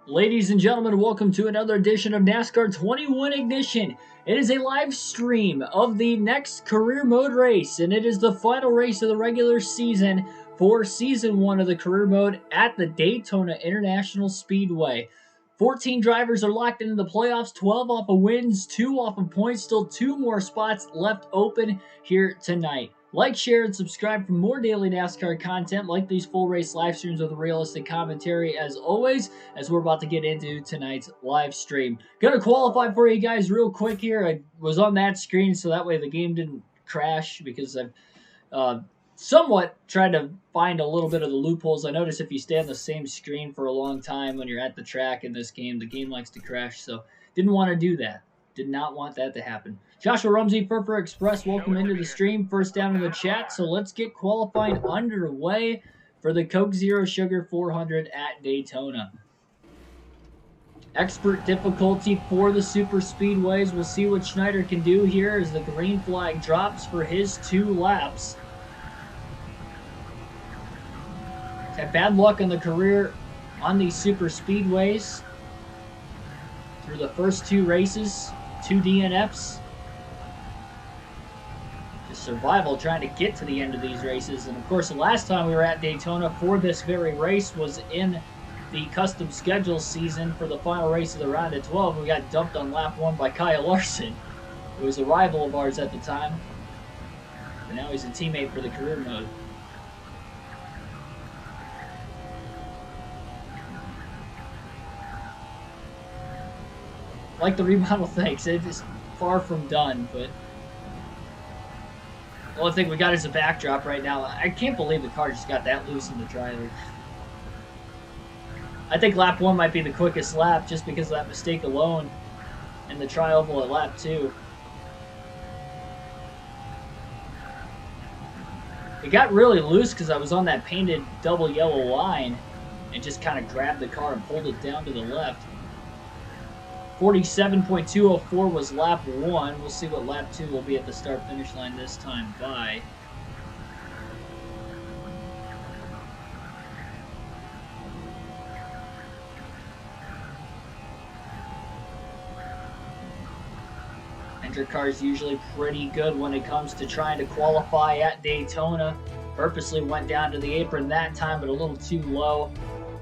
Ladies and gentlemen, welcome to another edition of NASCAR 21 Ignition. It is a live stream of the next career mode race, and it is the final race of the regular season for Season 1 of the career mode at the Daytona International Speedway. 14 drivers are locked into the playoffs, 12 off of wins, 2 off of points, still 2 more spots left open here tonight. Like, share, and subscribe for more daily NASCAR content like these full race live streams with realistic commentary as always, as we're about to get into tonight's live stream. Gonna qualify for you guys real quick here. I was on that screen so that way the game didn't crash because I've somewhat tried to find a little bit of the loopholes. I notice if you stay on the same screen for a long time when you're at the track in this game, the game likes to crash, so didn't want to do that. Did not want that to happen. Joshua Rumsey, Furfur Express, welcome into the stream. First down in the chat, so let's get qualifying underway for the Coke Zero Sugar 400 at Daytona. Expert difficulty for the super speedways. We'll see what Schneider can do here as the green flag drops for his 2 laps. Had bad luck in the career on these super speedways through the first 2 races, 2 DNFs. Just survival trying to get to the end of these races. And of course, the last time we were at Daytona for this very race was in the custom schedule season for the final race of the round of 12. We got dumped on lap 1 by Kyle Larson, who was a rival of ours at the time. But now he's a teammate for the career mode. Like the remodel, thanks. It is far from done, but the only thing we got is a backdrop right now. I can't believe the car just got that loose in the trailer. I think lap 1 might be the quickest lap just because of that mistake alone and the tri-oval at lap 2. It got really loose because I was on that painted double yellow line and just kind of grabbed the car and pulled it down to the left. 47.204 was lap 1. We'll see what lap 2 will be at the start-finish line this time by. Hendrick car is usually pretty good when it comes to trying to qualify at Daytona. Purposely went down to the apron that time, but a little too low.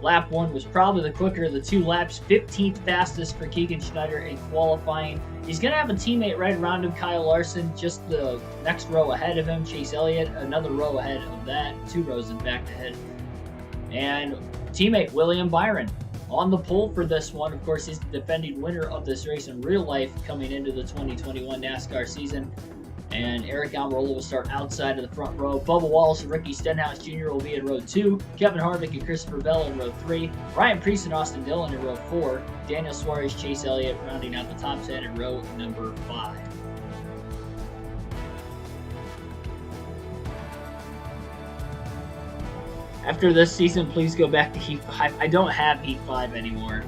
Lap 1 was probably the quicker of the 2 laps, 15th fastest for Keegan Schneider in qualifying. He's going to have a teammate right around him, Kyle Larson, just the next row ahead of him, Chase Elliott, another row ahead of that, 2 rows in fact ahead. And teammate William Byron on the pole for this one. Of course, he's the defending winner of this race in real life coming into the 2021 NASCAR season. And Eric Almirola will start outside of the front row. Bubba Wallace and Ricky Stenhouse Jr. will be in row 2. Kevin Harvick and Christopher Bell in row 3. Ryan Preece and Austin Dillon in row 4. Daniel Suarez, Chase Elliott rounding out the top 10 in row number 5. After this season, please go back to Heat 5. I don't have Heat 5 anymore.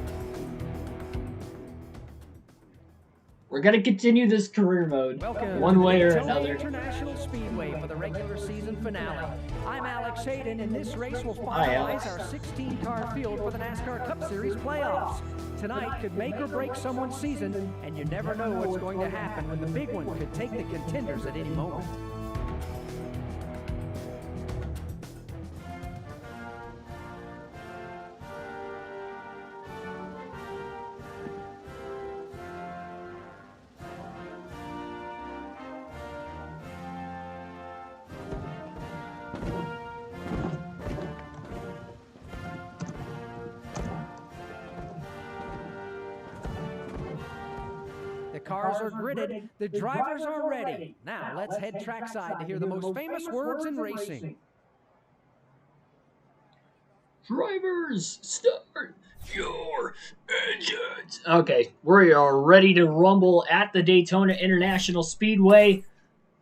We're going to continue this career mode one way or another. International Speedway for the regular season finale. I'm Alex Hayden, and this race will finalize our 16-car field for the NASCAR Cup Series playoffs. Tonight could make or break someone's season, and you never know what's going to happen when the big one could take the contenders at any moment. The cars are gridded, the drivers are ready. Now let's head trackside to hear the most famous words in racing. Drivers, start your engines. Okay, we are ready to rumble at the Daytona International Speedway.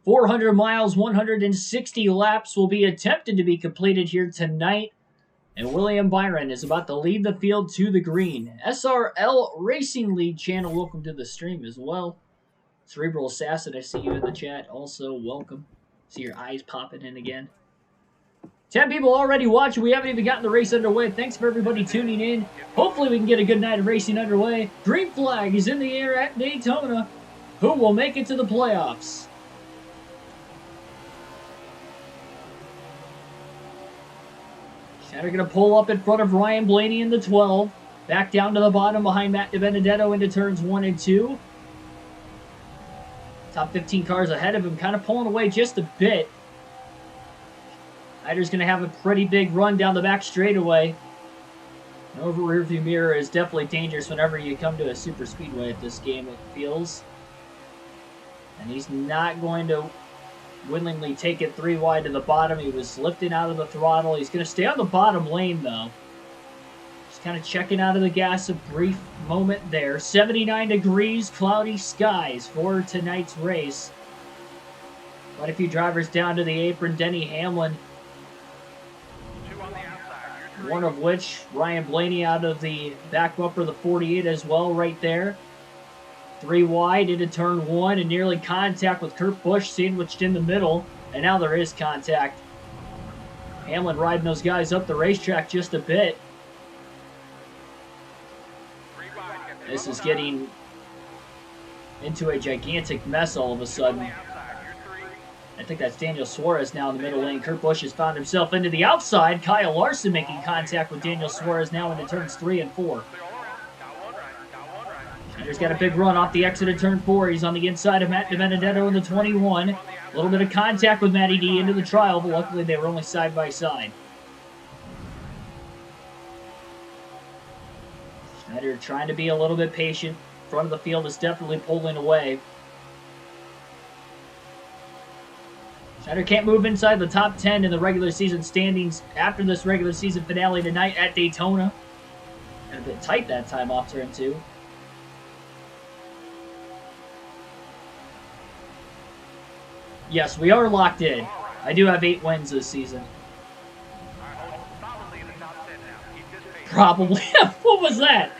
400 miles, 160 laps will be attempted to be completed here tonight. And William Byron is about to lead the field to the green. SRL Racing League channel, welcome to the stream as well. Cerebral Assassin, I see you in the chat. Also, welcome. See your eyes popping in again. 10 people already watching. We haven't even gotten the race underway. Thanks for everybody tuning in. Hopefully we can get a good night of racing underway. Green flag is in the air at Daytona. Who will make it to the playoffs? Schneider going to pull up in front of Ryan Blaney in the 12. Back down to the bottom behind Matt DiBenedetto into turns 1 and 2. Top 15 cars ahead of him, kind of pulling away just a bit. Schneider's going to have a pretty big run down the back straightaway. An over rearview mirror is definitely dangerous whenever you come to a super speedway at this game, it feels. And he's not going to willingly take it 3 wide to the bottom. He was lifting out of the throttle. He's going to stay on the bottom lane, though. Just kind of checking out of the gas a brief moment there. 79 degrees, cloudy skies for tonight's race. Quite a few drivers down to the apron. Denny Hamlin, one of which, Ryan Blaney out of the back bumper, the 48 as well right there. 3 wide into turn 1 and nearly contact with Kurt Busch sandwiched in the middle. And now there is contact. Hamlin riding those guys up the racetrack just a bit. This is getting into a gigantic mess all of a sudden. I think that's Daniel Suarez now in the middle lane. Kurt Busch has found himself into the outside. Kyle Larson making contact with Daniel Suarez now into turns 3 and 4. Schneider's got a big run off the exit of turn 4. He's on the inside of Matt DiBenedetto in the 21. A little bit of contact with Matty D into the trial, but luckily they were only side by side. Schneider trying to be a little bit patient. Front of the field is definitely pulling away. Schneider can't move inside the top 10 in the regular season standings after this regular season finale tonight at Daytona. Got a bit tight that time off turn 2. Yes, we are locked in. I do have 8 wins this season. Probably. What was that?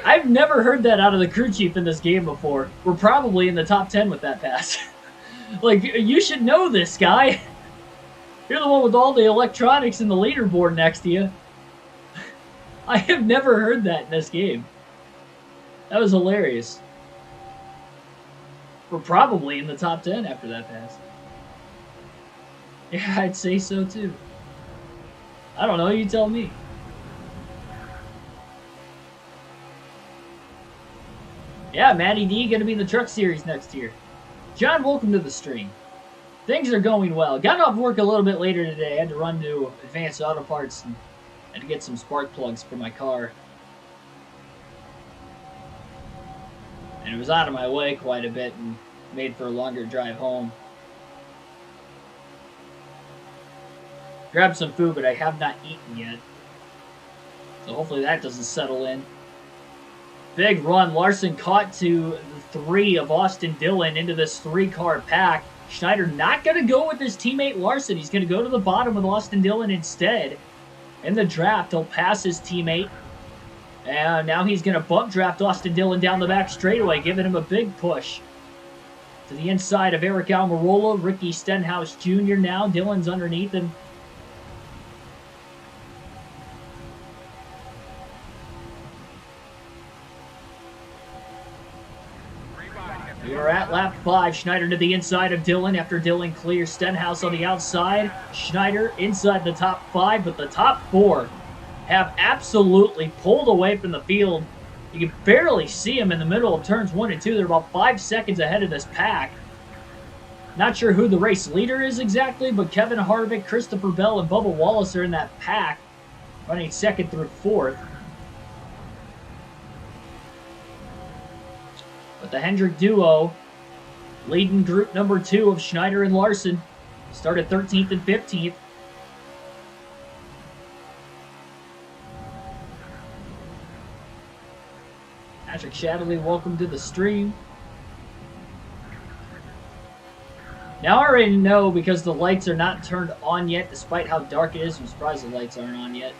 I've never heard that out of the crew chief in this game before. We're probably in the top 10 with that pass. Like, you should know this, guy. You're the one with all the electronics and the leaderboard next to you. I have never heard that in this game. That was hilarious. We're probably in the top 10 after that pass. Yeah, I'd say so too. I don't know, you tell me. Yeah, Matty D going to be in the Truck Series next year. John, welcome to the stream. Things are going well. Got off work a little bit later today. I had to run to Advanced Auto Parts and had to get some spark plugs for my car. And it was out of my way quite a bit and made for a longer drive home. Grabbed some food, but I have not eaten yet. So hopefully that doesn't settle in. Big run. Larson caught to the 3 of Austin Dillon into this 3-car pack. Schneider not going to go with his teammate Larson. He's going to go to the bottom with Austin Dillon instead. In the draft, he'll pass his teammate. And now he's going to bump draft Austin Dillon down the back straightaway, giving him a big push. To the inside of Eric Almirola, Ricky Stenhouse Jr. now. Dillon's underneath him. We are at lap 5. Schneider to the inside of Dillon after Dillon clears Stenhouse on the outside. Schneider inside the top 5, but the top 4 have absolutely pulled away from the field. You can barely see him in the middle of turns 1 and 2. They're about 5 seconds ahead of this pack. Not sure who the race leader is exactly, but Kevin Harvick, Christopher Bell, and Bubba Wallace are in that pack, running 2nd through 4th. But the Hendrick duo leading group number 2 of Schneider and Larson. Started 13th and 15th. Patrick Shadley, welcome to the stream. Now I already know, because the lights are not turned on yet, despite how dark it is. I'm surprised the lights aren't on yet.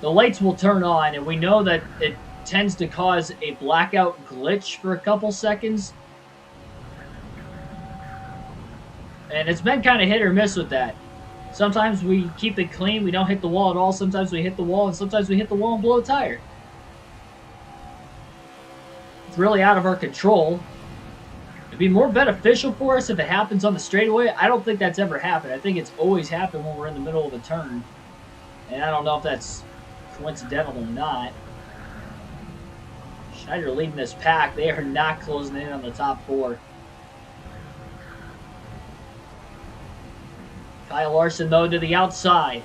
The lights will turn on, and we know that it tends to cause a blackout glitch for a couple seconds. And it's been kind of hit or miss with that. Sometimes we keep it clean, we don't hit the wall at all. Sometimes we hit the wall, and sometimes we hit the wall and blow a tire. It's really out of our control. It'd be more beneficial for us if it happens on the straightaway. I don't think that's ever happened. I think it's always happened when we're in the middle of a turn. And I don't know if that's coincidental or not. Schneider leading this pack. They are not closing in on the top 4. Kyle Larson, though, to the outside.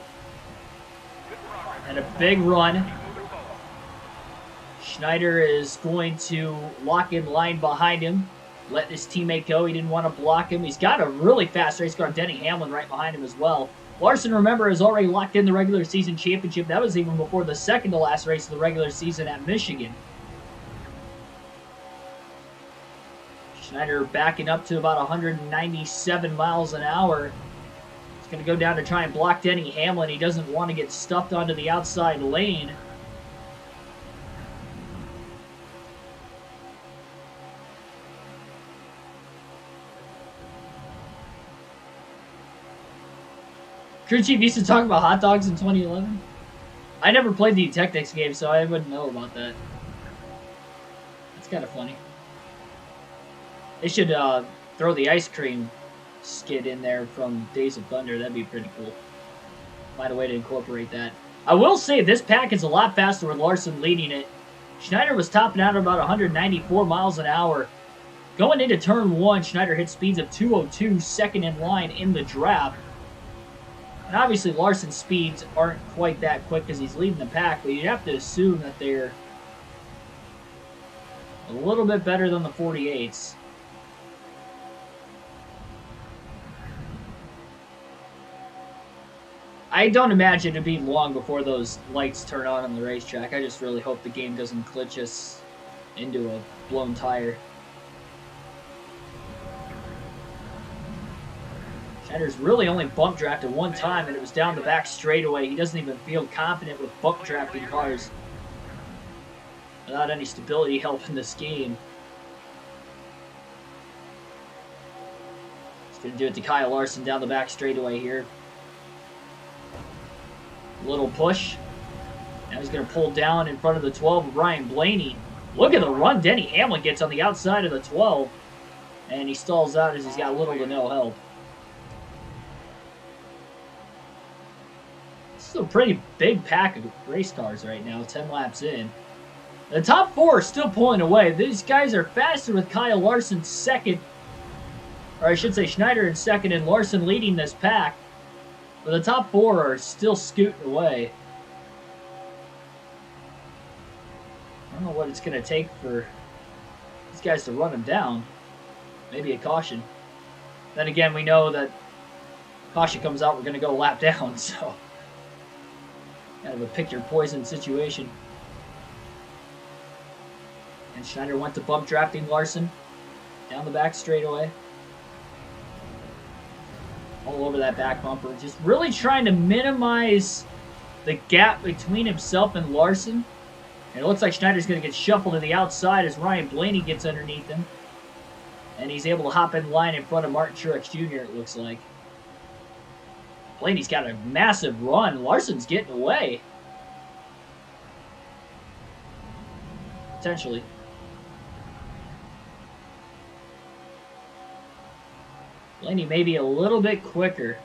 And a big run. Schneider is going to lock in line behind him. Let his teammate go. He didn't want to block him. He's got a really fast race car, Denny Hamlin, right behind him as well. Larson, remember, has already locked in the regular season championship. That was even before the second to last race of the regular season at Michigan. Schneider backing up to about 197 miles an hour. He's going to go down to try and block Denny Hamlin. He doesn't want to get stuffed onto the outside lane. Crew Chief used to talk about hot dogs in 2011. I never played the Tactics game, so I wouldn't know about that. That's kind of funny. They should throw the ice cream skit in there from Days of Thunder. That'd be pretty cool. Find a way to incorporate that. I will say this pack is a lot faster with Larson leading it. Schneider was topping out at about 194 miles an hour. Going into turn 1, Schneider hit speeds of 202, second in line in the draft. And obviously Larson's speeds aren't quite that quick because he's leading the pack, but you'd have to assume that they're a little bit better than the 48s. I don't imagine it being long before those lights turn on the racetrack. I just really hope the game doesn't glitch us into a blown tire. Schneider's really only bump drafted one time, and it was down the back straightaway. He doesn't even feel confident with bump drafting cars without any stability help in this game. He's going to do it to Kyle Larson down the back straightaway here. Little push. Now he's going to pull down in front of the 12 of Ryan Blaney. Look at the run Denny Hamlin gets on the outside of the 12. And he stalls out as he's got little to no help. This is a pretty big pack of race cars right now, 10 laps in. The top 4 are still pulling away. These guys are faster with Kyle Larson second. Or I should say Schneider in second and Larson leading this pack. But the top 4 are still scooting away. I don't know what it's going to take for these guys to run them down. Maybe a caution. Then again, we know that caution comes out, we're going to go lap down, so kind of a pick your poison situation. And Schneider went to bump drafting Larson down the back straightaway. All over that back bumper. Just really trying to minimize the gap between himself and Larson. And it looks like Schneider's going to get shuffled to the outside as Ryan Blaney gets underneath him. And he's able to hop in line in front of Martin Truex Jr., it looks like. Blaney's got a massive run. Larson's getting away. Potentially. Blaney may be a little bit quicker.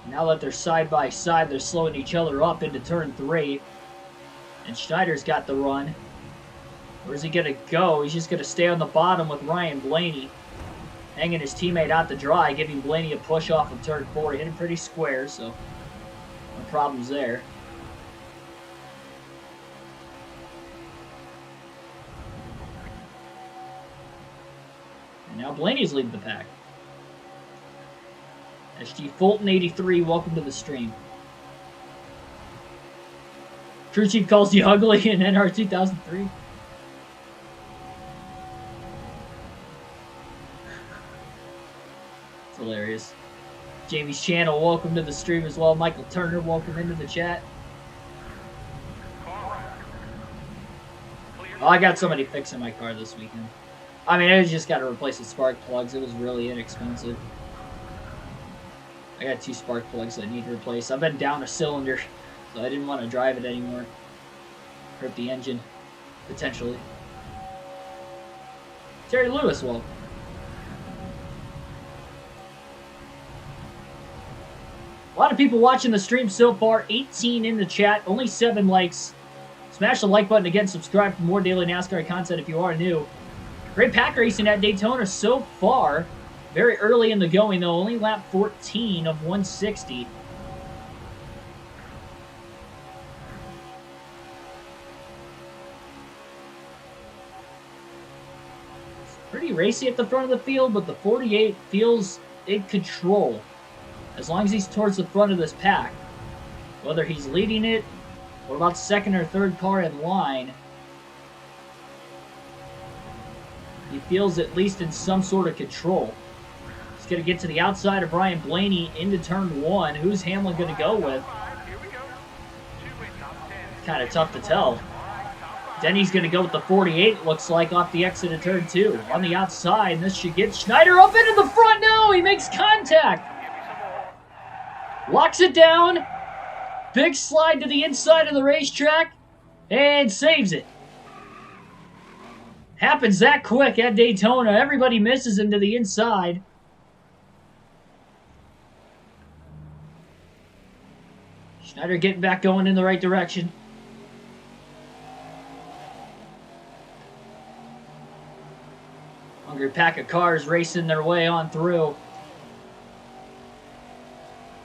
Now that they're side by side, they're slowing each other up into turn 3. And Schneider's got the run. Where's he going to go? He's just going to stay on the bottom with Ryan Blaney. Hanging his teammate out to dry, giving Blaney a push off of turn 4. He hit him pretty square, so no problems there. And now Blaney's leading the pack. SG Fulton 83, welcome to the stream. Crew Chief calls you ugly in NR 2003. It's hilarious. Jamie's channel, welcome to the stream as well. Michael Turner, welcome into the chat. Oh, I got somebody fixing my car this weekend. I mean, I just got to replace the spark plugs. It was really inexpensive. I got 2 spark plugs that I need to replace. I've been down a cylinder, so I didn't want to drive it anymore. Hurt the engine, potentially. Terry Lewis, well. A lot of people watching the stream so far. 18 in the chat, only 7 likes. Smash the like button again. Subscribe for more daily NASCAR content if you are new. Great pack racing at Daytona so far. Very early in the going, though. Only lap 14 of 160. It's pretty racy at the front of the field, but the 48 feels in control. As long as he's towards the front of this pack. Whether he's leading it, or about second or third car in line, he feels at least in some sort of control. He's going to get to the outside of Ryan Blaney into turn 1. Who's Hamlin going to go with? Kind of tough to tell. Denny's going to go with the 48, looks like, off the exit of turn 2. On the outside, and this should get Schneider up into the front. No, he makes contact. Locks it down. Big slide to the inside of the racetrack. And saves it. Happens that quick at Daytona. Everybody misses him to the inside. Schneider getting back going in the right direction. Hungry pack of cars racing their way on through.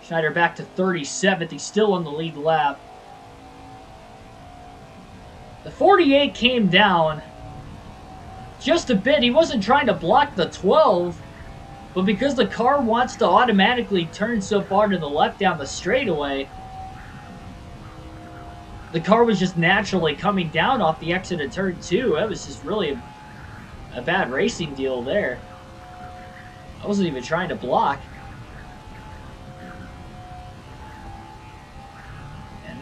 Schneider back to 37th. He's still on the lead lap. The 48 came down just a bit. He wasn't trying to block the 12, but because the car wants to automatically turn so far to the left down the straightaway, the car was just naturally coming down off the exit of turn 2. That was just really a bad racing deal there. I wasn't even trying to block.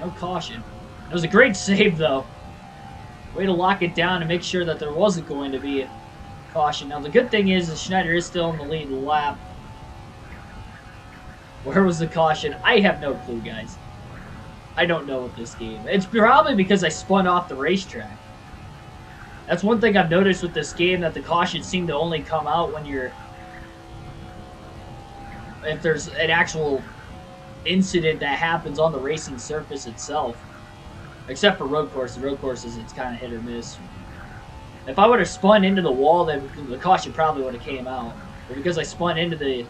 No caution. It was a great save, though. Way to lock it down and make sure that there wasn't going to be a caution. Now, the good thing is Schneider is still in the lead lap. Where was the caution? I have no clue, guys. I don't know with this game. It's probably because I spun off the racetrack. That's one thing I've noticed with this game, that the cautions seem to only come out when you're... if there's an actual incident that happens on the racing surface itself. Except for road courses. Road courses, it's kind of hit or miss. If I would have spun into the wall, then the caution probably would have came out. But because I spun into the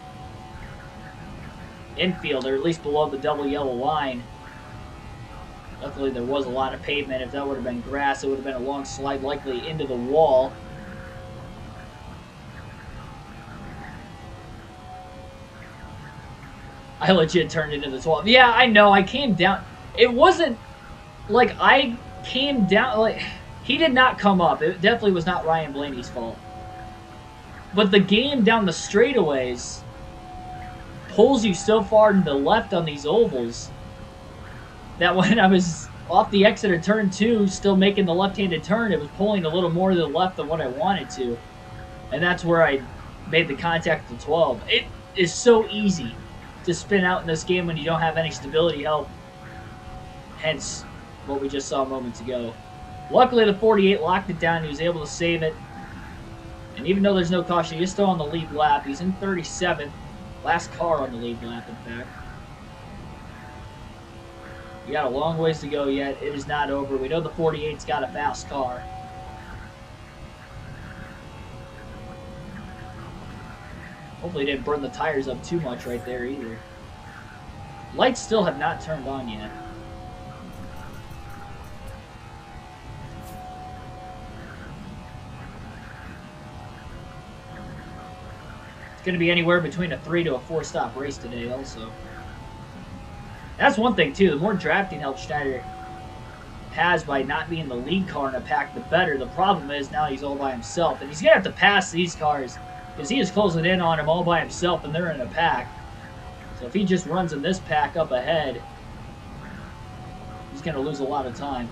infield, or at least below the double yellow line, luckily there was a lot of pavement. If that would have been grass, it would have been a long slide likely into the wall. I legit turned into the 12. Yeah, I know. I came down. It wasn't like I came down. Like, he did not come up. It definitely was not Ryan Blaney's fault. But the game down the straightaways pulls you so far to the left on these ovals that when I was off the exit of turn 2, still making the left-handed turn, it was pulling a little more to the left than what I wanted to. And that's where I made the contact with the 12. It is so easy to spin out in this game when you don't have any stability help. Hence, what we just saw moments ago. Luckily, the 48 locked it down. He was able to save it. And even though there's no caution, he's still on the lead lap. He's in 37th. Last car on the lead lap, in fact. We got a long ways to go yet. It is not over. We know the 48's got a fast car. Hopefully didn't burn the tires up too much right there either. Lights still have not turned on yet. It's going to be anywhere between a 3 to a 4 stop race today also. That's one thing too. The more drafting help Schneider has by not being the lead car in a pack, the better. The problem is now he's all by himself. And he's going to have to pass these cars because he is closing in on him all by himself and they're in a pack. So if he just runs in this pack up ahead, he's going to lose a lot of time.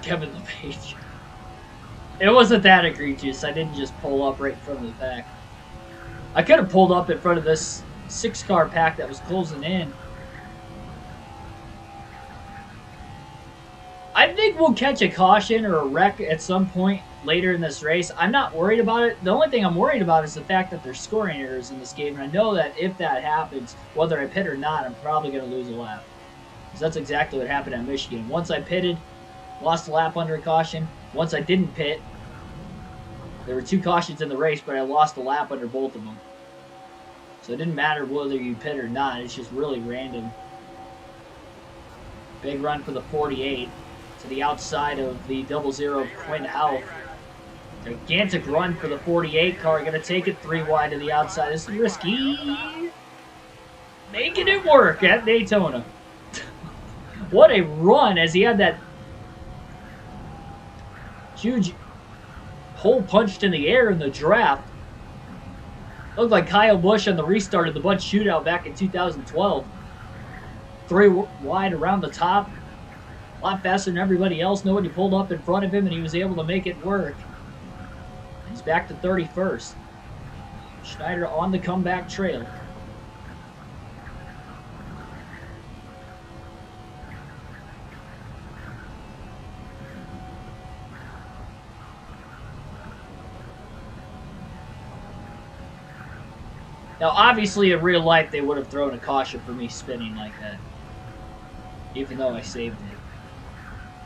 Kevin LePage. It wasn't that egregious. I didn't just pull up right in front of the pack. I could have pulled up in front of this 6-car pack that was closing in. I think we'll catch a caution or a wreck at some point later in this race. I'm not worried about it. The only thing I'm worried about is the fact that there's scoring errors in this game. And I know that if that happens, whether I pit or not, I'm probably going to lose a lap. Because that's exactly what happened at Michigan. Once I pitted, lost a lap under a caution. Once I didn't pit, there were 2 cautions in the race, but I lost a lap under both of them. So it didn't matter whether you pit or not. It's just really random. Big run for the 48. To the outside of the 00 Quinn Health. Gigantic run for the 48 car. Going to take it 3 wide to the outside. This is risky. Making it work at Daytona. What a run as he had that huge hole punched in the air in the draft. Looked like Kyle Busch on the restart of the Bud Shootout back in 2012. 3 wide around the top. A lot faster than everybody else. Nobody pulled up in front of him, and he was able to make it work. He's back to 31st. Schneider on the comeback trail. Now, obviously, in real life, they would have thrown a caution for me spinning like that. Even though I saved it.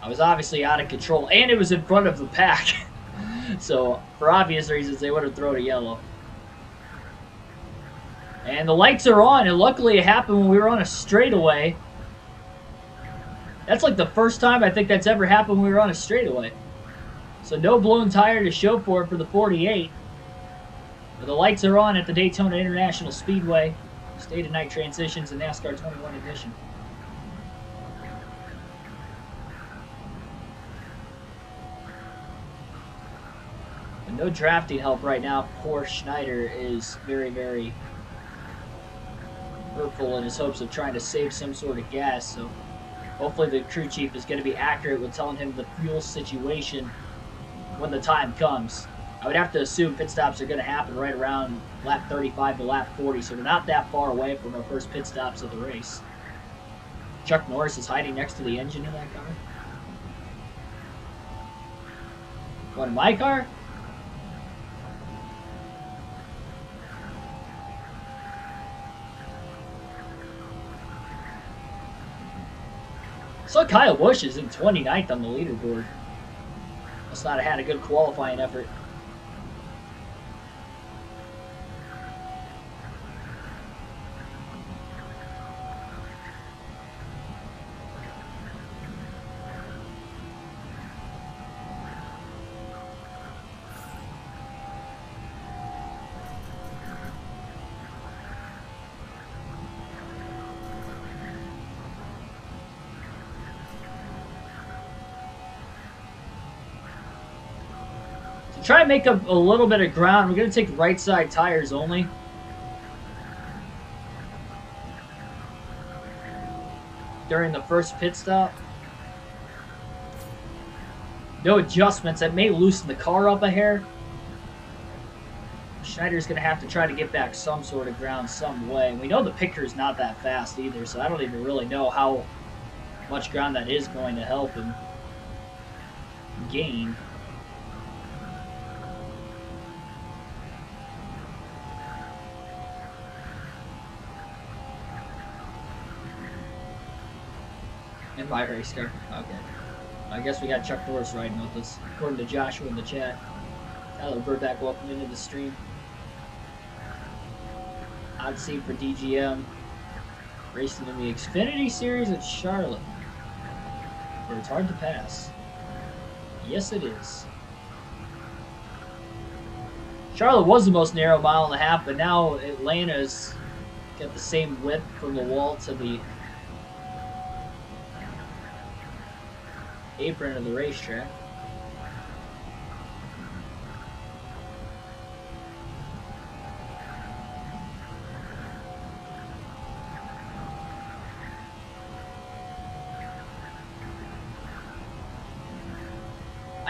I was obviously out of control, and it was in front of the pack. So, for obvious reasons, they would have thrown a yellow. And the lights are on, and luckily it happened when we were on a straightaway. That's like the first time I think that's ever happened when we were on a straightaway. So no blown tire to show for it for the 48. But the lights are on at the Daytona International Speedway. State of night transitions in NASCAR 21 edition. No drafting help right now. Poor Schneider is very, very hurtful in his hopes of trying to save some sort of gas. So hopefully the crew chief is going to be accurate with telling him the fuel situation when the time comes. I would have to assume pit stops are going to happen right around lap 35 to lap 40, so we're not that far away from our first pit stops of the race. Chuck Norris is hiding next to the engine in that car. Going in my car? So Kyle Busch is in 29th on the leaderboard. Must not have had a good qualifying effort. Try and make up a little bit of ground. We're going to take right side tires only. During the first pit stop. No adjustments. That may loosen the car up a hair. Schneider's going to have to try to get back some sort of ground some way. We know the picker is not that fast either, so I don't even really know how much ground that is going to help him gain. In my race car. Okay. I guess we got Chuck Norris riding with us, according to Joshua in the chat. Tyler Burback, welcome into the stream. Odd seat for DGM. Racing in the Xfinity Series at Charlotte. Where it's hard to pass. Yes, it is. Charlotte was the most narrow mile and a half, but now Atlanta's got the same width from the wall to the apron of the racetrack.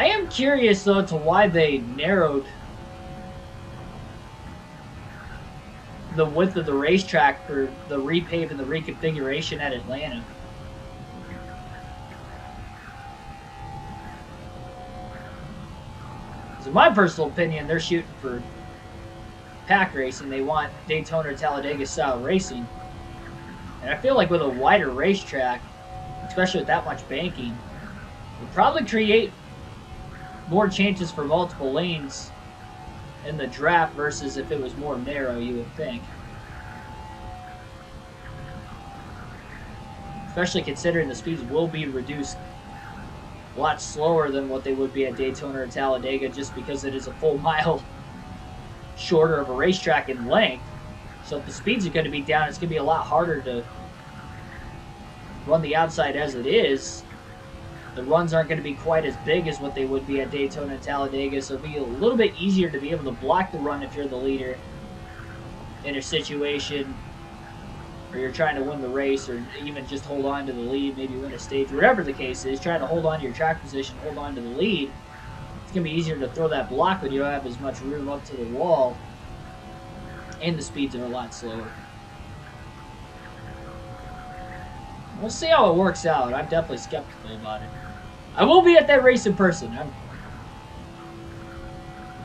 I am curious, though, to why they narrowed the width of the racetrack for the repave and the reconfiguration at Atlanta. In my personal opinion, they're shooting for pack racing. They want Daytona or Talladega style racing. And I feel like with a wider racetrack, especially with that much banking, would probably create more chances for multiple lanes in the draft versus if it was more narrow, you would think. Especially considering the speeds will be reduced a lot slower than what they would be at Daytona or Talladega, just because it is a full mile shorter of a racetrack in length. So if the speeds are going to be down, it's going to be a lot harder to run the outside as it is. The runs aren't going to be quite as big as what they would be at Daytona and Talladega, so it'll be a little bit easier to be able to block the run if you're the leader in a situation or you're trying to win the race, or even just hold on to the lead, maybe win a stage, whatever the case is, trying to hold on to your track position, hold on to the lead. It's going to be easier to throw that block when you don't have as much room up to the wall, and the speeds are a lot slower. We'll see how it works out. I'm definitely skeptical about it. I will be at that race in person. I'm,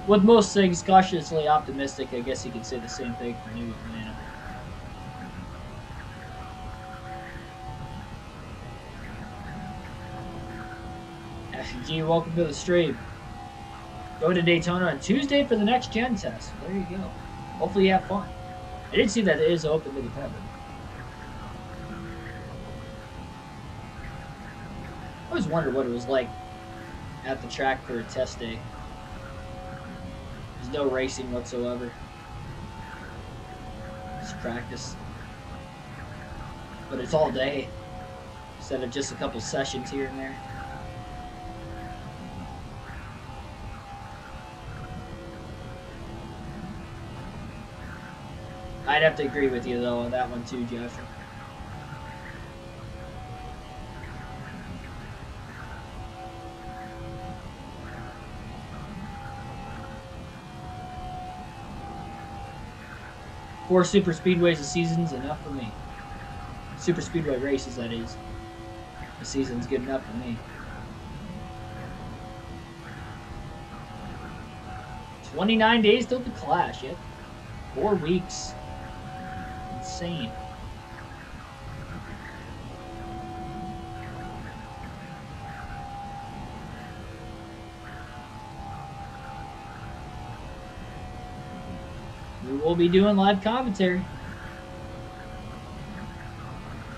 with most things, cautiously optimistic. I guess you could say the same thing for New Atlanta. G, welcome to the stream. Going to Daytona on Tuesday for the next gen test. There you go. Hopefully you have fun. I did see that it is open to the public. I always wondered what it was like at the track for a test day. There's no racing whatsoever. Just practice. But it's all day instead of just a couple sessions here and there. I'd have to agree with you, though, on that one, too, Jeff. Four super speedways a season's enough for me. Super speedway races, that is. A season's good enough for me. 29 days till the Clash, yep. 4 weeks. Insane. We will be doing live commentary.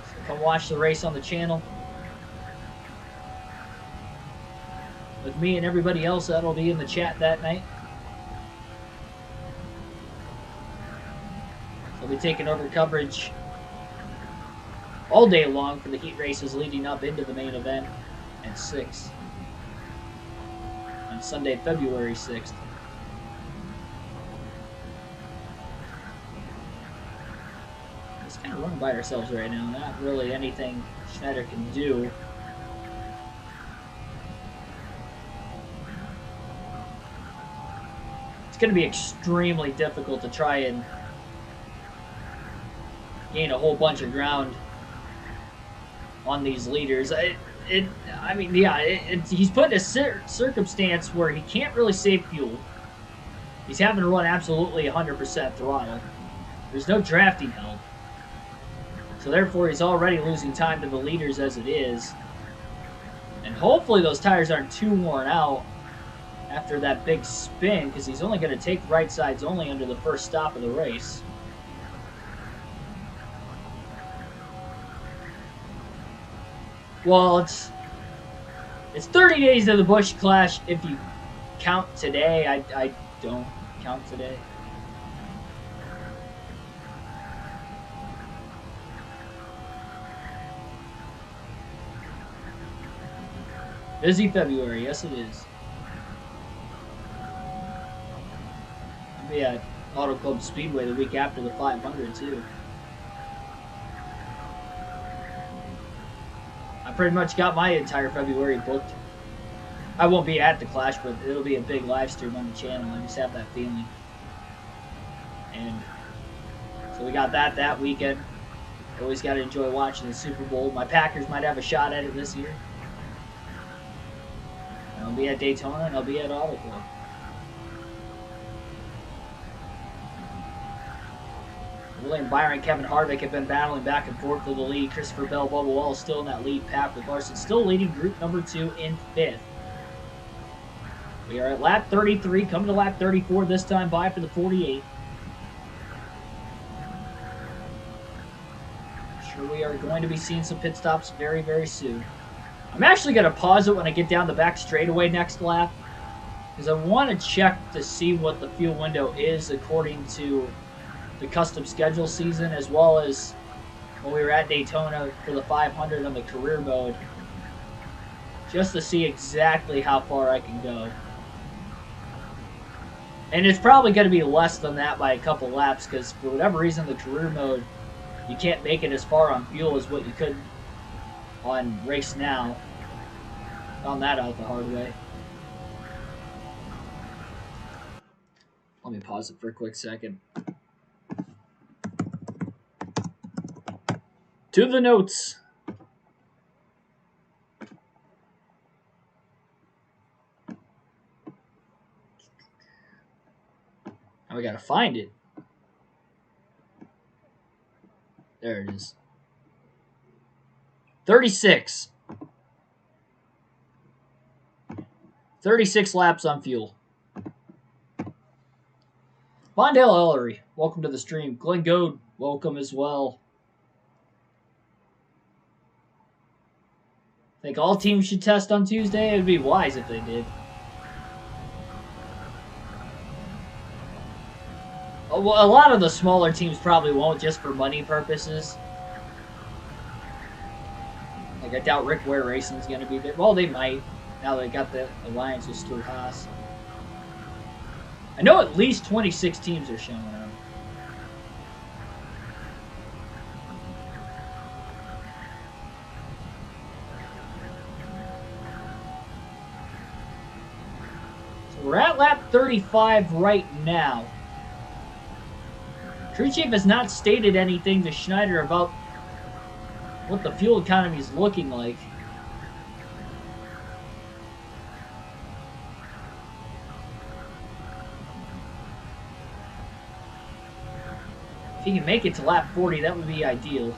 So come watch the race on the channel. With me and everybody else that'll be in the chat that night. We'll be taking over coverage all day long for the heat races leading up into the main event at 6 on Sunday, February 6th. Just kind of running by ourselves right now. Not really anything Schneider can do. It's going to be extremely difficult to try and gain a whole bunch of ground on these leaders. I mean, yeah, he's put in a circumstance where he can't really save fuel. He's having to run absolutely 100% throttle. There's no drafting help. So therefore, he's already losing time to the leaders as it is. And hopefully those tires aren't too worn out after that big spin, because he's only going to take right sides only under the first stop of the race. Well, it's 30 days to the Busch Clash if you count today. I don't count today. Busy February, yes it is. I'll be at Auto Club Speedway the week after the 500 too. I pretty much got my entire February booked. I won't be at the Clash, but it'll be a big live stream on the channel. I just have that feeling. And so we got that weekend. Always got to enjoy watching the Super Bowl. My Packers might have a shot at it this year. And I'll be at Daytona and I'll be at Auto Club. William Byron, Kevin Harvick have been battling back and forth for the lead. Christopher Bell, Bubba Wallace still in that lead pack with Larson still leading group number 2 in 5th. We are at lap 33, coming to lap 34 this time by for the 48. I'm sure we are going to be seeing some pit stops very, very soon. I'm actually going to pause it when I get down the back straightaway next lap, because I want to check to see what the fuel window is according to the custom schedule season, as well as when we were at Daytona for the 500 on the career mode, just to see exactly how far I can go. And it's probably going to be less than that by a couple laps, because for whatever reason, the career mode, you can't make it as far on fuel as what you could on Race Now. Found that out the hard way. Let me pause it for a quick second. To the notes. Now we gotta find it. There it is. 36. 36 laps on fuel. Bondale Ellery, welcome to the stream. Glenn Goad, welcome as well. Think all teams should test on Tuesday? It would be wise if they did. Well, a lot of the smaller teams probably won't, just for money purposes. Like, I doubt Rick Ware Racing's going to be there. Well, they might, now they got the alliance with Stuart Haas. I know at least 26 teams are showing up. So we're at lap 35 right now. Crew Chief has not stated anything to Schneider about what the fuel economy is looking like. If he can make it to lap 40, that would be ideal.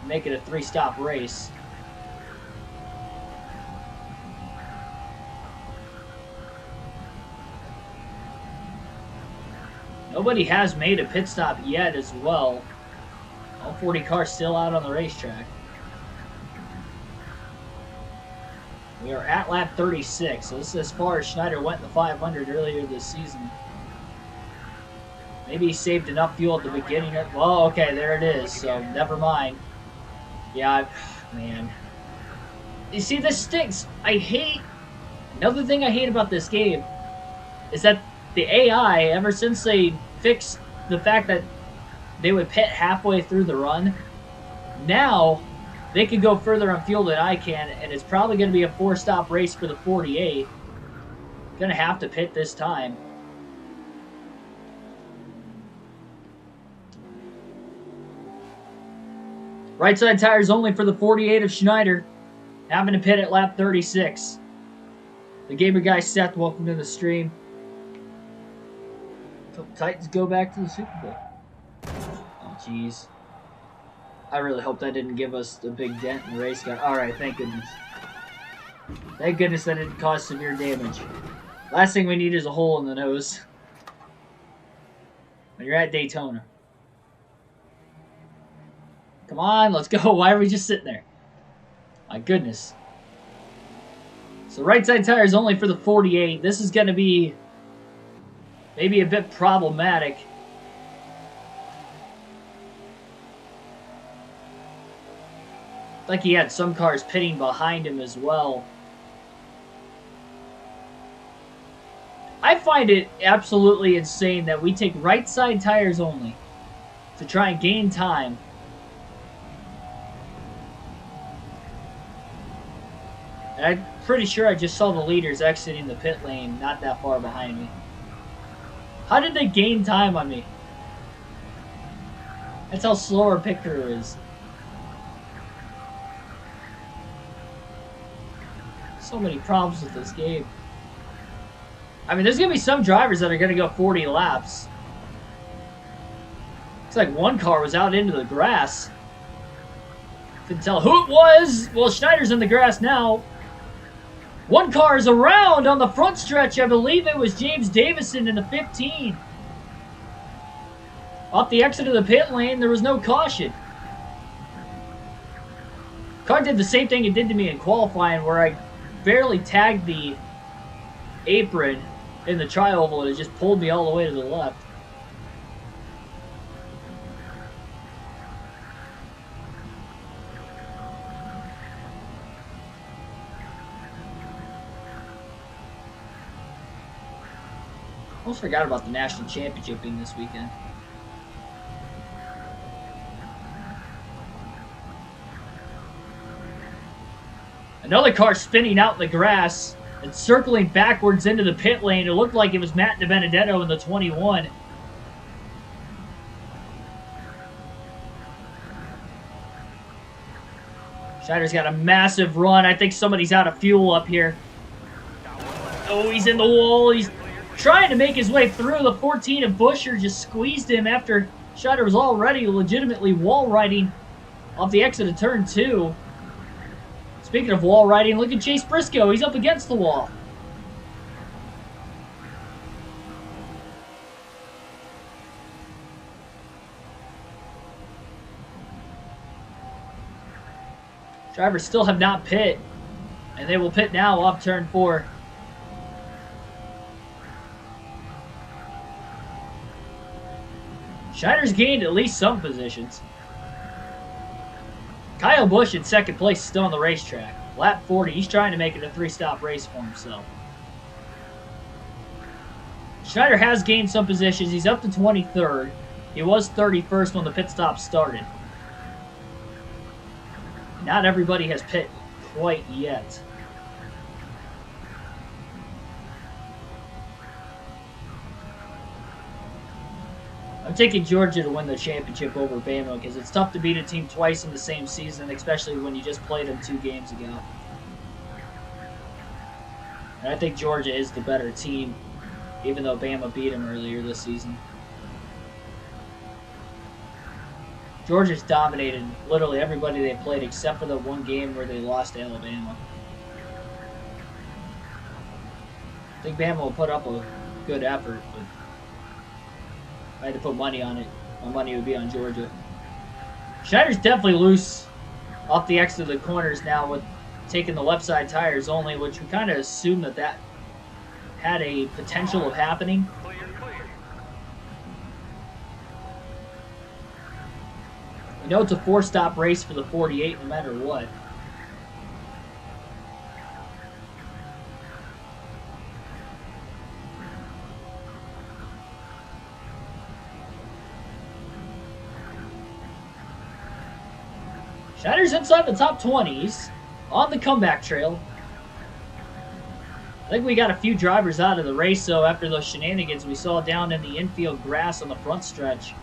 Make it a 3-stop race. Nobody has made a pit stop yet as well. All 40 cars still out on the racetrack. We are at lap 36, so this is as far as Schneider went in the 500 earlier this season. Maybe he saved enough fuel at the beginning. Well, okay, there it is, so never mind. Yeah, man. You see, this stinks. Another thing I hate about this game is that the AI, ever since they fixed the fact that they would pit halfway through the run, now they can go further on fuel than I can, and it's probably going to be a 4-stop race for the 48. Going to have to pit this time. Right side tires only for the 48 of Schneider. Having to pit at lap 36. The gamer guy Seth, welcome to the stream. Titans go back to the Super Bowl. Oh, jeez. I really hope that didn't give us a big dent in the race car. Alright, thank goodness. Thank goodness that didn't cause severe damage. Last thing we need is a hole in the nose. When you're at Daytona. Come on, let's go. Why are we just sitting there? My goodness. So right side tire is only for the 48. This is going to be maybe a bit problematic. Like he had some cars pitting behind him as well. I find it absolutely insane that we take right side tires only to try and gain time. And I'm pretty sure I just saw the leaders exiting the pit lane not that far behind me. How did they gain time on me? That's how slow our pit crew is. So many problems with this game. I mean, there's going to be some drivers that are going to go 40 laps. Looks like one car was out into the grass. Couldn't tell who it was. Well, Schneider's in the grass now. One car is around on the front stretch. I believe it was James Davison in the 15. Off the exit of the pit lane, there was no caution. Car did the same thing it did to me in qualifying, where I barely tagged the apron in the tri-oval and it just pulled me all the way to the left. Almost forgot about the national championship being this weekend. Another car spinning out in the grass and circling backwards into the pit lane. It looked like it was Matt DiBenedetto in the 21. Schneider's got a massive run. I think somebody's out of fuel up here. Oh, he's in the wall. He's trying to make his way through. The 14 of Busher just squeezed him after Schneider was already legitimately wall riding off the exit of turn 2. Speaking of wall riding, look at Chase Briscoe. He's up against the wall. Drivers still have not pit, and they will pit now off turn 4. Schneider's gained at least some positions. Kyle Busch in second place is still on the racetrack. Lap 40. He's trying to make it a 3-stop race for himself. Schneider has gained some positions. He's up to 23rd. He was 31st when the pit stop started. Not everybody has pit quite yet. I'm taking Georgia to win the championship over Bama because it's tough to beat a team twice in the same season, especially when you just played them 2 games ago. And I think Georgia is the better team, even though Bama beat them earlier this season. Georgia's dominated literally everybody they played except for the one game where they lost to Alabama. I think Bama will put up a good effort, but if I had to put money on it, my money would be on Georgia. Schneider's definitely loose off the exit of the corners now with taking the left side tires only, which we kind of assumed that had a potential of happening. We know it's a 4-stop race for the 48 no matter what. Schneider's inside the top 20s on the comeback trail. I think we got a few drivers out of the race, though, after those shenanigans we saw down in the infield grass on the front stretch.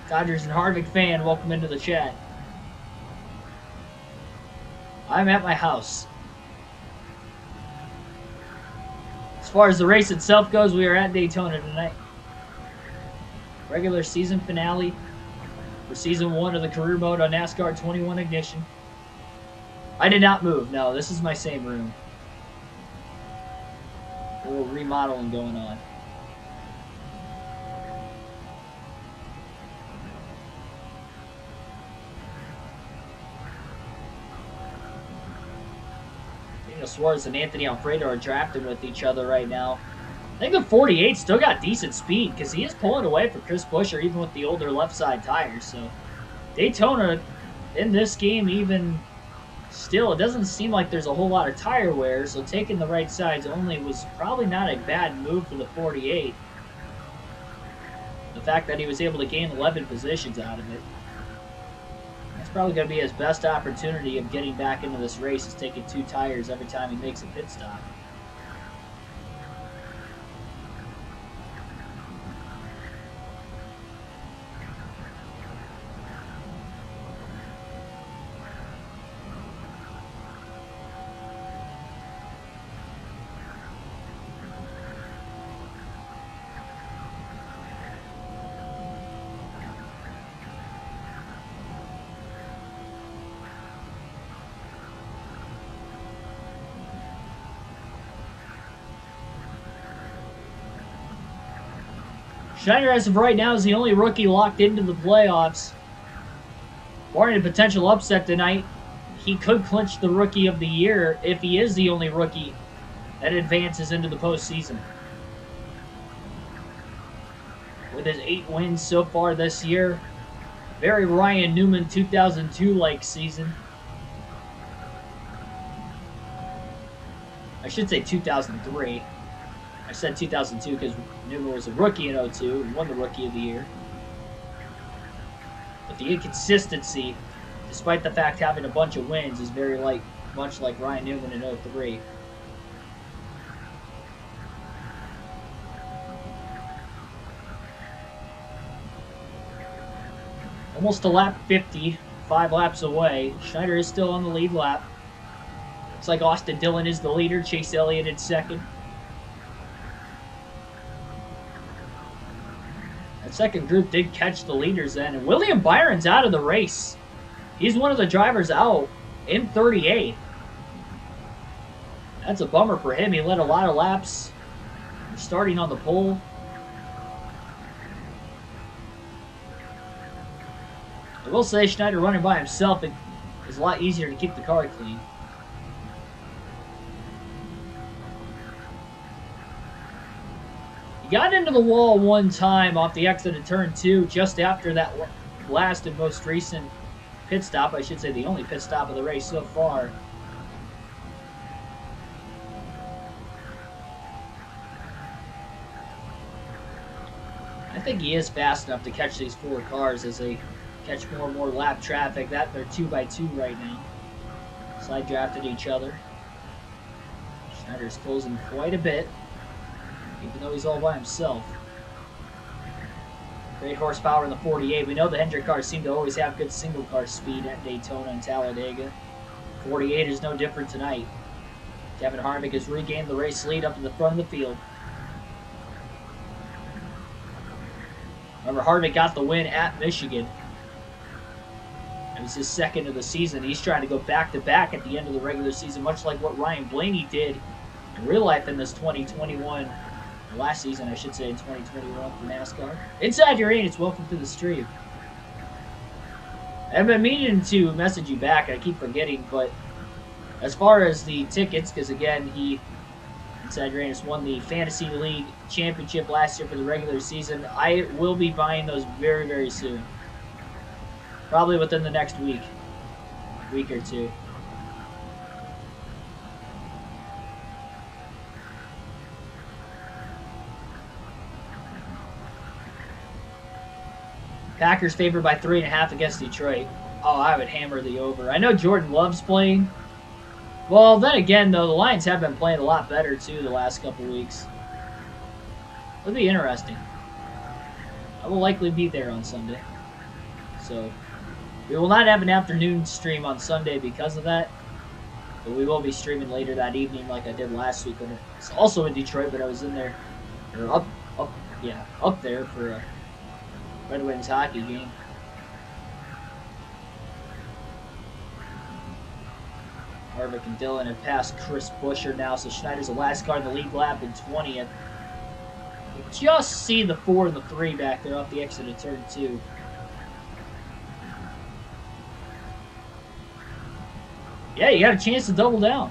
Dodgers and Harvick fan, welcome into the chat. I'm at my house. As far as the race itself goes, we are at Daytona tonight. Regular season finale for Season 1 of the career mode on NASCAR 21 Ignition. I did not move. No, this is my same room. A little remodeling going on. Suarez and Anthony Alfredo are drafting with each other right now. I think the 48 still got decent speed because he is pulling away from Chris Buescher even with the older left side tires. So Daytona in this game, even still, it doesn't seem like there's a whole lot of tire wear. So taking the right sides only was probably not a bad move for the 48. the fact that he was able to gain 11 positions out of it. That's probably going to be his best opportunity of getting back into this race, is taking 2 tires every time he makes a pit stop. Schneider, as of right now, is the only rookie locked into the playoffs. Barring a potential upset tonight, he could clinch the Rookie of the Year if he is the only rookie that advances into the postseason. With his 8 wins so far this year, very Ryan Newman 2002-like season. I should say 2003. I said 2002 because Newman was a rookie in 2002 and won the Rookie of the Year. But the inconsistency, despite the fact having a bunch of wins, is very much like Ryan Newman in 2003. Almost to lap 50, 5 laps away. Schneider is still on the lead lap. Looks like Austin Dillon is the leader, Chase Elliott in second. That second group did catch the leaders then, and William Byron's out of the race. He's one of the drivers out in 38th. That's a bummer for him. He led a lot of laps, starting on the pole. I will say Schneider running by himself, it is a lot easier to keep the car clean. He got into the wall one time off the exit of turn 2 just after that last and most recent pit stop. I should say the only pit stop of the race so far. I think he is fast enough to catch these 4 cars as they catch more and more lap traffic. That they're 2x2 right now. Side drafted each other. Schneider's closing quite a bit, even though he's all by himself. Great horsepower in the 48. We know the Hendrick cars seem to always have good single car speed at Daytona and Talladega. 48 is no different tonight. Kevin Harvick has regained the race lead up to the front of the field. Remember, Harvick got the win at Michigan. It was his second of the season. He's trying to go back-to-back at the end of the regular season, much like what Ryan Blaney did in real life in this 2021, or last season, I should say, in 2021 for NASCAR. Inside Uranus, welcome to the stream. I've been meaning to message you back. I keep forgetting, but as far as the tickets, because again, Inside Uranus won the Fantasy League Championship last year for the regular season. I will be buying those very, very soon. Probably within the next week or two. Packers favored by 3.5 against Detroit. Oh, I would hammer the over. I know Jordan loves playing. Well, then again, though, the Lions have been playing a lot better, too, the last couple weeks. It'll be interesting. I will likely be there on Sunday. So, we will not have an afternoon stream on Sunday because of that. But we will be streaming later that evening like I did last week. When it's also in Detroit, but I was in there, or up there for a Red Wings hockey game. Harvick and Dillon have passed Chris Buescher now, so Schneider's the last car in the lead lap in 20th. You just see the 4 and the 3 back there off the exit of turn 2. Yeah, you got a chance to double down.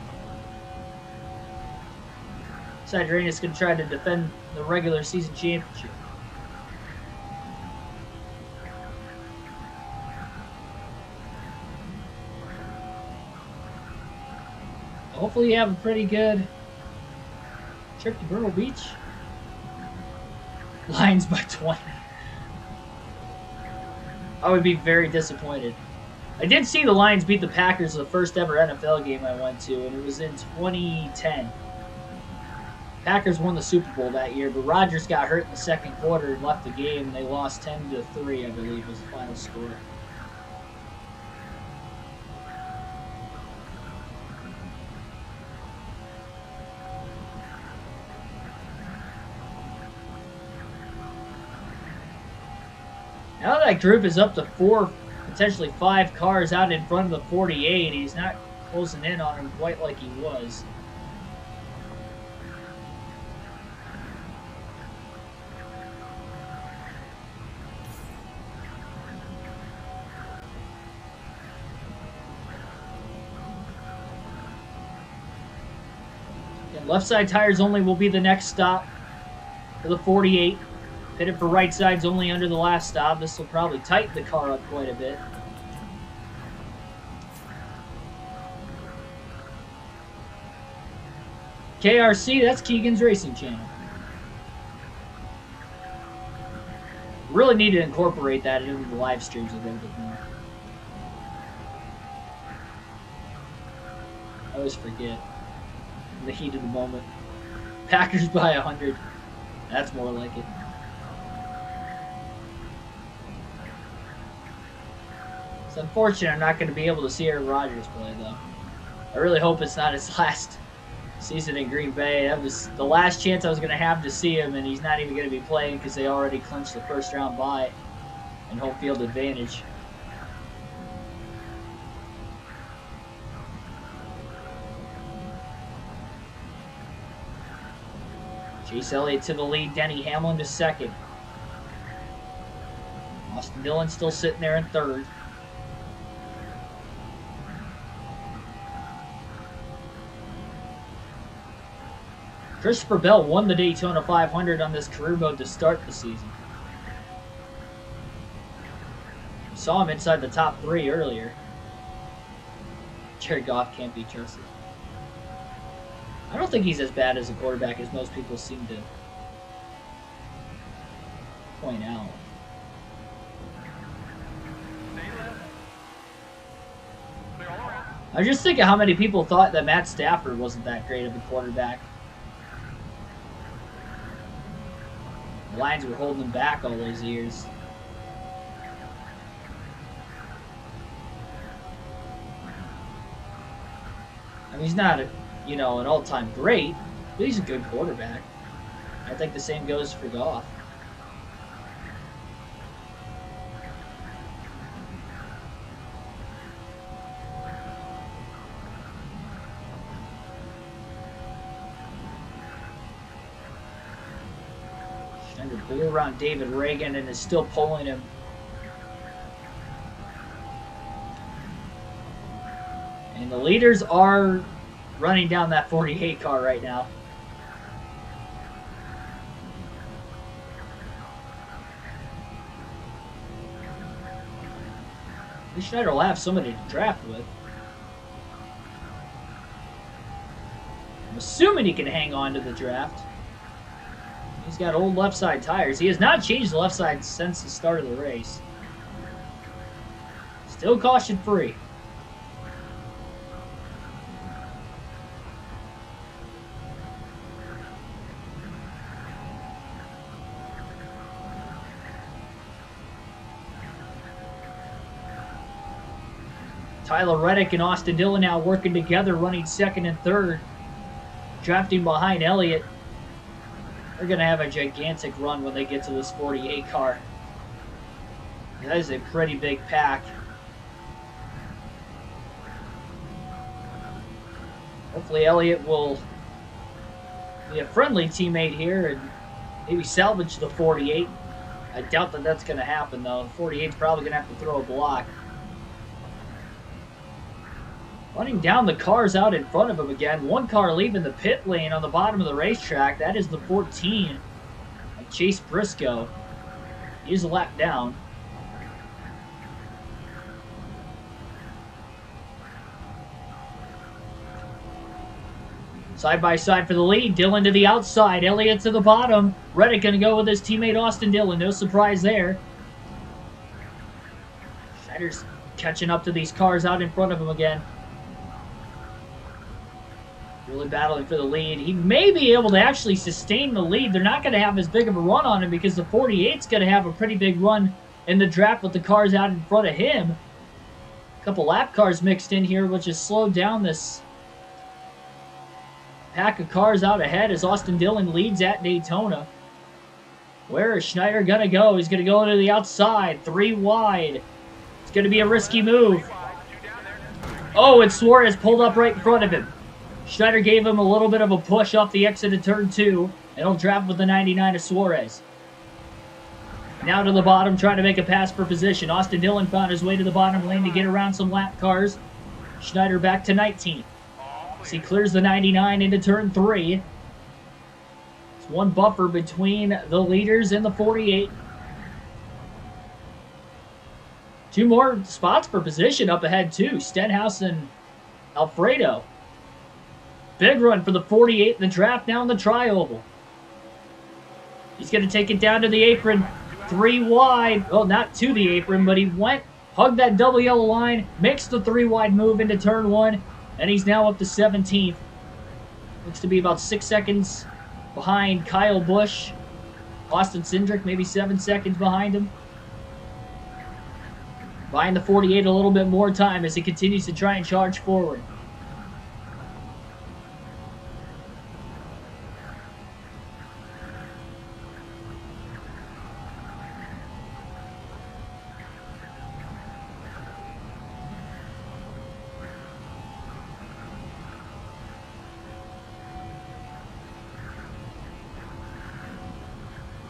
Uranus going to try to defend the regular season championship. Hopefully you have a pretty good trip to Myrtle Beach. Lions by 20. I would be very disappointed. I did see the Lions beat the Packers the first ever NFL game I went to, and it was in 2010. Packers won the Super Bowl that year, but Rodgers got hurt in the second quarter and left the game, and they lost 10-3, I believe, was the final score. Now that group is up to 4, potentially 5 cars out in front of the 48. He's not closing in on him quite like he was. Left side tires only will be the next stop for the 48. Pitted for right sides only under the last stop. This will probably tighten the car up quite a bit. KRC, that's Keegan's Racing Channel. Really need to incorporate that into the live streams a little bit more. I always forget. In the heat of the moment. Packers by 100. That's more like it. It's unfortunate I'm not going to be able to see Aaron Rodgers play, though. I really hope it's not his last season in Green Bay. That was the last chance I was going to have to see him, and he's not even going to be playing because they already clinched the first round bye and home field advantage. Chase Elliott to the lead, Denny Hamlin to second. Austin Dillon still sitting there in third. Christopher Bell won the Daytona 500 on this career mode to start the season. We saw him inside the top 3 earlier. Jared Goff can't be trusted. I don't think he's as bad as a quarterback as most people seem to point out. I was just thinking how many people thought that Matt Stafford wasn't that great of a quarterback. The Lions were holding him back all those years. I mean, he's not a, an all-time great, but he's a good quarterback. I think the same goes for Goff. Trying to pull around David Reagan and is still pulling him. And the leaders are running down that 48 car right now. Schneider will have somebody to draft with. I'm assuming he can hang on to the draft. He's got old left side tires. He has not changed the left side since the start of the race. Still caution free. Tyler Reddick and Austin Dillon now working together, running second and third. Drafting behind Elliott. They're going to have a gigantic run when they get to this 48 car. That is a pretty big pack. Hopefully Elliott will be a friendly teammate here and maybe salvage the 48. I doubt that that's going to happen, though. The 48's probably going to have to throw a block. Running down the cars out in front of him again. One car leaving the pit lane on the bottom of the racetrack. That is the 14 of Chase Briscoe. He's a lap down. Side by side for the lead. Dillon to the outside. Elliott to the bottom. Reddick going to go with his teammate Austin Dillon. No surprise there. Schneider's catching up to these cars out in front of him again. Really battling for the lead. He may be able to actually sustain the lead. They're not going to have as big of a run on him because the 48's going to have a pretty big run in the draft with the cars out in front of him. A couple lap cars mixed in here, which has slowed down this pack of cars out ahead as Austin Dillon leads at Daytona. Where is Schneider going to go? He's going to go to the outside, 3 wide. It's going to be a risky move. Oh, and Suarez pulled up right in front of him. Schneider gave him a little bit of a push off the exit of turn 2, and he'll draft with the 99 of Suarez. Now to the bottom, trying to make a pass for position. Austin Dillon found his way to the bottom lane to get around some lap cars. Schneider back to 19th. As he clears the 99 into turn 3. It's one buffer between the leaders and the 48. 2 more spots for position up ahead, too. Stenhouse and Alfredo. Big run for the 48 in the draft now in the tri-oval. He's going to take it down to the apron. 3 wide. Well, not to the apron, but he went, hugged that double yellow line, makes the 3 wide move into turn 1, and he's now up to 17th. Looks to be about 6 seconds behind Kyle Busch. Austin Cindric maybe 7 seconds behind him. Buying the 48 a little bit more time as he continues to try and charge forward.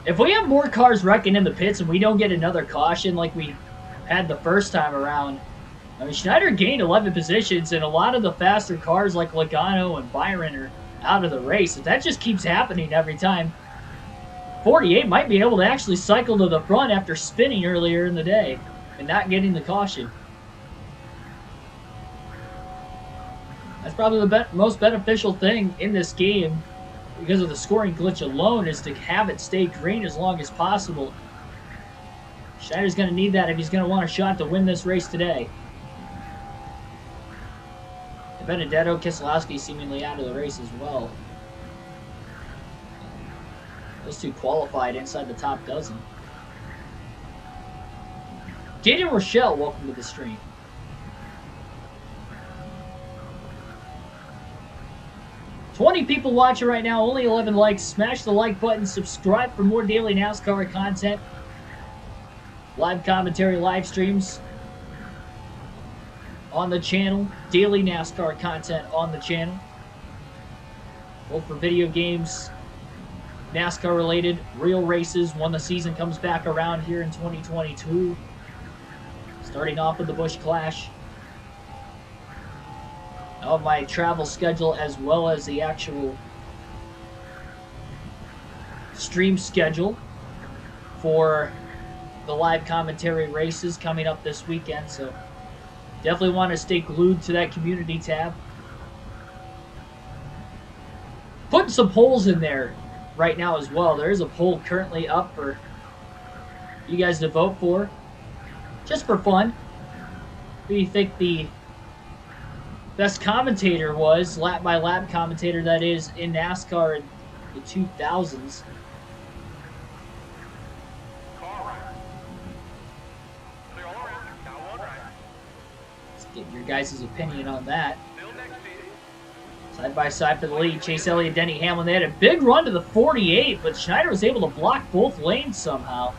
If we have more cars wrecking in the pits and we don't get another caution like we had the first time around, I mean, Schneider gained 11 positions, and a lot of the faster cars like Logano and Byron are out of the race. If that just keeps happening every time, 48 might be able to actually cycle to the front after spinning earlier in the day and not getting the caution. That's probably the most beneficial thing in this game, because of the scoring glitch alone, is to have it stay green as long as possible. Schneider's going to need that if he's going to want a shot to win this race today. Benedetto, Keselowski seemingly out of the race as well. Those 2 qualified inside the top dozen. Jaden Rochelle, welcome to the stream. $20 people watching right now, only 11 likes. Smash the like button, subscribe for more daily NASCAR content. Live commentary, live streams on the channel. Daily NASCAR content on the channel. Both for video games, NASCAR related, real races when the season comes back around here in 2022. Starting off with the Busch Clash. Of my travel schedule as well as the actual stream schedule for the live commentary races coming up this weekend, so definitely want to stay glued to that community tab. Putting some polls in there right now as well. There is a poll currently up for you guys to vote for, just for fun. Who do you think the best commentator was, lap by lap commentator that is, in NASCAR in the 2000s? Let's get your guys' opinion on that. Side by side for the lead, Chase Elliott, Denny Hamlin. They had a big run to the 48, but Schneider was able to block both lanes somehow.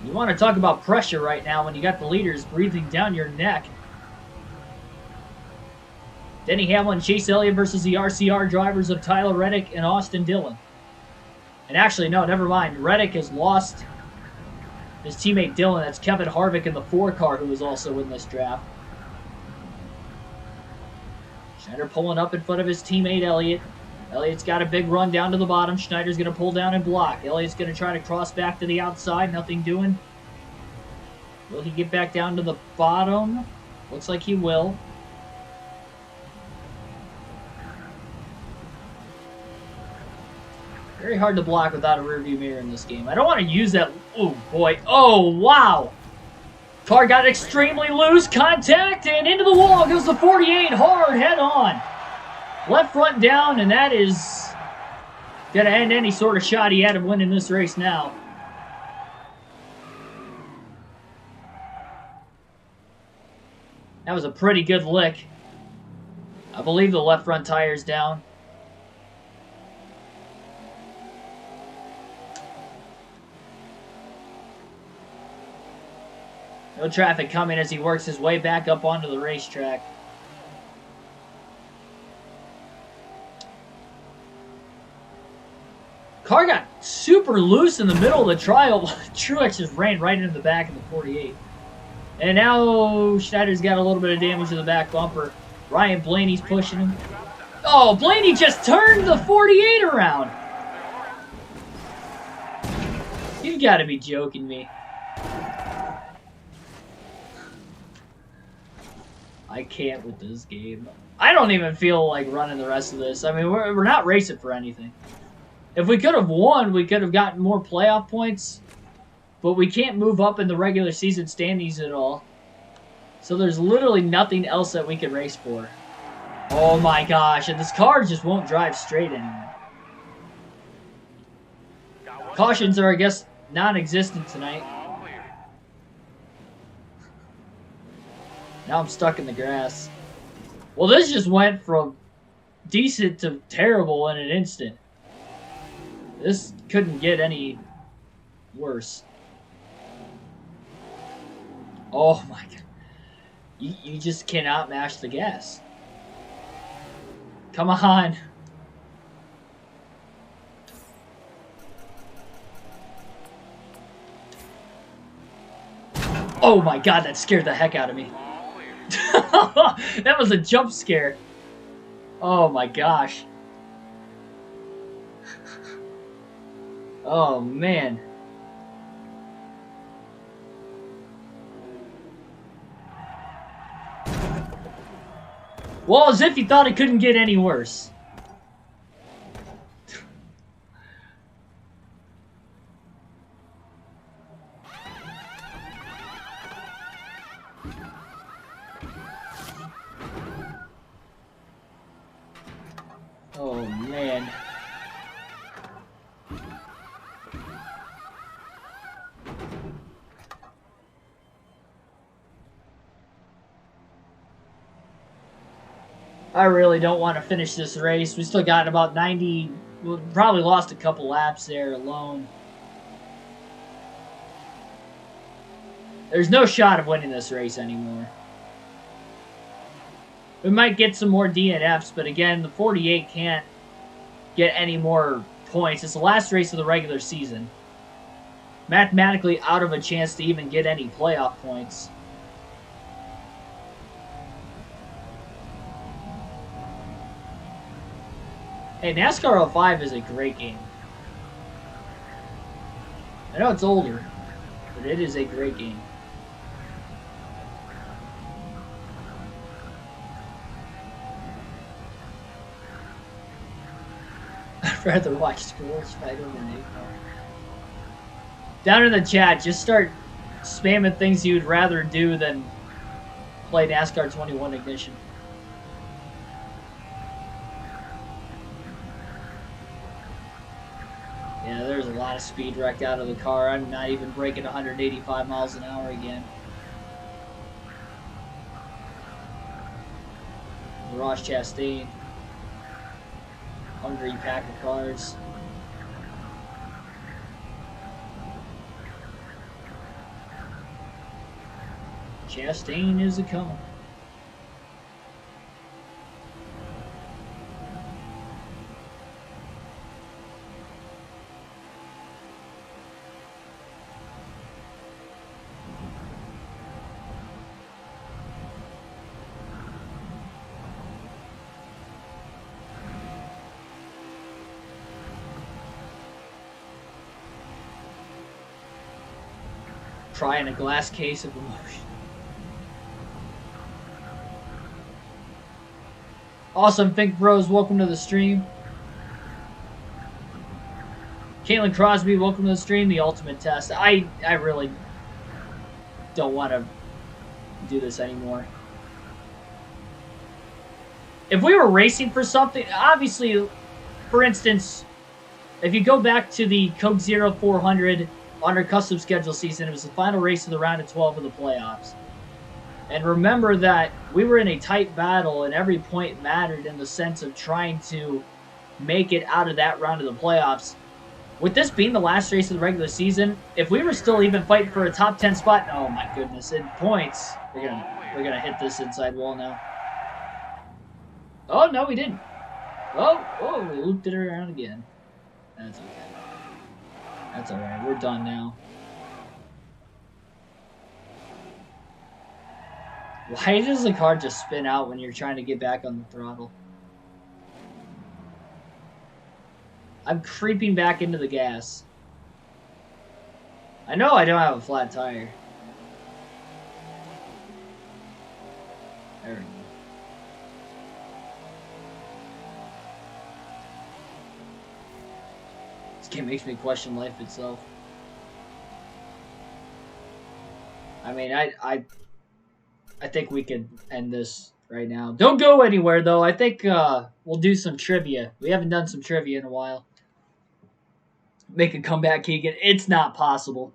You want to talk about pressure right now when you got the leaders breathing down your neck. Denny Hamlin, Chase Elliott versus the RCR drivers of Tyler Reddick and Austin Dillon. And actually, no, never mind. Reddick has lost his teammate Dillon. That's Kevin Harvick in the 4 car, who was also in this draft. Schneider pulling up in front of his teammate Elliott. Elliott's got a big run down to the bottom. Schneider's going to pull down and block. Elliott's going to try to cross back to the outside. Nothing doing. Will he get back down to the bottom? Looks like he will. Very hard to block without a rearview mirror in this game. I don't want to use that. Oh, boy. Oh, wow. Car got extremely loose. Contact, and into the wall goes the 48. Hard, head on. Left front down, and that is going to end any sort of shot he had of winning this race now. That was a pretty good lick. I believe the left front tire's down. No traffic coming as he works his way back up onto the racetrack. Car got super loose in the middle of the trial. Truex just ran right into the back of the 48. And now Schneider's got a little bit of damage to the back bumper. Ryan Blaney's pushing him. Oh, Blaney just turned the 48 around. You've got to be joking me. I can't with this game. I don't even feel like running the rest of this. I mean, we're not racing for anything. If we could have won, we could have gotten more playoff points. But we can't move up in the regular season standings at all. So there's literally nothing else that we could race for. Oh my gosh, and this car just won't drive straight anymore. Cautions are, I guess, non-existent tonight. Now I'm stuck in the grass. Well, this just went from decent to terrible in an instant. This couldn't get any worse. Oh my god. You just cannot mash the gas. Come on. Oh my god, that scared the heck out of me. That was a jump scare. Oh my gosh. Oh man. Well, as if he thought it couldn't get any worse. Oh, man. I really don't want to finish this race. We still got about 90... We probably lost a couple laps there alone. There's no shot of winning this race anymore. We might get some more DNFs, but again, the 48 can't get any more points. It's the last race of the regular season. Mathematically out of a chance to even get any playoff points. Hey, NASCAR 05 is a great game. I know it's older, but it is a great game. I'd rather watch Squirrels fight over an 8-car. Down in the chat, just start spamming things you'd rather do than play NASCAR 21 Ignition. Yeah, there's a lot of speed wreck out of the car. I'm not even breaking 185 miles an hour again. Ross Chastain. Hungry pack of cars. Chastain is a coming. Trying a glass case of emotion. Awesome, Think Bros, welcome to the stream. Caitlin Crosby, welcome to the stream. The ultimate test. I really don't want to do this anymore. If we were racing for something, obviously, for instance, if you go back to the Coke Zero 400 on our custom schedule season, it was the final race of the round of 12 of the playoffs. And remember that we were in a tight battle and every point mattered in the sense of trying to make it out of that round of the playoffs. With this being the last race of the regular season, if we were still even fighting for a top 10 spot, oh my goodness, in points, we're gonna hit this inside wall now. Oh no, we didn't. Oh, we looped it around again. That's okay. That's all right. We're done now. Why does the car just spin out when you're trying to get back on the throttle? I'm creeping back into the gas. I know I don't have a flat tire. There we go. This game makes me question life itself. I mean, I think we could end this right now. Don't go anywhere, though. I think we'll do some trivia. We haven't done some trivia in a while. Make a comeback, Keegan. It's not possible.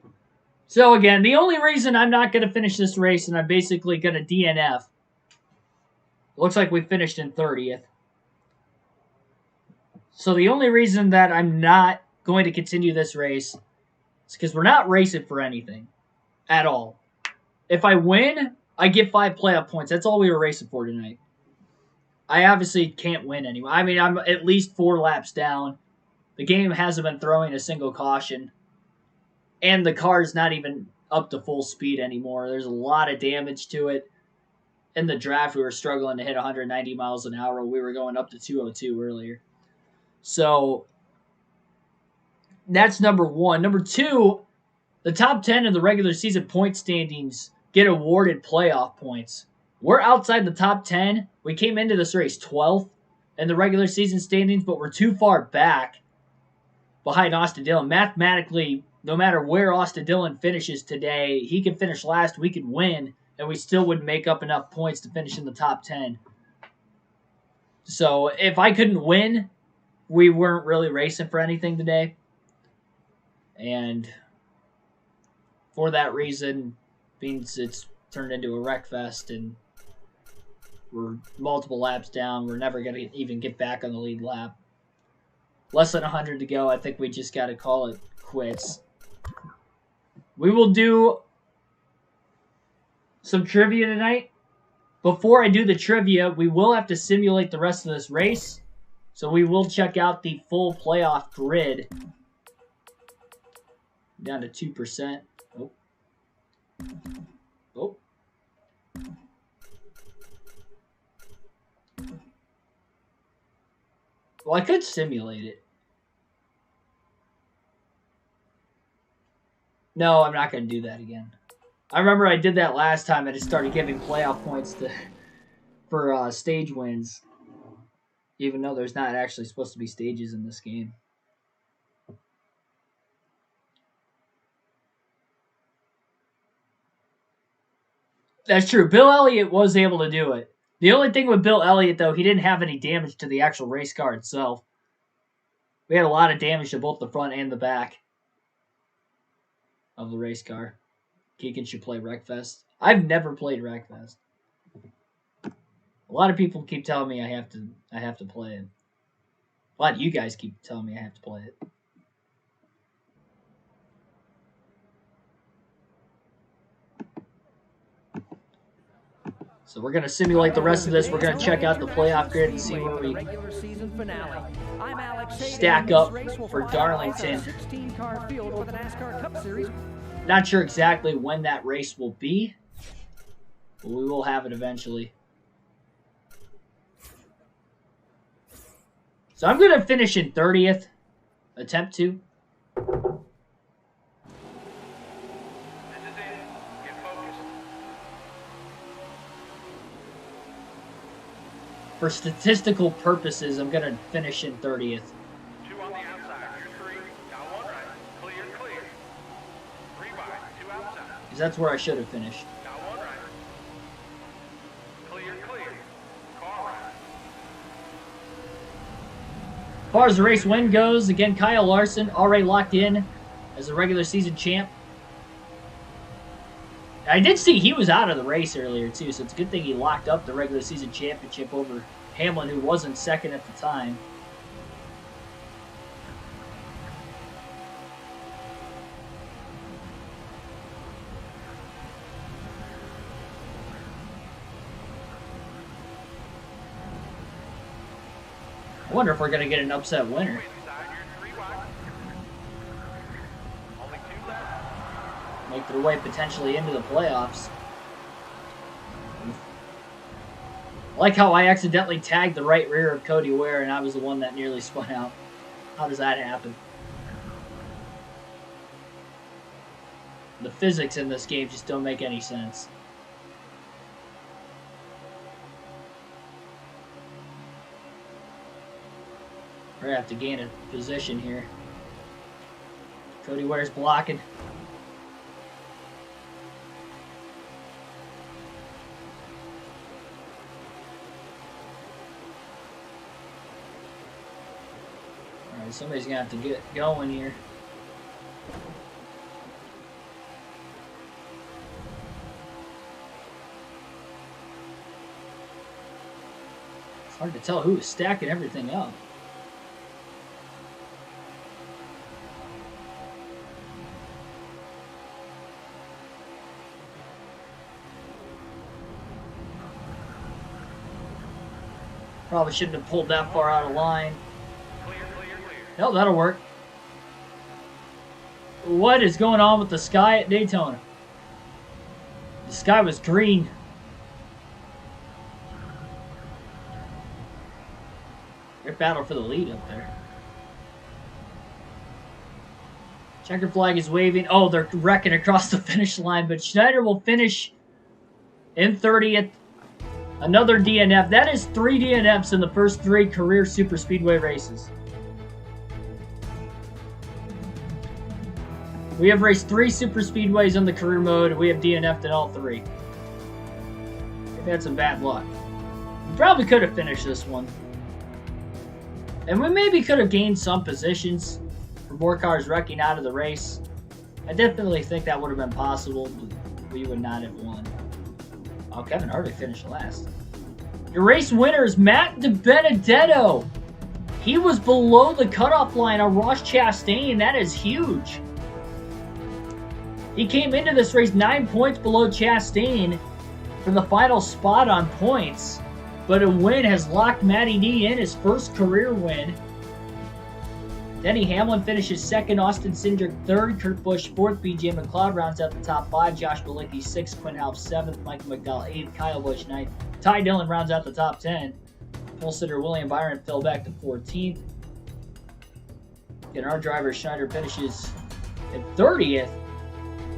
So, again, the only reason I'm not going to finish this race and I'm basically going to DNF. Looks like we finished in 30th. So, the only reason that I'm not going to continue this race is because we're not racing for anything at all. If I win, I get 5 playoff points. That's all we were racing for tonight. I obviously can't win anymore. I mean, I'm at least 4 laps down. The game hasn't been throwing a single caution. And the car's not even up to full speed anymore. There's a lot of damage to it. In the draft, we were struggling to hit 190 miles an hour. We were going up to 202 earlier. So, that's number 1. Number 2, the top 10 of the regular season point standings get awarded playoff points. We're outside the top 10. We came into this race 12th in the regular season standings, but we're too far back behind Austin Dillon. Mathematically, no matter where Austin Dillon finishes today, he can finish last, we could win, and we still would make up enough points to finish in the top 10. So if I couldn't win, we weren't really racing for anything today. And for that reason, means it's turned into a wreck fest and we're multiple laps down. We're never going to even get back on the lead lap. Less than 100 to go. I think we just got to call it quits. We will do some trivia tonight. Before I do the trivia, we will have to simulate the rest of this race. So we will check out the full playoff grid. Down to 2%. Oh. Well, I could simulate it. No, I'm not going to do that again. I remember I did that last time and it started giving playoff points for stage wins. Even though there's not actually supposed to be stages in this game. That's true. Bill Elliott was able to do it. The only thing with Bill Elliott, though, he didn't have any damage to the actual race car itself. We had a lot of damage to both the front and the back of the race car. Keegan should play Wreckfest. I've never played Wreckfest. A lot of people keep telling me I have to play it. A lot of you guys keep telling me I have to play it. So we're going to simulate the rest of this. We're going to check out the playoff grid and see where we stack up for Darlington. Not sure exactly when that race will be, but we will have it eventually. So I'm going to finish in 30th. Attempt to. For statistical purposes, I'm going to finish in 30th. 2 on the outside. You're 3. Got 1 Because that's where I should have finished. As far as the race win goes, again, Kyle Larson already locked in as a regular season champ. I did see he was out of the race earlier, too, so it's a good thing he locked up the regular season championship over Hamlin, who wasn't second at the time. I wonder if we're going to get an upset winner. Make their way potentially into the playoffs. I like how I accidentally tagged the right rear of Cody Ware and I was the one that nearly spun out. How does that happen? The physics in this game just don't make any sense. We're going to have to gain a position here. Cody Ware's blocking. Alright, somebody's going to have to get going here. It's hard to tell who is stacking everything up. Probably shouldn't have pulled that far out of line. No, that'll work. What is going on with the sky at Daytona? The sky was green. Great battle for the lead up there. Checker flag is waving. Oh, they're wrecking across the finish line, but Schneider will finish in 30th. Another DNF. That is 3 DNFs in the first 3 career superspeedway races. We have raced 3 superspeedways in the career mode, and we have DNF'd in all 3. We've had some bad luck. We probably could have finished this one. And we maybe could have gained some positions for more cars wrecking out of the race. I definitely think that would have been possible, but we would not have won. Oh, Kevin Harvick finished last. Your race winner is Matt DiBenedetto. He was below the cutoff line on Ross Chastain. That is huge. He came into this race 9 points below Chastain for the final spot on points. But a win has locked Matty D in, his first career win. Denny Hamlin finishes second, Austin Cindric third, Kurt Busch fourth, BJ McLeod rounds out the top 5, Josh Bilicki sixth, Quinn Half seventh, Michael McDowell eighth, Kyle Busch ninth, Ty Dillon rounds out the top 10. Pole sitter William Byron fell back to 14th. And our driver Schneider finishes at 30th.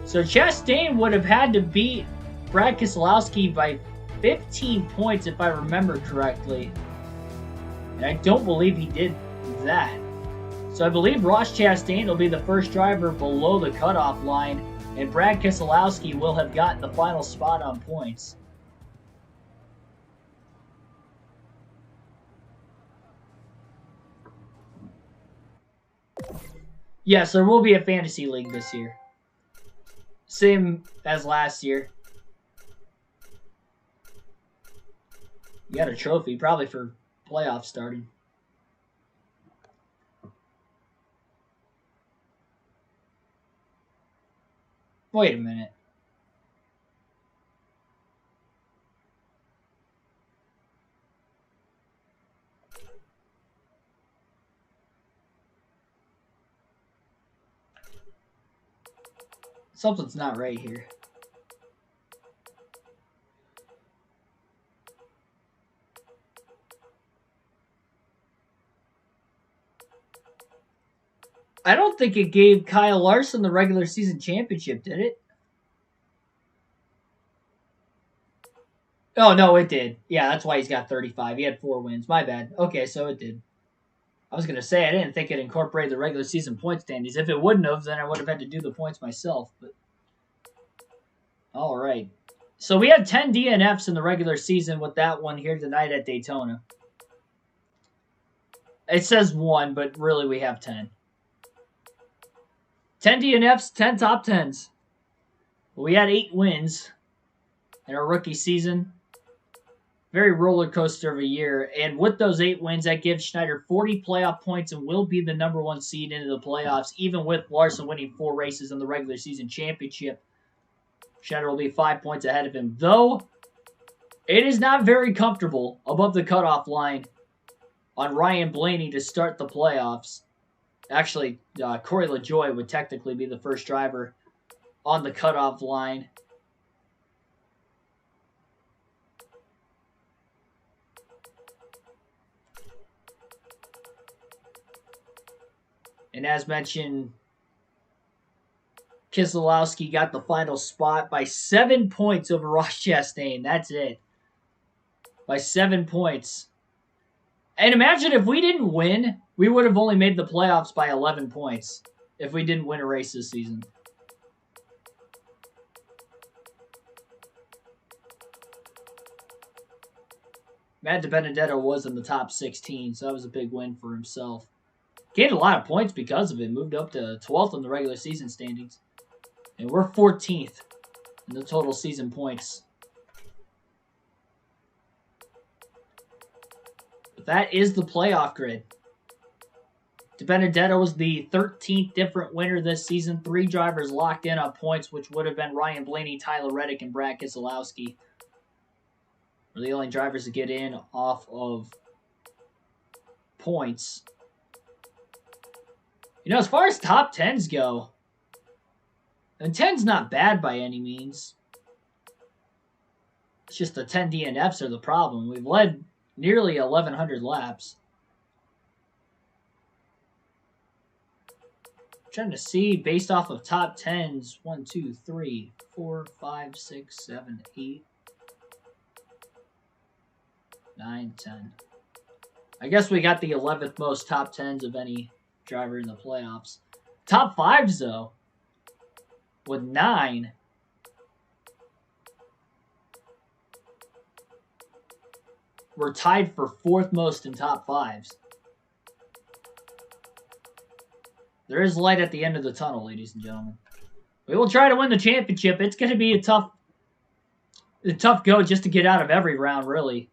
So Chastain would have had to beat Brad Keselowski by 15 points if I remember correctly. And I don't believe he did that. So I believe Ross Chastain will be the first driver below the cutoff line, and Brad Keselowski will have gotten the final spot on points. Yes, there will be a fantasy league this year. Same as last year. You got a trophy, probably for playoff starting. Wait a minute. Something's not right here. I don't think it gave Kyle Larson the regular season championship, did it? Oh, no, it did. Yeah, that's why he's got 35. He had 4 wins. My bad. Okay, so it did. I was going to say, I didn't think it incorporated the regular season point standings. If it wouldn't have, then I would have had to do the points myself. But All right. So we had 10 DNFs in the regular season with that one here tonight at Daytona. It says 1, but really we have 10. 10 DNFs, 10 top 10s. We had 8 wins in our rookie season. Very roller coaster of a year. And with those 8 wins, that gives Schneider 40 playoff points and will be the number 1 seed into the playoffs, even with Larson winning 4 races in the regular season championship. Schneider will be 5 points ahead of him, though it is not very comfortable above the cutoff line on Ryan Blaney to start the playoffs. Actually, Corey LaJoie would technically be the first driver on the cutoff line. And as mentioned, Keselowski got the final spot by 7 points over Ross Chastain. That's it. By 7 points. And imagine if we didn't win, we would have only made the playoffs by 11 points if we didn't win a race this season. Matt DiBenedetto was in the top 16, so that was a big win for himself. Gained a lot of points because of it. Moved up to 12th in the regular season standings. And we're 14th in the total season points. But that is the playoff grid. DiBenedetto was the 13th different winner this season. 3 drivers locked in on points, which would have been Ryan Blaney, Tyler Reddick, and Brad Keselowski. We're the only drivers to get in off of points. You know, as far as top 10s go, and 10's not bad by any means. It's just the 10 DNFs are the problem. We've led nearly 1,100 laps. I'm trying to see, based off of top 10s, 1, 2, 3, 4, 5, 6, 7, 8, 9, 10. I guess we got the 11th most top 10s of any driver in the playoffs. Top 5s, though, with 9. We're tied for 4th most in top 5s. There is light at the end of the tunnel, ladies and gentlemen. We will try to win the championship. It's going to be a tough go just to get out of every round, really.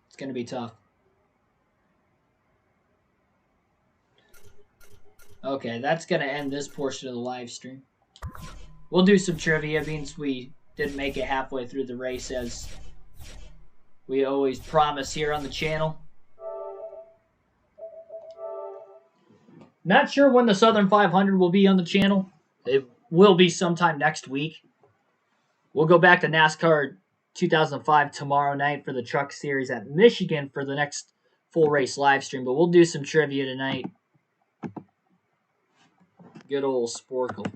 It's going to be tough. Okay, that's going to end this portion of the live stream. We'll do some trivia, means we didn't make it halfway through the race, as we always promise here on the channel. Not sure when the Southern 500 will be on the channel. It will be sometime next week. We'll go back to NASCAR 2005 tomorrow night for the Truck Series at Michigan for the next full race live stream, but we'll do some trivia tonight. Good old Sporkle.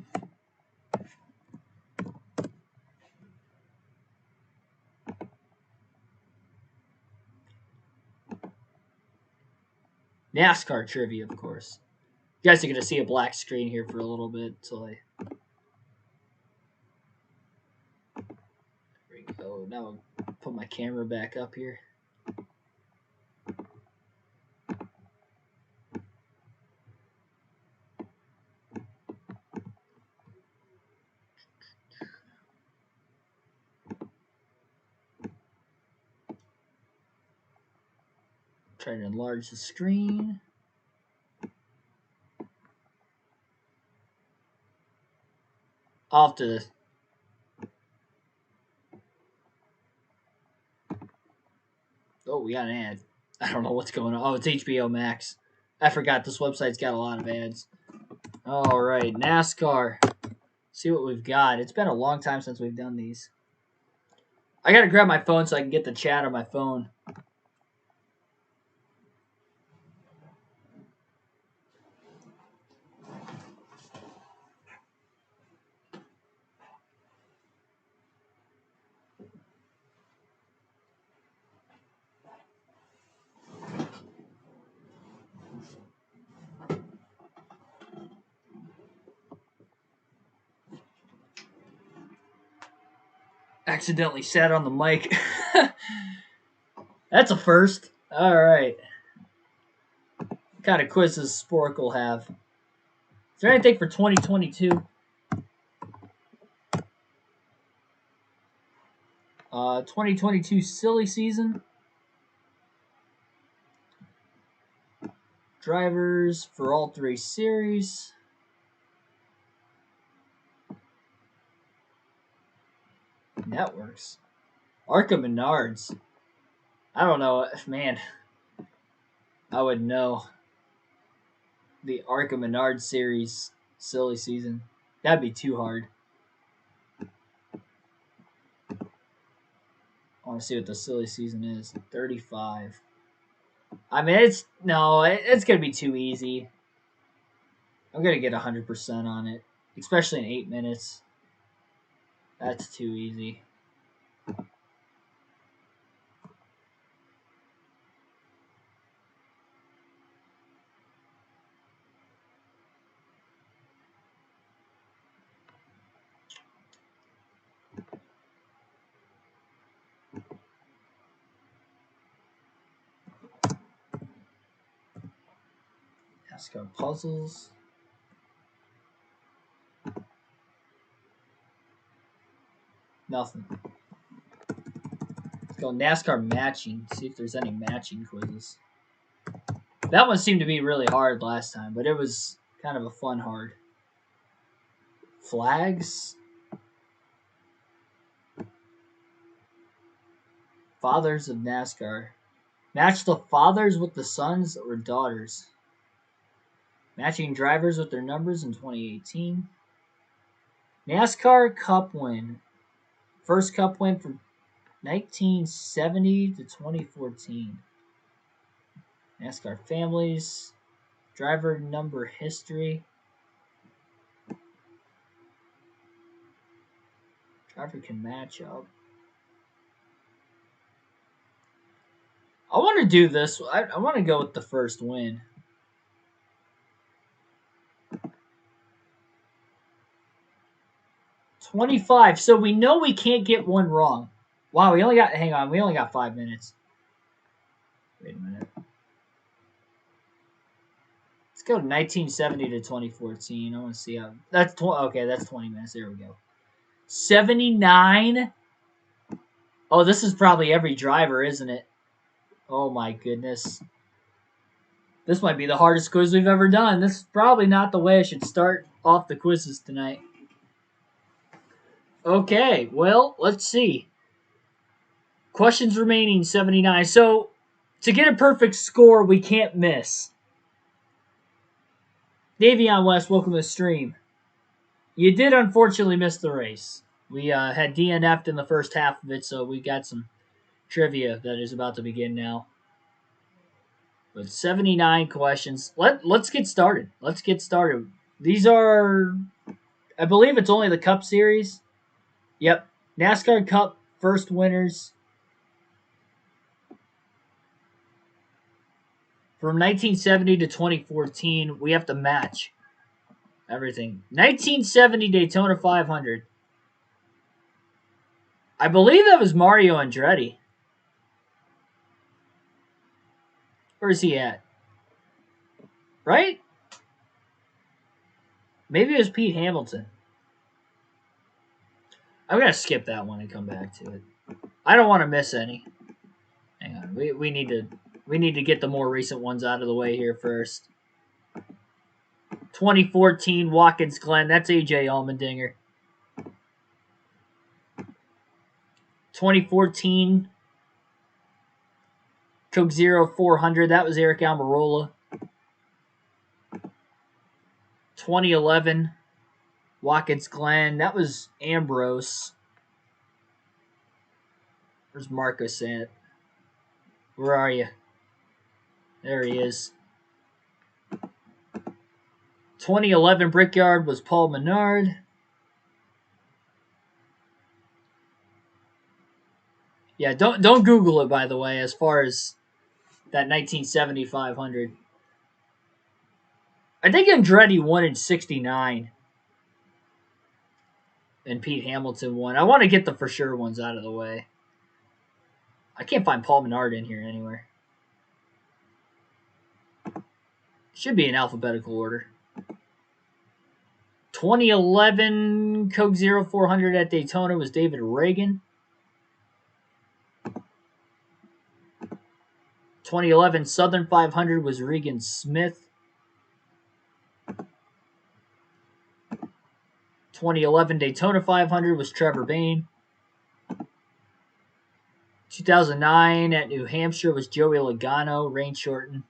NASCAR trivia, of course. You guys are going to see a black screen here for a little bit until I... There we go. Now I'll put my camera back up here. Try to enlarge the screen. I'll have to... Oh, we got an ad. I don't know what's going on. Oh, it's HBO Max. I forgot this website's got a lot of ads. All right, NASCAR. See what we've got. It's been a long time since we've done these. I got to grab my phone so I can get the chat on my phone. Accidentally sat on the mic. That's a first. All right. What kind of quizzes Sporkle have? Is there anything for 2022? 2022 silly season. Drivers for all 3 series. Networks. Arca Menards. I don't know. Man, I would know. The Arca Menards series silly season. That'd be too hard. I want to see what the silly season is. 35. I mean, it's going to be too easy. I'm going to get 100% on it, especially in 8 minutes. That's too easy. NASCAR puzzles. Nothing. Let's go NASCAR matching. See if there's any matching quizzes. That one seemed to be really hard last time, but it was kind of a fun hard. Flags. Fathers of NASCAR. Match the fathers with the sons or daughters. Matching drivers with their numbers in 2018. NASCAR Cup win. First Cup win from 1970 to 2014. NASCAR families. Driver number history. Driver can match up. I want to do this. I want to go with the first win. $25. So we know we can't get one wrong. Wow, we only got 5 minutes. Wait a minute. Let's go 1970 to 2014. I want to see how that's okay, that's 20 minutes. There we go. 79. Oh, this is probably every driver, isn't it? Oh my goodness. This might be the hardest quiz we've ever done. This is probably not the way I should start off the quizzes tonight. Okay, well, let's see. Questions remaining, 79. So, to get a perfect score, we can't miss. Davion West, welcome to the stream. You did unfortunately miss the race. We had DNF'd in the first half of it, so we got some trivia that is about to begin now. But 79 questions. Let's get started. Let's get started. These are, I believe it's only the Cup Series. Yep. NASCAR Cup first winners. From 1970 to 2014, we have to match everything. 1970 Daytona 500. I believe that was Mario Andretti. Where's he at? Right? Maybe it was Pete Hamilton. I'm going to skip that one and come back to it. I don't want to miss any. Hang on. We need to get the more recent ones out of the way here first. 2014 Watkins Glen. That's AJ Allmendinger. 2014 Coke Zero 400. That was Eric Almirola. 2011 Watkins Glen. That was Ambrose. Where's Marcus at? Where are you? There he is. 2011 Brickyard was Paul Menard. Yeah, don't Google it, by the way, as far as that 1970 500. I think Andretti won in 69. and Pete Hamilton won. I want to get the for sure ones out of the way. I can't find Paul Menard in here anywhere. Should be in alphabetical order. 2011 Coke Zero 400 at Daytona was David Reagan. 2011 Southern 500 was Regan Smith. 2011 Daytona 500 was Trevor Bayne. 2009 at New Hampshire was Joey Logano, rain shortened.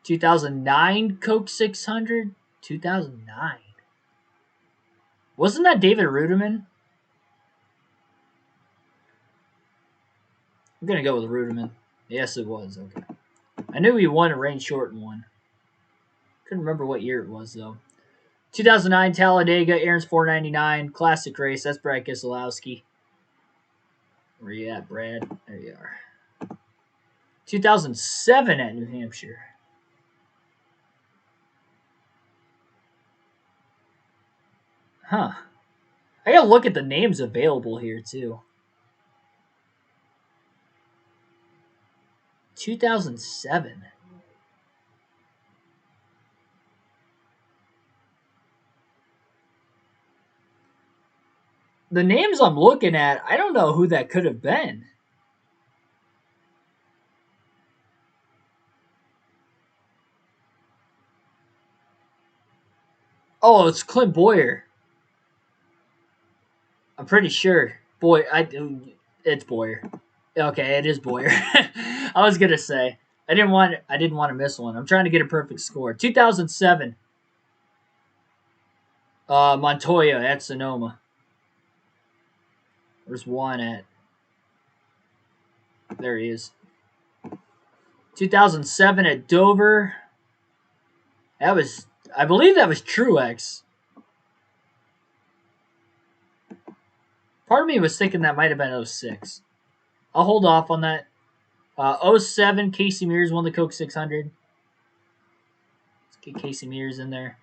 2009 Coke 600? 2009. Wasn't that David Ruderman? I'm going to go with Ruderman. Yes, it was. Okay. I knew he won a rain shortened one. Couldn't remember what year it was, though. 2009 Talladega, Aaron's 499, classic race. That's Brad Keselowski. Where you at, Brad? There you are. 2007 at New Hampshire. Huh. I gotta look at the names available here, too. 2007. The names I'm looking at, I don't know who that could have been. Oh, it's Clint Boyer. I'm pretty sure. It's Boyer. Okay, it is Boyer. I was gonna say I didn't want to miss one. I'm trying to get a perfect score. 2007. Montoya at Sonoma. Where's Juan at? There he is. 2007 at Dover. I believe that was Truex. Part of me was thinking that might have been 06. I'll hold off on that. 07, Casey Mears won the Coke 600. Let's get Casey Mears in there.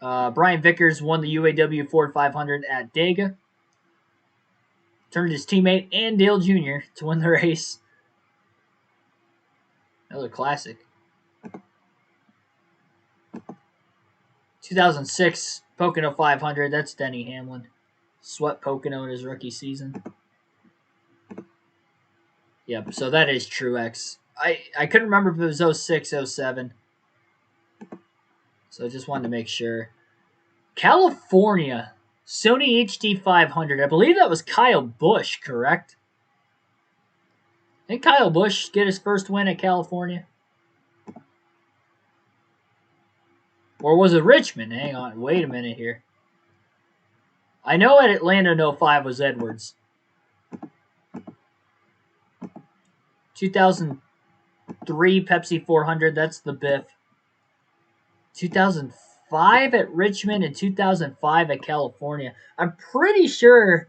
Brian Vickers won the UAW Ford 500 at Dega. Turned his teammate and Dale Jr. to win the race. Another classic. 2006 Pocono 500. That's Denny Hamlin. Swept Pocono in his rookie season. Yep, so that is Truex. I couldn't remember if it was 06, 07. So I just wanted to make sure. California, Sony HD 500. I believe that was Kyle Busch, correct? Didn't Kyle Busch get his first win at California? Or was it Richmond? Hang on, wait a minute here. I know at Atlanta 05 was Edwards. 2003 Pepsi 400, that's the Biff. 2005 at Richmond and 2005 at California. I'm pretty sure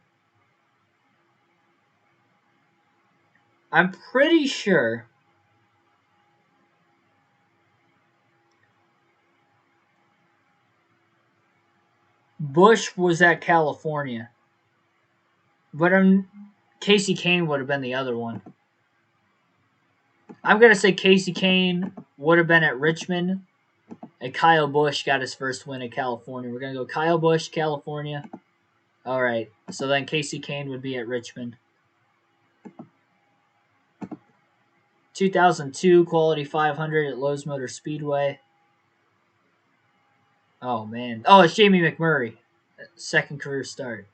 Bush was at California. But Casey Kane would have been the other one. I'm going to say Casey Kane would have been at Richmond, and Kyle Busch got his first win at California. We're going to go Kyle Busch, California. All right, so then Casey Kane would be at Richmond. 2002 Quality 500 at Lowe's Motor Speedway. Oh, man. Oh, it's Jamie McMurray. Second career start.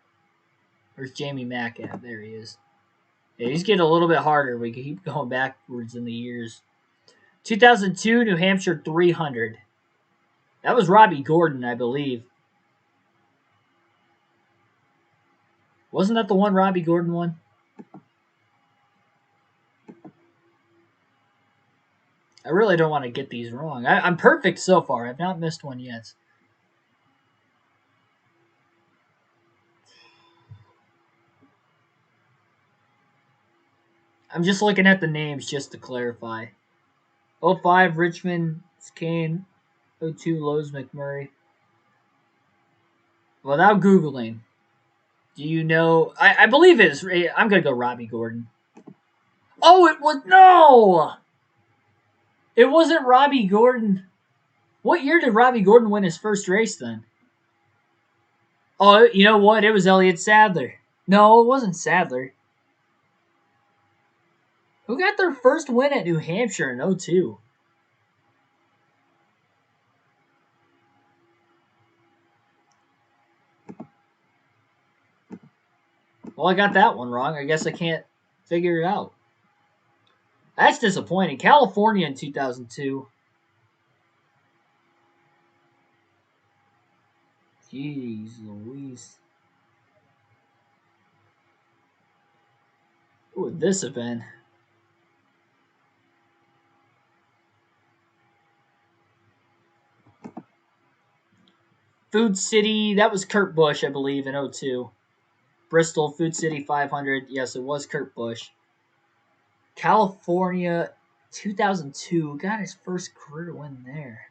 Where's Jamie Mack at? There he is. Yeah, he's getting a little bit harder. We can keep going backwards in the years. 2002 New Hampshire 300. That was Robbie Gordon, I believe. Wasn't that the one Robbie Gordon won? I really don't want to get these wrong. I'm perfect so far. I've not missed one yet. I'm just looking at the names just to clarify. 05 Richmond, Kane. 02 Lowe's McMurray. Without Googling, do you know? I believe it's. I'm going to go Robbie Gordon. Oh, it was. No! It wasn't Robbie Gordon. What year did Robbie Gordon win his first race then? Oh, you know what? It was Elliott Sadler. No, it wasn't Sadler. Who got their first win at New Hampshire in 02? Well, I got that one wrong. I guess I can't figure it out. That's disappointing. California in 2002. Jeez Louise. Who would this have been? Food City, that was Kurt Busch, I believe, in 02. Bristol, Food City 500. Yes, it was Kurt Busch. California, 2002. Got his first career win there.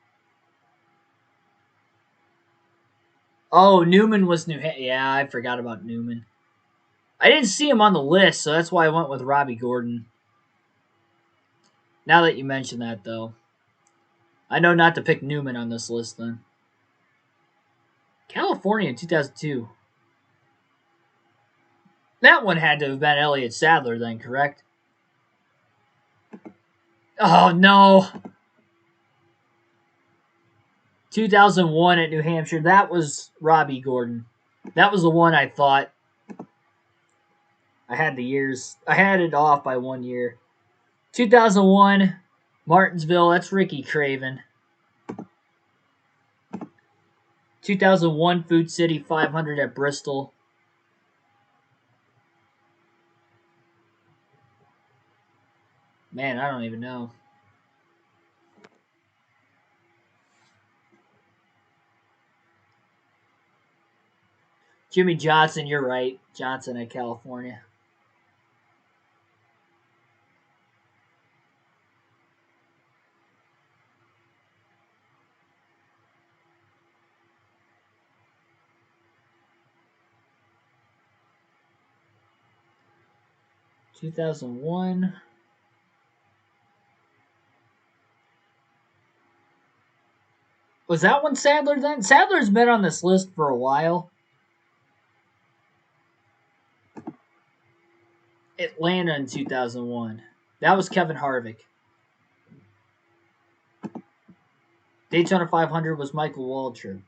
Oh, Newman was New Hampshire. Yeah, I forgot about Newman. I didn't see him on the list, so that's why I went with Robbie Gordon. Now that you mention that, though. I know not to pick Newman on this list, then. California in 2002. That one had to have been Elliott Sadler, then, correct? Oh, no. 2001 at New Hampshire. That was Robbie Gordon. That was the one I thought. I had the years. I had it off by 1 year. 2001, Martinsville. That's Ricky Craven. 2001, Food City 500 at Bristol. Man, I don't even know. Jimmy Johnson, you're right. Johnson at California. (2001) Was that one Sadler then? Sadler's been on this list for a while. Atlanta in 2001. That was Kevin Harvick. Daytona 500 was Michael Waltrip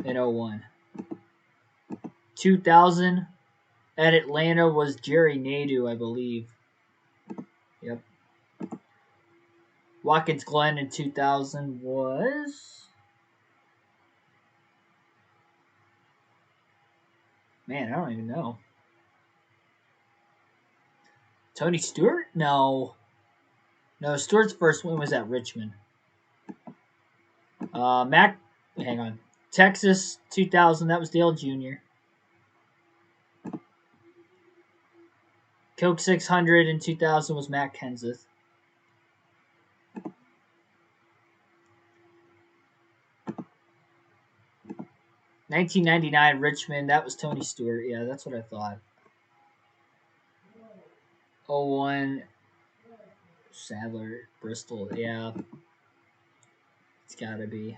in 01. 2000 at Atlanta was Jerry Nadeau, I believe. Yep. Watkins Glen in 2000 was... Man, I don't even know. Tony Stewart? No. No, Stewart's first win was at Richmond. Hang on. Texas 2000, that was Dale Jr. Coke 600 in 2000 was Matt Kenseth. $1999 Richmond, that was Tony Stewart. Yeah, that's what I thought. 01 Sadler, Bristol. Yeah, it's got to be.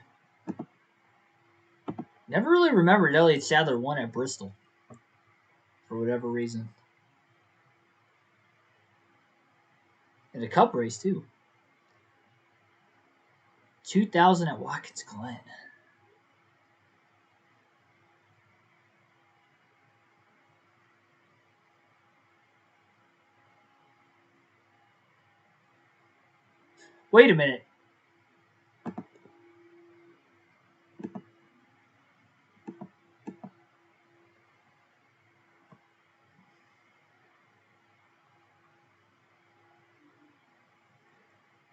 Never really remembered Elliott Sadler won at Bristol for whatever reason. In a cup race, too. 2000 at Watkins Glen. Wait a minute.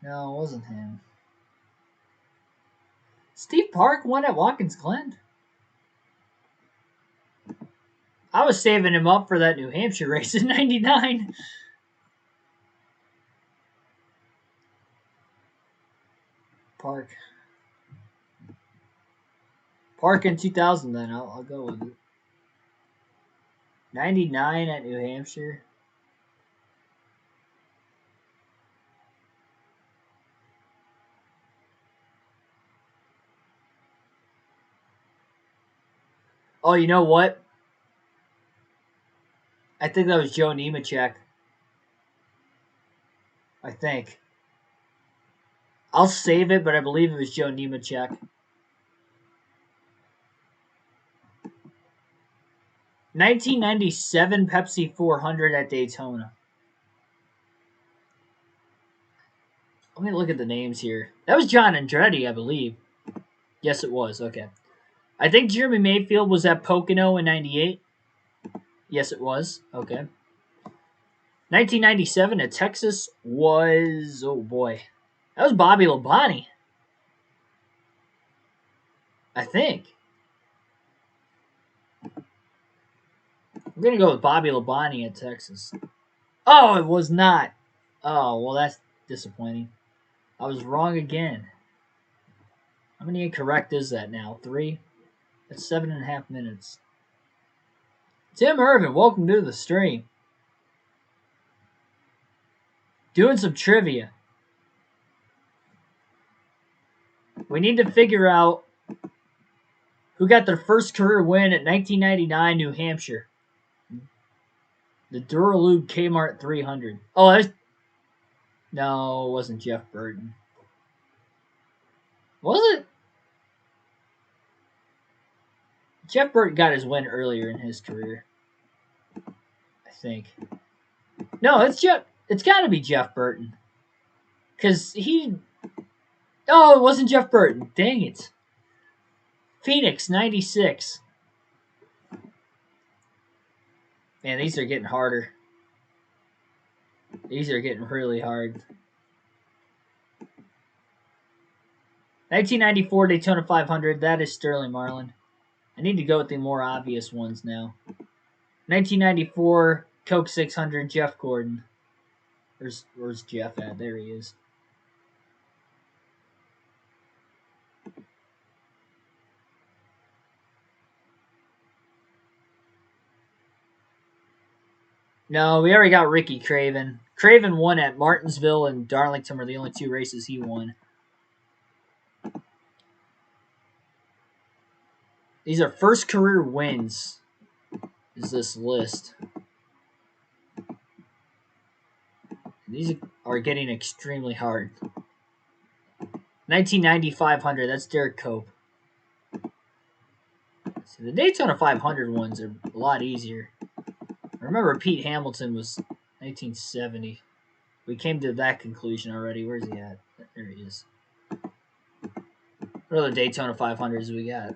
No, it wasn't him. Steve Park won at Watkins Glen. I was saving him up for that New Hampshire race in '99. Park. Park in 2000 then. I'll go with it. 99 at New Hampshire. Oh, you know what? I think that was Joe Nemechek. I think. I'll save it, but I believe it was Joe Nemechek. 1997 Pepsi 400 at Daytona. Let me look at the names here. That was John Andretti, I believe. Yes, it was. Okay. I think Jeremy Mayfield was at Pocono in 98. Yes, it was. Okay. 1997 at Texas was... Oh, boy. That was Bobby Labonte. I think. I'm going to go with Bobby Labonte at Texas. Oh, it was not. Oh, well, that's disappointing. I was wrong again. How many incorrect is that now? 3? That's 7.5 minutes. Tim Irvin, welcome to the stream. Doing some trivia. We need to figure out who got their first career win at 1999 New Hampshire. The Duralube Kmart 300. Oh, that's... No, it wasn't Jeff Burton. Was it? Jeff Burton got his win earlier in his career. I think. No, it's Jeff. It's got to be Jeff Burton. Because he... Oh, it wasn't Jeff Burton. Dang it. Phoenix, 96. Man, these are getting harder. These are getting really hard. 1994 Daytona 500. That is Sterling Marlin. I need to go with the more obvious ones now. 1994 Coke 600. Jeff Gordon. Where's Jeff at? There he is. No, we already got Ricky Craven. Craven won at Martinsville and Darlington were the only 2 races he won. These are first career wins, is this list. These are getting extremely hard. 1990 500, that's Derek Cope. See, the Daytona 500 ones are a lot easier. I remember Pete Hamilton was 1970. We came to that conclusion already. Where's he at? There he is. What other Daytona 500s we got?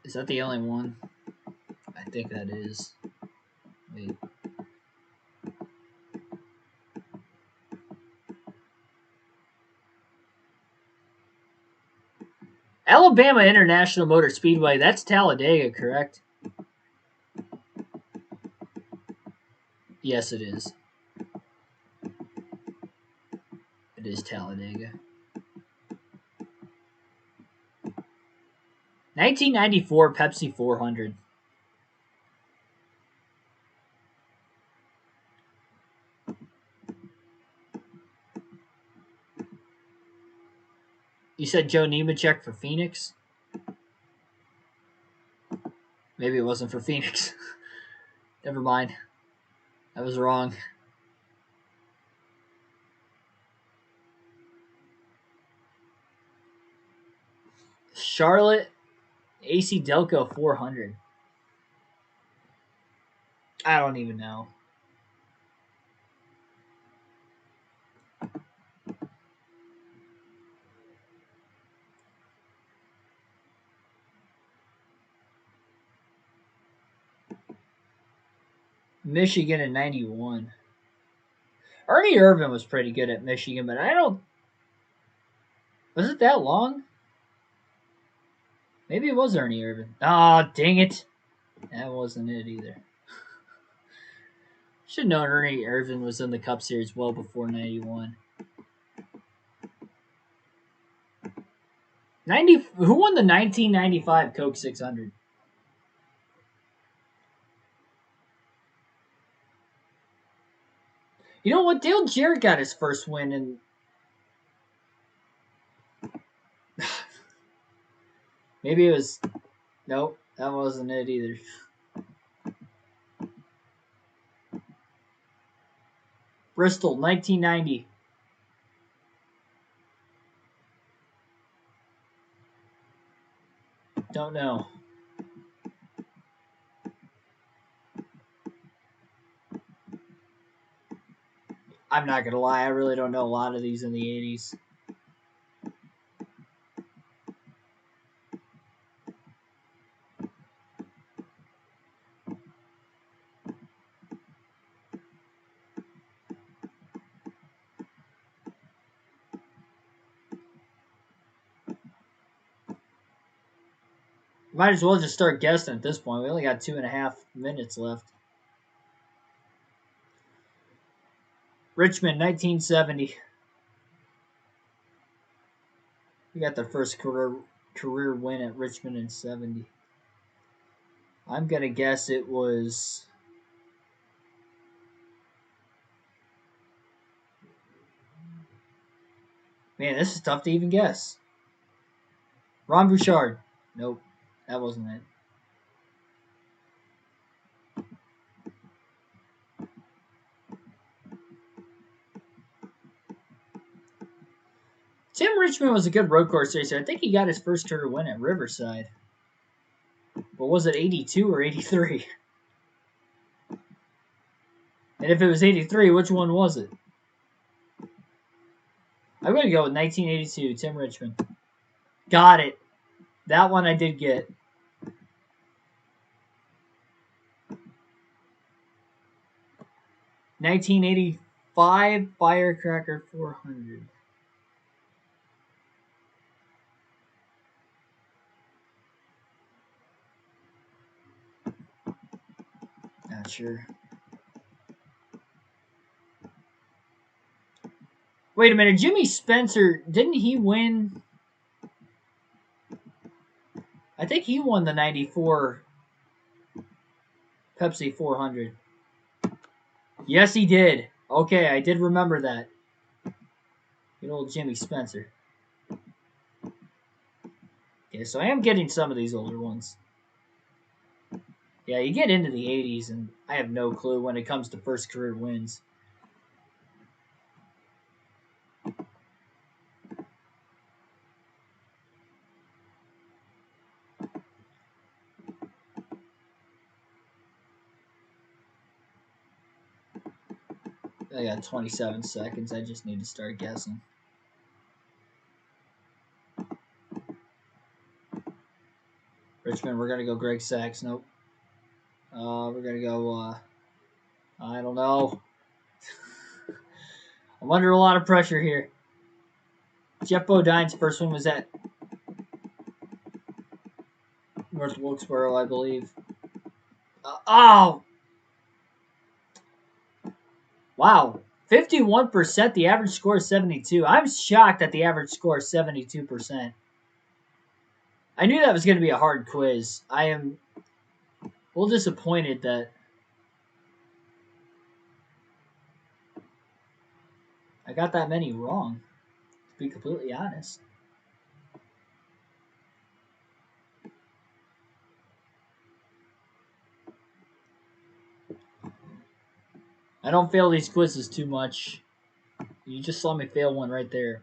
Is that the only one? I think that is. Wait. Alabama International Motor Speedway. That's Talladega, correct? Yes, it is. It is Talladega. 1994 Pepsi 400. You said Joe Nemechek for Phoenix? Maybe it wasn't for Phoenix. Never mind. I was wrong. Charlotte AC Delco 400. I don't even know. Michigan in 91. Ernie Irvan was pretty good at Michigan, but I don't... Was it that long? Maybe it was Ernie Irvan. Oh, dang it. That wasn't it either. Should know Ernie Irvin was in the Cup Series well before 91. Who won the 1995 Coke 600? You know what? Dale Jarrett got his first win in. Maybe it was. Nope, that wasn't it either. Bristol, 1990. Don't know. I'm not going to lie. I really don't know a lot of these in the 80s. Might as well just start guessing at this point. We only got 2.5 minutes left. Richmond, 1970. We got the first career win at Richmond in 70. I'm going to guess it was... Man, this is tough to even guess. Ron Bouchard. Nope, that wasn't it. Tim Richmond was a good road course racer. I think he got his first career win at Riverside. But was it 82 or 83? And if it was 83, which one was it? I'm going to go with 1982, Tim Richmond. Got it. That one I did get. $1985 Firecracker 400. Not sure. Wait a minute. Jimmy Spencer, didn't he win? I think he won the 94 Pepsi 400. Yes, he did. Okay, I did remember that. Good old Jimmy Spencer. Okay, so I am getting some of these older ones. Yeah, you get into the 80s, and I have no clue when it comes to first career wins. I got 27 seconds. I just need to start guessing. Richmond, we're going to go Greg Sachs. Nope. We're going to go, I don't know. I'm under a lot of pressure here. Jeff Bodine's first one was at North Wilkesboro, I believe. Oh! Wow. 51%, the average score is 72. I'm shocked that the average score is 72%. I knew that was going to be a hard quiz. I am a little disappointed that I got that many wrong, to be completely honest. I don't fail these quizzes too much. You just saw me fail one right there.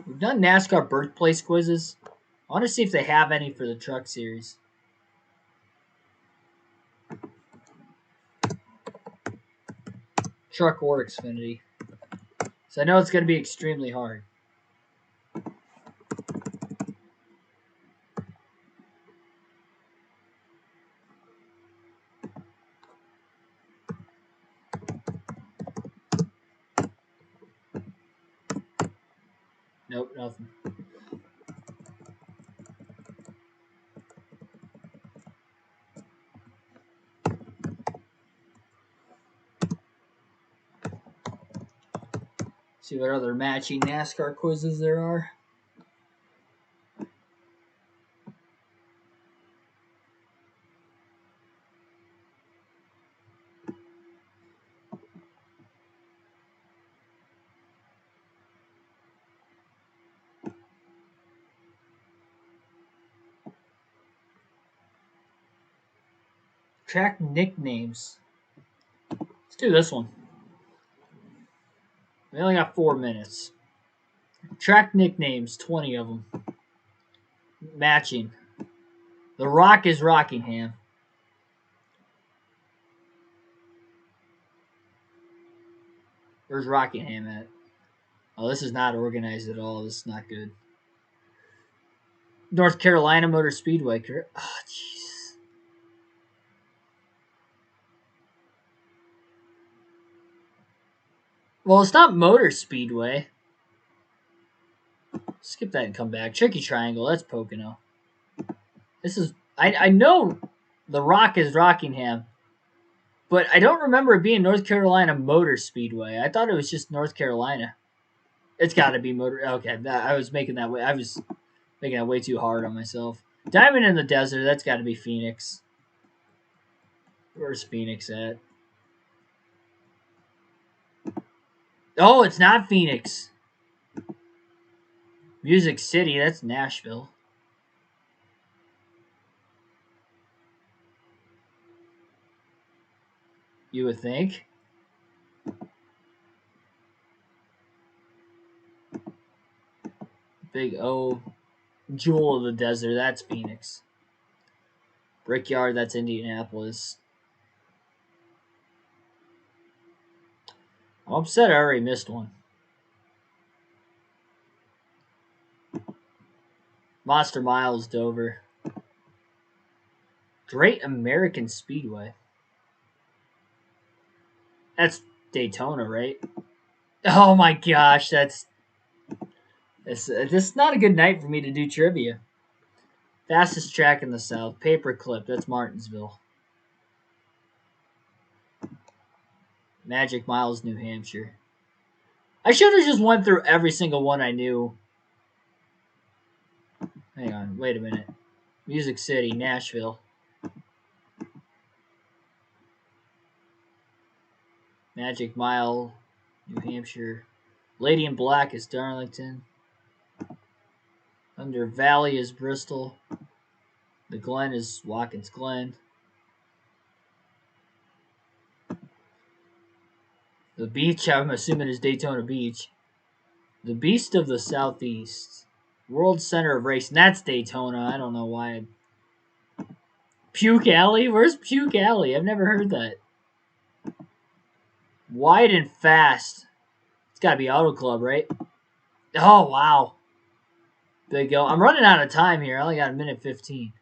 We've done NASCAR birthplace quizzes. I want to see if they have any for the truck series. Truck or Xfinity. So I know it's going to be extremely hard. Nope, nothing. See what other matching NASCAR quizzes there are. Track nicknames. Let's do this one. We only got 4 minutes. Track nicknames, 20 of them. Matching. The Rock is Rockingham. Where's Rockingham at? Oh, this is not organized at all. This is not good. North Carolina Motor Speedway. Oh, jeez. Well, it's not Motor Speedway. Skip that and come back. Tricky Triangle. That's Pocono. This is... I know the Rock is Rockingham, but I don't remember it being North Carolina Motor Speedway. I thought it was just North Carolina. It's got to be Motor... Okay, I was making that way. I was making that way too hard on myself. Diamond in the Desert. That's got to be Phoenix. Where's Phoenix at? Oh, it's not Phoenix. Music City. That's Nashville. You would think. Big O. Jewel of the Desert. That's Phoenix. Brickyard. That's Indianapolis. I'm upset I already missed one. Monster Miles, Dover. Great American Speedway. That's Daytona, right? Oh my gosh, this is not a good night for me to do trivia. Fastest track in the South. Paperclip, that's Martinsville. Magic Miles, New Hampshire. I should have just went through every single one I knew. Hang on, wait a minute. Music City, Nashville. Magic Mile, New Hampshire. Lady in Black is Darlington. Thunder Valley is Bristol. The Glen is Watkins Glen. The beach, I'm assuming, is Daytona Beach. The Beast of the Southeast. World Center of Racing. That's Daytona. I don't know why. Puke Alley? Where's Puke Alley? I've never heard that. Wide and Fast. It's got to be Auto Club, right? Oh, wow. There you go. I'm running out of time here. I only got 1:15.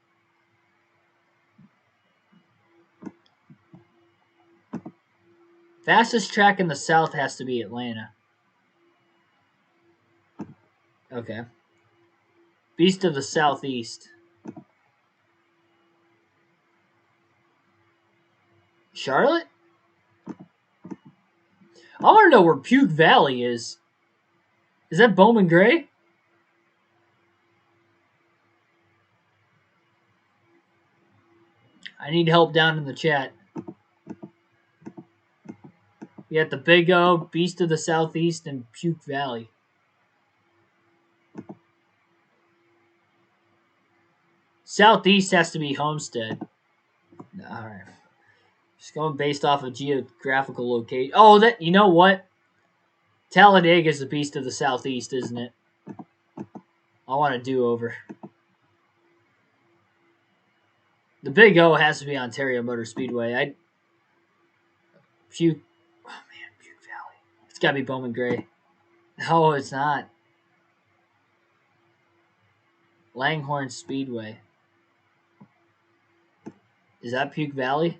Fastest track in the South has to be Atlanta. Okay. Beast of the Southeast. Charlotte? I want to know where Puke Valley is. Is that Bowman Gray? I need help down in the chat. We got the Big O, Beast of the Southeast, and Puke Valley. Southeast has to be Homestead. All right. Just going based off of geographical location. Oh, you know what? Talladega is the Beast of the Southeast, isn't it? I want a do-over. The Big O has to be Ontario Motor Speedway. Puke Valley. It's got to be Bowman Gray. No, it's not. Langhorne Speedway. Is that Puke Valley?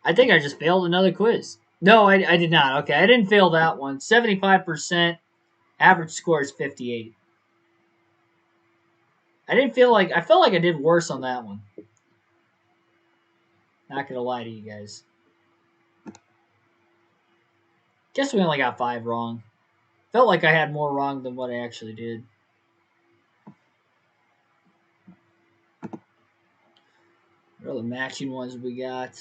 I think I just failed another quiz. No, I did not. Okay, I didn't fail that one. 75%. Average score is 58. I felt like I did worse on that one. Not gonna lie to you guys. Guess we only got 5 wrong. Felt like I had more wrong than what I actually did. What are the matching ones we got?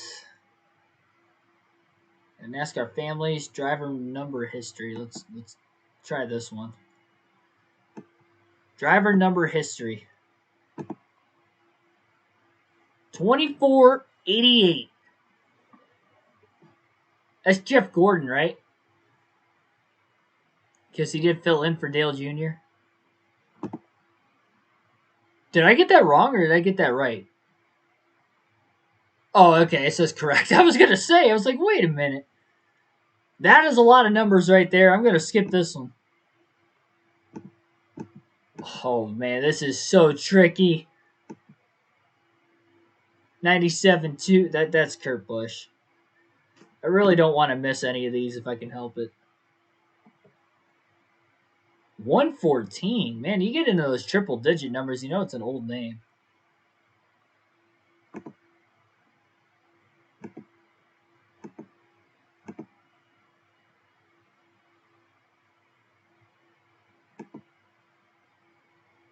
And NASCAR families, driver number history. Let's try this one. Driver number history. 2488. That's Jeff Gordon, right? Because he did fill in for Dale Jr. Did I get that wrong or did I get that right? Oh, okay, it says correct. I was going to say, I was like, wait a minute. That is a lot of numbers right there. I'm going to skip this one. Oh, man, this is so tricky. 97-2. That's Kurt Busch. I really don't want to miss any of these if I can help it. 114. Man, you get into those triple-digit numbers, you know it's an old name.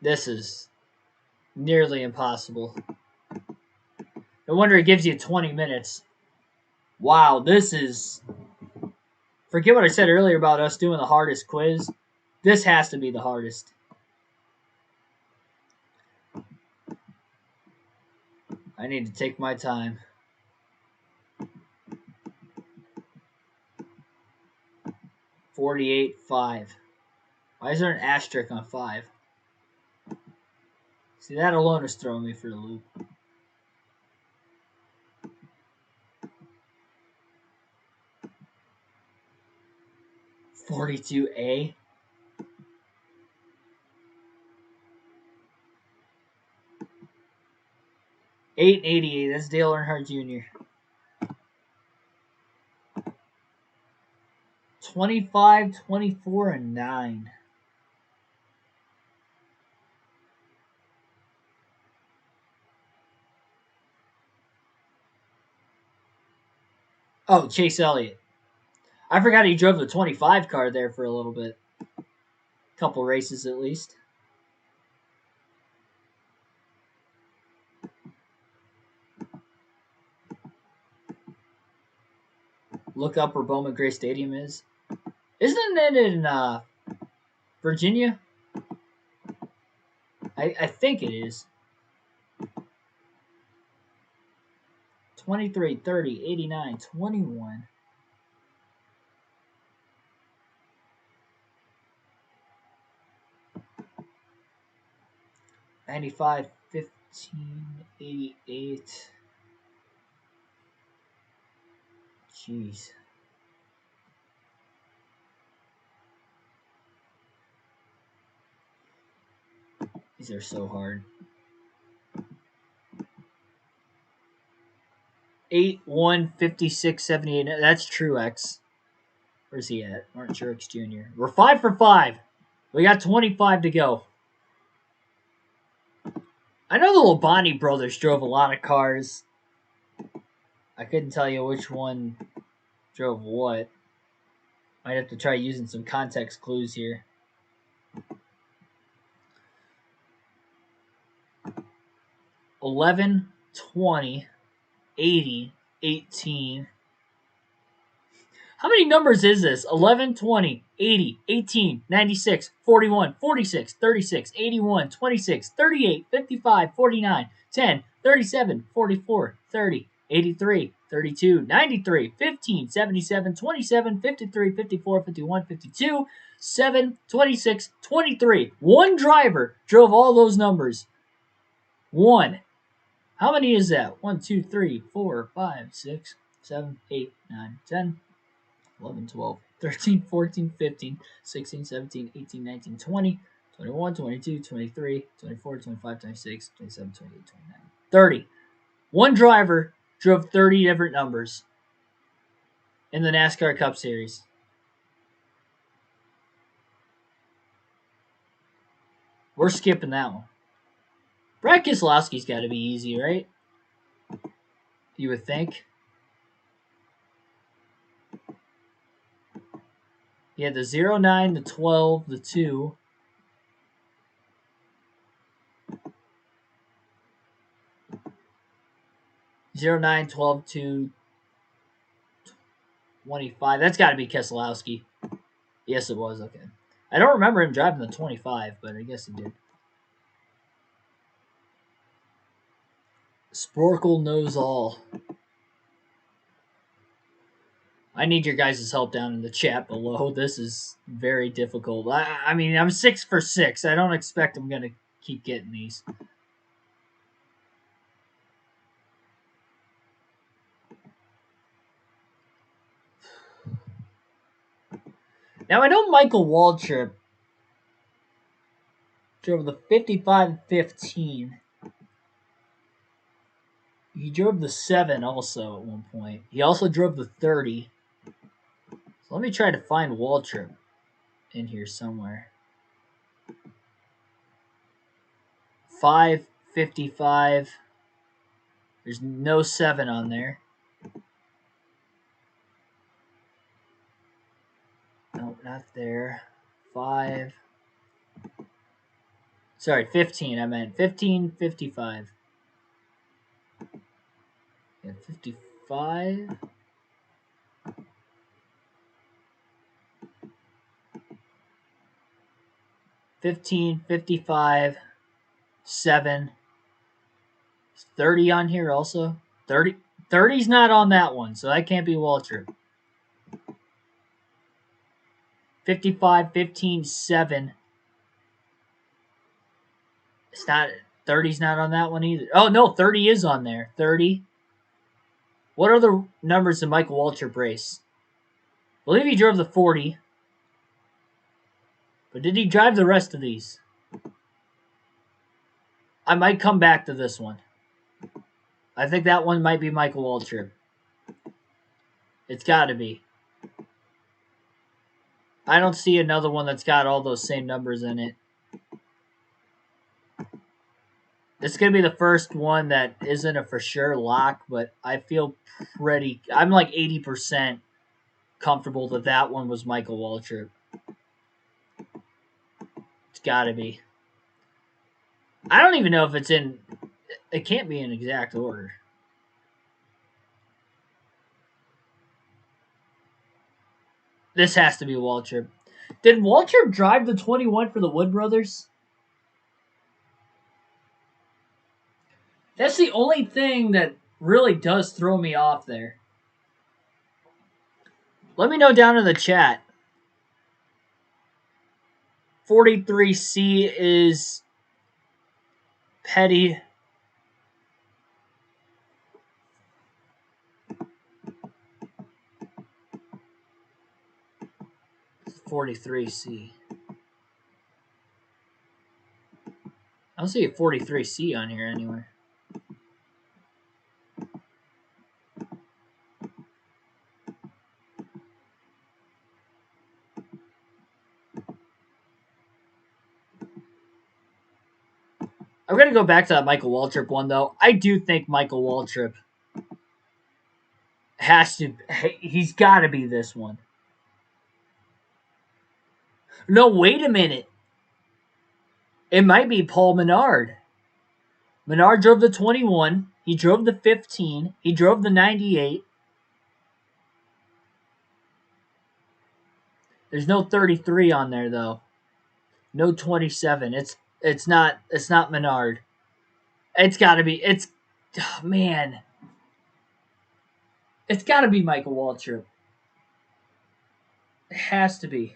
This is nearly impossible. No wonder it gives you 20 minutes. Wow, this is... Forget what I said earlier about us doing the hardest quiz. This has to be the hardest. I need to take my time. $48.5. Why is there an asterisk on 5? See, that alone is throwing me for a loop. $42A. $888. That's Dale Earnhardt Jr. 25, 24, and 9. Oh, Chase Elliott. I forgot he drove the 25 car there for a little bit. Couple races at least. Look up where Bowman Gray Stadium is. Isn't it in Virginia? I think it is. 23, 30, 89, 21. $95, 15, 88. Jeez. These are so hard. 8, 1, 56, 78. That's Truex. Where's he at? Martin Truex Jr. We're 5 for 5. We got 25 to go. I know the Labonte brothers drove a lot of cars. I couldn't tell you which one drove what. Might have to try using some context clues here. $11, 20, 80, 18. How many numbers is this? 11, 20, 80, 18, 96, 41, 46, 36, 81, 26, 38, 55, 49, 10, 37, 44, 30, 83, 32, 93, 15, 77, 27, 53, 54, 51, 52, 7, 26, 23. One driver drove all those numbers. One. How many is that? 1, 2, 3, 4, 5, 6, 7, 8, 9, 10, 11, 12, 13, 14, 15, 16, 17, 18, 19, 20, 21, 22, 23, 24, 25, 26, 27, 28, 29, 30. One driver drove 30 different numbers in the NASCAR Cup Series. We're skipping that one. Brad Keselowski's got to be easy, right? You would think. Yeah, the 09, the 12, the 2. Zero 09, 12, 2, 25. That's got to be Keselowski. Yes, it was. Okay. I don't remember him driving the 25, but I guess he did. Sporkle knows all. I need your guys' help down in the chat below. This is very difficult. I mean, I'm 6 for 6. I don't expect I'm going to keep getting these. Now, I know Michael Waltrip drove the 55-15. He drove the 7 also at one point. He also drove the 30. So let me try to find Waltrip in here somewhere. 555. There's no 7 on there. No, not there. 5. Sorry, 15. I meant 1555. Yeah, 55. $15, 55, 7. 30 on here also. 30's not on that one, so that can't be Waltrip. 55, 15, 7. It's not 30's not on that one either. Oh no, 30 is on there. 30. What other numbers did Michael Waltrip race? I believe he drove the 40. But did he drive the rest of these? I might come back to this one. I think that one might be Michael Waltrip. It's got to be. I don't see another one that's got all those same numbers in it. This is going to be the first one that isn't a for sure lock, but I feel pretty... I'm like 80% comfortable that that one was Michael Waltrip. It's got to be. I don't even know if it's in... It can't be in exact order. This has to be Waltrip. Did Waltrip drive the 21 for the Wood Brothers? That's the only thing that really does throw me off there. Let me know down in the chat. 43C is Petty. It's 43C. I don't see a 43C on here anywhere. I'm going to go back to that Michael Waltrip one, though. I do think Michael Waltrip has to... He's got to be this one. No, wait a minute. It might be Paul Menard. Menard drove the 21. He drove the 15. He drove the 98. There's no 33 on there, though. No 27. It's not Menard. It's got to be. Oh, man. It's got to be Michael Waltrip. It has to be.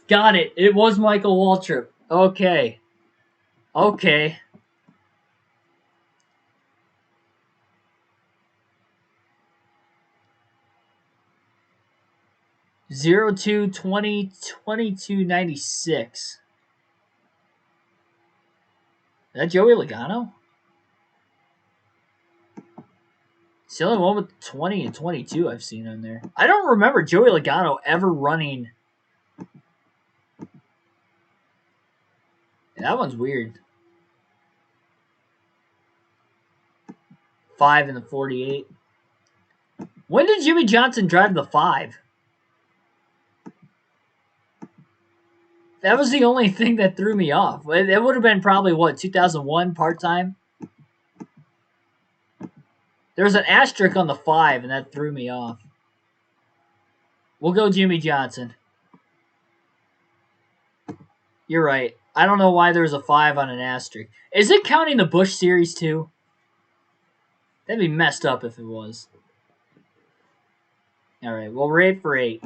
Got it. It was Michael Waltrip. Okay. Okay. Zero 2 20 22 96. Is that Joey Logano? It's the only one with 20 and 22 I've seen on there. I don't remember Joey Logano ever running. That one's weird. 5 in the 48. When did Jimmy Johnson drive the 5? That was the only thing that threw me off. It would have been probably, what, 2001 part-time? There was an asterisk on the 5, and that threw me off. We'll go Jimmy Johnson. You're right. I don't know why there's a 5 on an asterisk. Is it counting the Busch Series too? That'd be messed up if it was. All right, well, we're 8 for 8.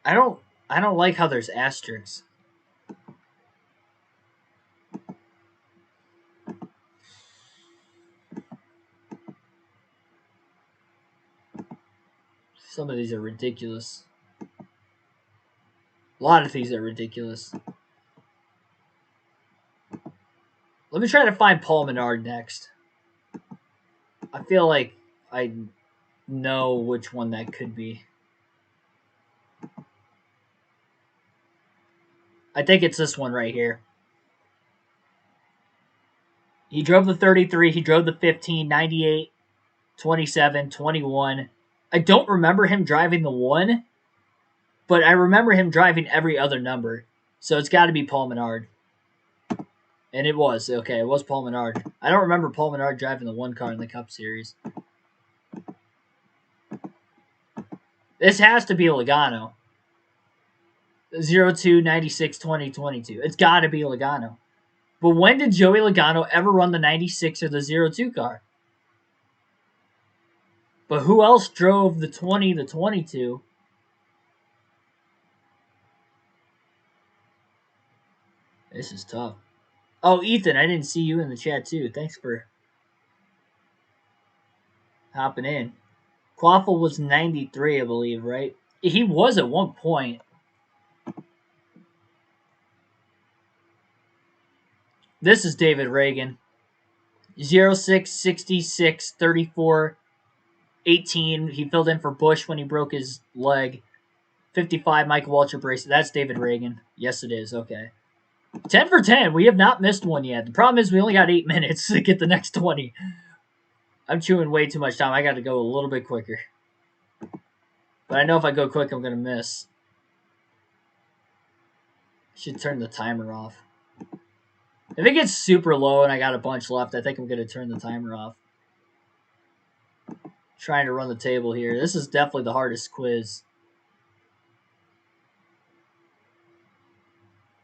I don't like how there's asterisks. Some of these are ridiculous. A lot of these are ridiculous. Let me try to find Paul Menard next. I feel like I know which one that could be. I think it's this one right here. He drove the 33, he drove the 15, 98, 27, 21. I don't remember him driving the 1, but I remember him driving every other number. So it's got to be Paul Menard. And it was. Okay, it was Paul Menard. I don't remember Paul Menard driving the 1 car in the Cup Series. This has to be Logano. 02, 96, 20, 22. It's got to be Logano. But when did Joey Logano ever run the 96 or the 02 car? But who else drove the 20, the 22? This is tough. Oh, Ethan, I didn't see you in the chat too. Thanks for hopping in. Quaffle was 93, I believe, right? He was at one point. This is David Reagan. 06, 66, 34, 18. He filled in for Busch when he broke his leg. 55, Michael Waltrip race. That's David Reagan. Yes, it is. Okay. 10 for 10. We have not missed one yet. The problem is we only got 8 minutes to get the next 20. I'm chewing way too much time. I got to go a little bit quicker. But I know if I go quick, I'm going to miss. I should turn the timer off. If it gets super low and I got a bunch left, I think I'm going to turn the timer off. Trying to run the table here. This is definitely the hardest quiz.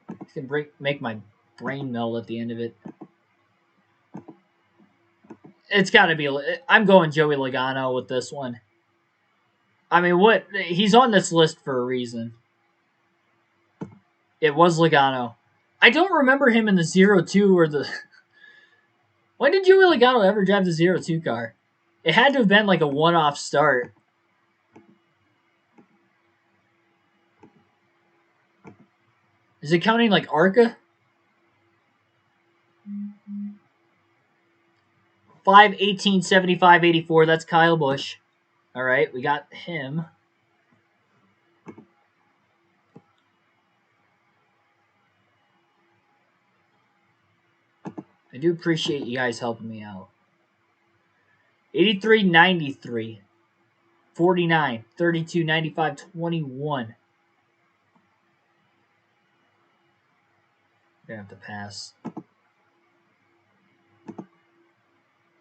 It can make my brain melt at the end of it. It's got to be... I'm going Joey Logano with this one. I mean, what? He's on this list for a reason. It was Logano. I don't remember him in the 02 or the... When did Joey Logano ever drive the 02 car? It had to have been like a one-off start. Is it counting like ARCA? 5, 18, 75, 84. That's Kyle Busch. All right, we got him. I do appreciate you guys helping me out. 83, 93. 49, 32, 95, 21. I'm gonna have to pass.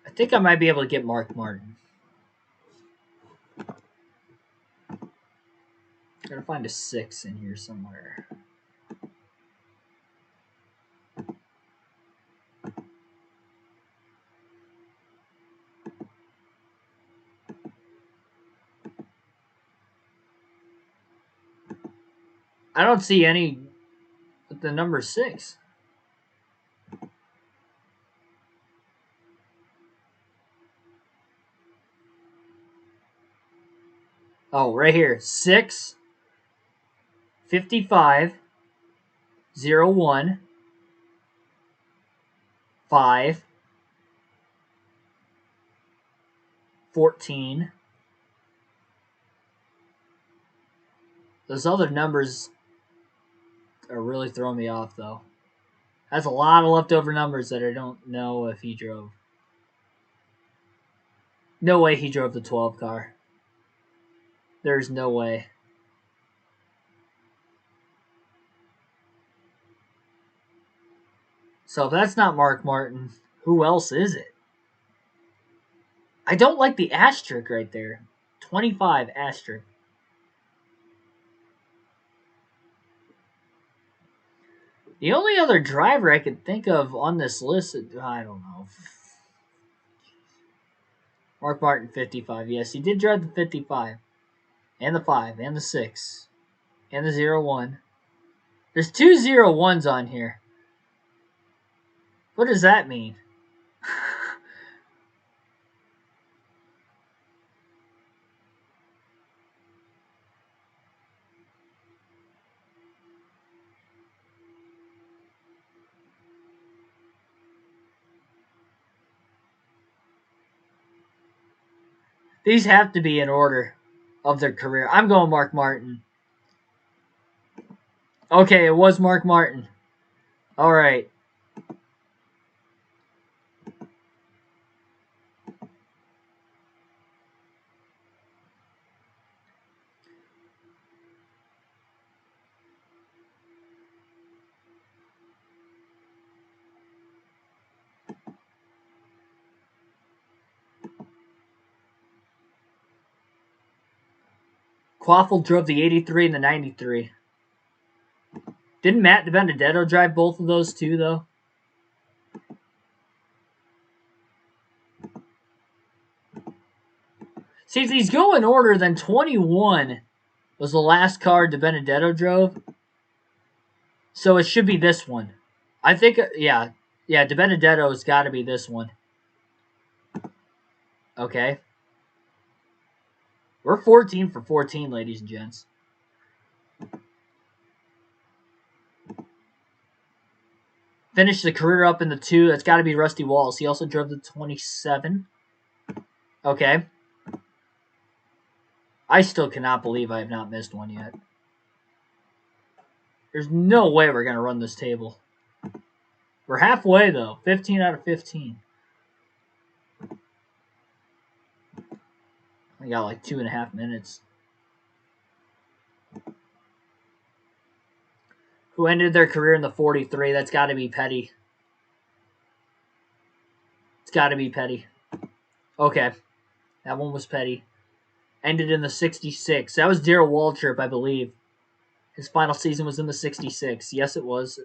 I think I might be able to get Mark Martin. Gotta find a 6 in here somewhere. I don't see any with the number 6. Oh, right here. 6, 55, 01, 5, 14. Those other numbers are really throwing me off, though. That's a lot of leftover numbers that I don't know if he drove. No way he drove the 12 car. There's no way. So if that's not Mark Martin, who else is it? I don't like the asterisk right there. 25 asterisk. The only other driver I could think of on this list, I don't know. Mark Martin, 55. Yes, he did drive the 55. And the 5. And the 6. And the 01. There's 2 01s on here. What does that mean? These have to be in order of their career. I'm going Mark Martin. Okay, it was Mark Martin. All right. Quaffle drove the 83 and the 93. Didn't Matt DiBenedetto drive both of those too, though? See, if these go in order, then 21 was the last car DiBenedetto drove. So it should be this one. I think, yeah, DiBenedetto's got to be this one. Okay. We're 14 for 14, ladies and gents. Finished the career up in the 2. That's got to be Rusty Walls. He also drove the 27. Okay. I still cannot believe I have not missed one yet. There's no way we're going to run this table. We're halfway, though. 15 out of 15. I got like 2.5 minutes. Who ended their career in the 43? That's got to be Petty. It's got to be Petty. Okay. That one was Petty. Ended in the 66. That was Darrell Waltrip, I believe. His final season was in the 66. Yes, it was.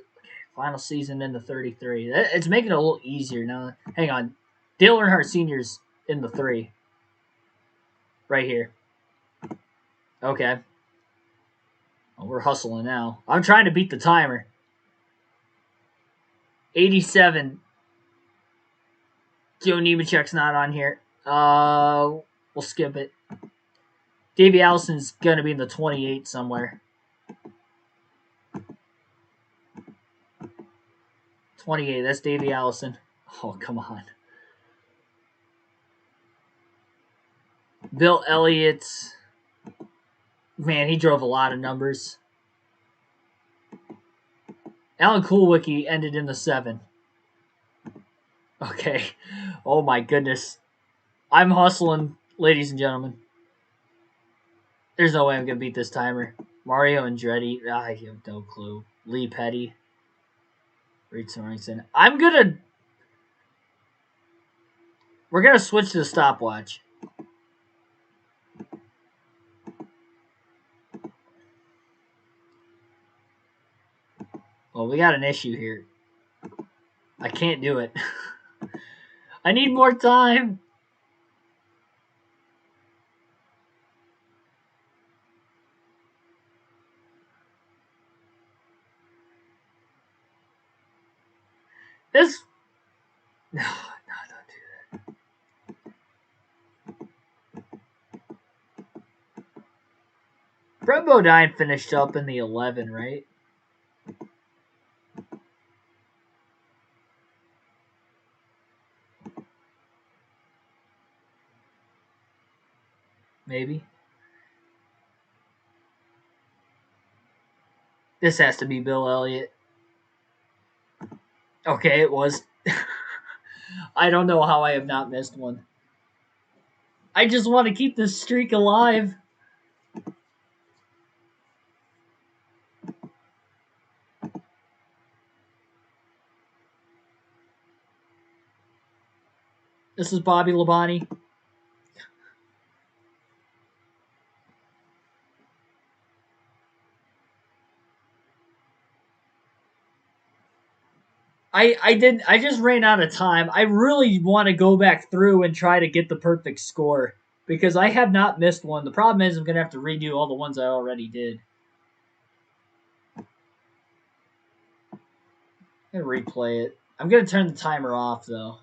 Final season in the 33. It's making it a little easier now. Hang on. Dale Earnhardt Sr.'s in the 3. Right here. Okay. Well, we're hustling now. I'm trying to beat the timer. 87. Joe Nemechek's not on here. We'll skip it. Davey Allison's going to be in the 28 somewhere. 28, that's Davey Allison. Oh, come on. Bill Elliott. Man, he drove a lot of numbers. Alan Kulwicki ended in the 7. Okay. Oh, my goodness. I'm hustling, ladies and gentlemen. There's no way I'm going to beat this timer. Mario Andretti. I have no clue. Lee Petty. Reed Sorensen. We're going to switch to the stopwatch. Well, we got an issue here. I can't do it. I need more time. This... No, don't do that. Brett Bodine finished up in the 11, right? Maybe. This has to be Bill Elliott. Okay, it was. I don't know how I have not missed one. I just want to keep this streak alive. This is Bobby Labonte. I just ran out of time. I really want to go back through and try to get the perfect score because I have not missed one. The problem is I'm going to have to redo all the ones I already did. I'm going to replay it. I'm going to turn the timer off though.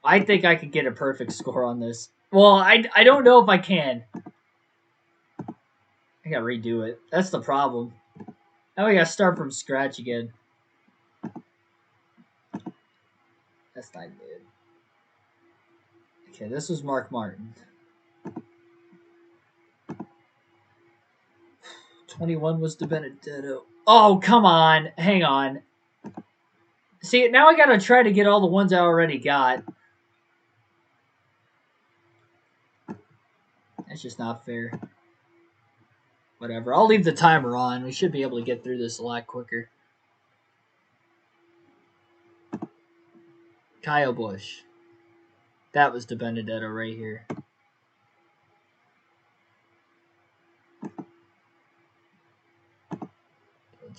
I think I could get a perfect score on this. Well, I don't know if I can. I got to redo it. That's the problem. Now we got to start from scratch again. That's not good. Okay, this was Mark Martin. 21 was DiBenedetto. Oh, come on. Hang on. See, now I got to try to get all the ones I already got. That's just not fair. Whatever. I'll leave the timer on. We should be able to get through this a lot quicker. Kyle Busch. That was DiBenedetto right here.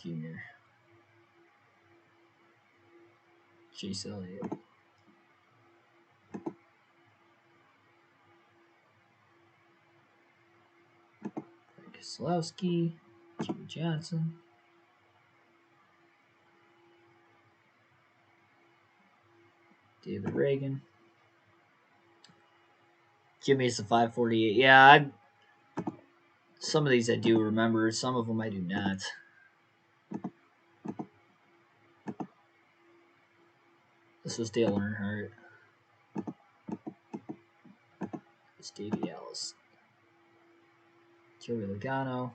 Junior. Chase Elliott. Keselowski. Jimmy Johnson. David Reagan. Jimmy's the 548. Yeah, some of these I do remember. Some of them I do not. This was Dale Earnhardt. It's Davey Ellis. Joey Logano.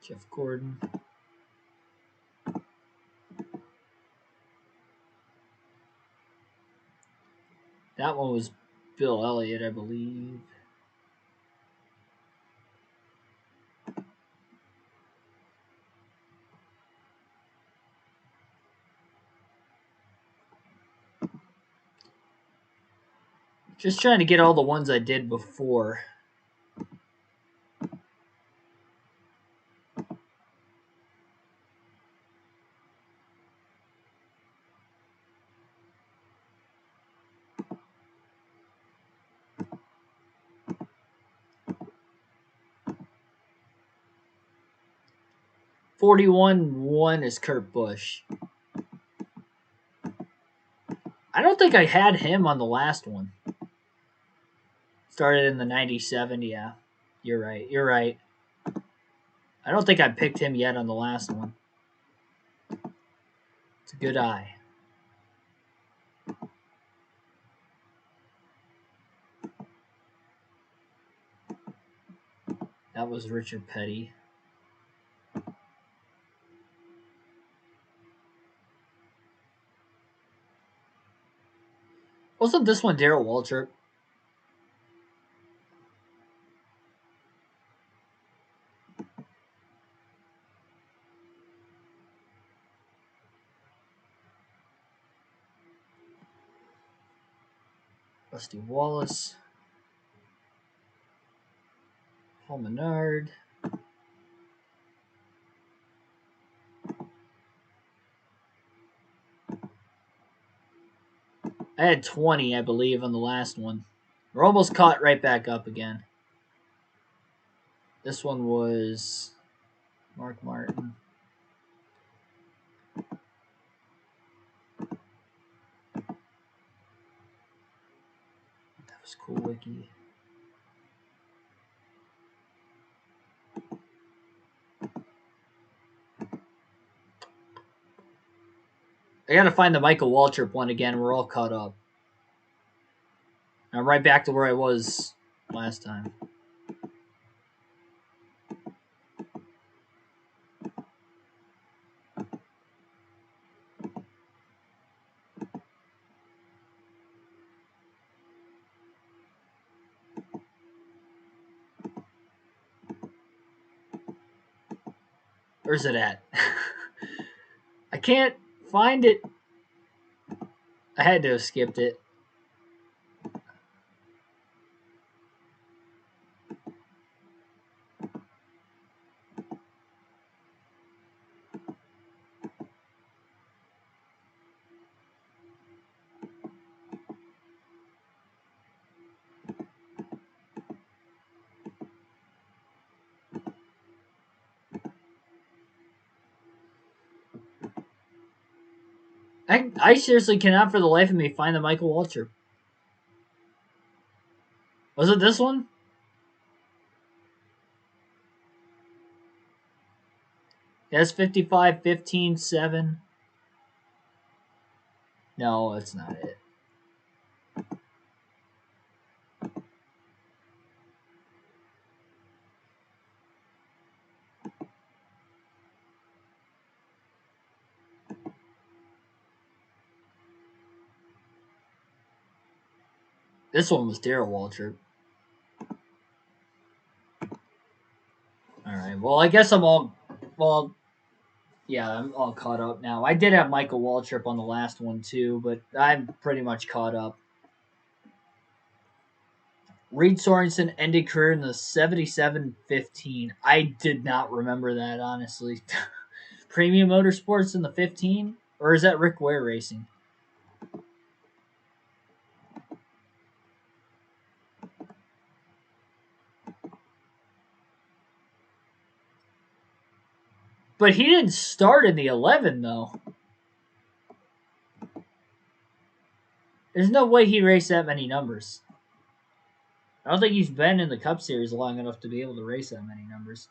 Jeff Gordon. That one was Bill Elliott, I believe. Just trying to get all the ones I did before. (41-1) is Kurt Busch. I don't think I had him on the last one. Started in the 97, yeah. You're right. I don't think I picked him yet on the last one. It's a good eye. That was Richard Petty. Wasn't this one Darrell Waltrip? Rusty Wallace. Paul Menard. I had 20, I believe, on the last one. We're almost caught right back up again. This one was Mark Martin. That was cool, Wiki. I gotta find the Michael Waltrip one again. We're all caught up. I'm right back to where I was last time. Where's it at? I can't find it. I had to have skipped it. I seriously cannot for the life of me find the Michael Waltrip. Was it this one? Yes, 55, 15, 7. No, that's not it. This one was Darrell Waltrip. Alright, well, I guess I'm all... Well, yeah, I'm all caught up now. I did have Michael Waltrip on the last one, too, but I'm pretty much caught up. Reed Sorensen ended career in the 77-15. I did not remember that, honestly. Premium Motorsports in the 15? Or is that Rick Ware Racing? But he didn't start in the 11, though. There's no way he raced that many numbers. I don't think he's been in the Cup Series long enough to be able to race that many numbers.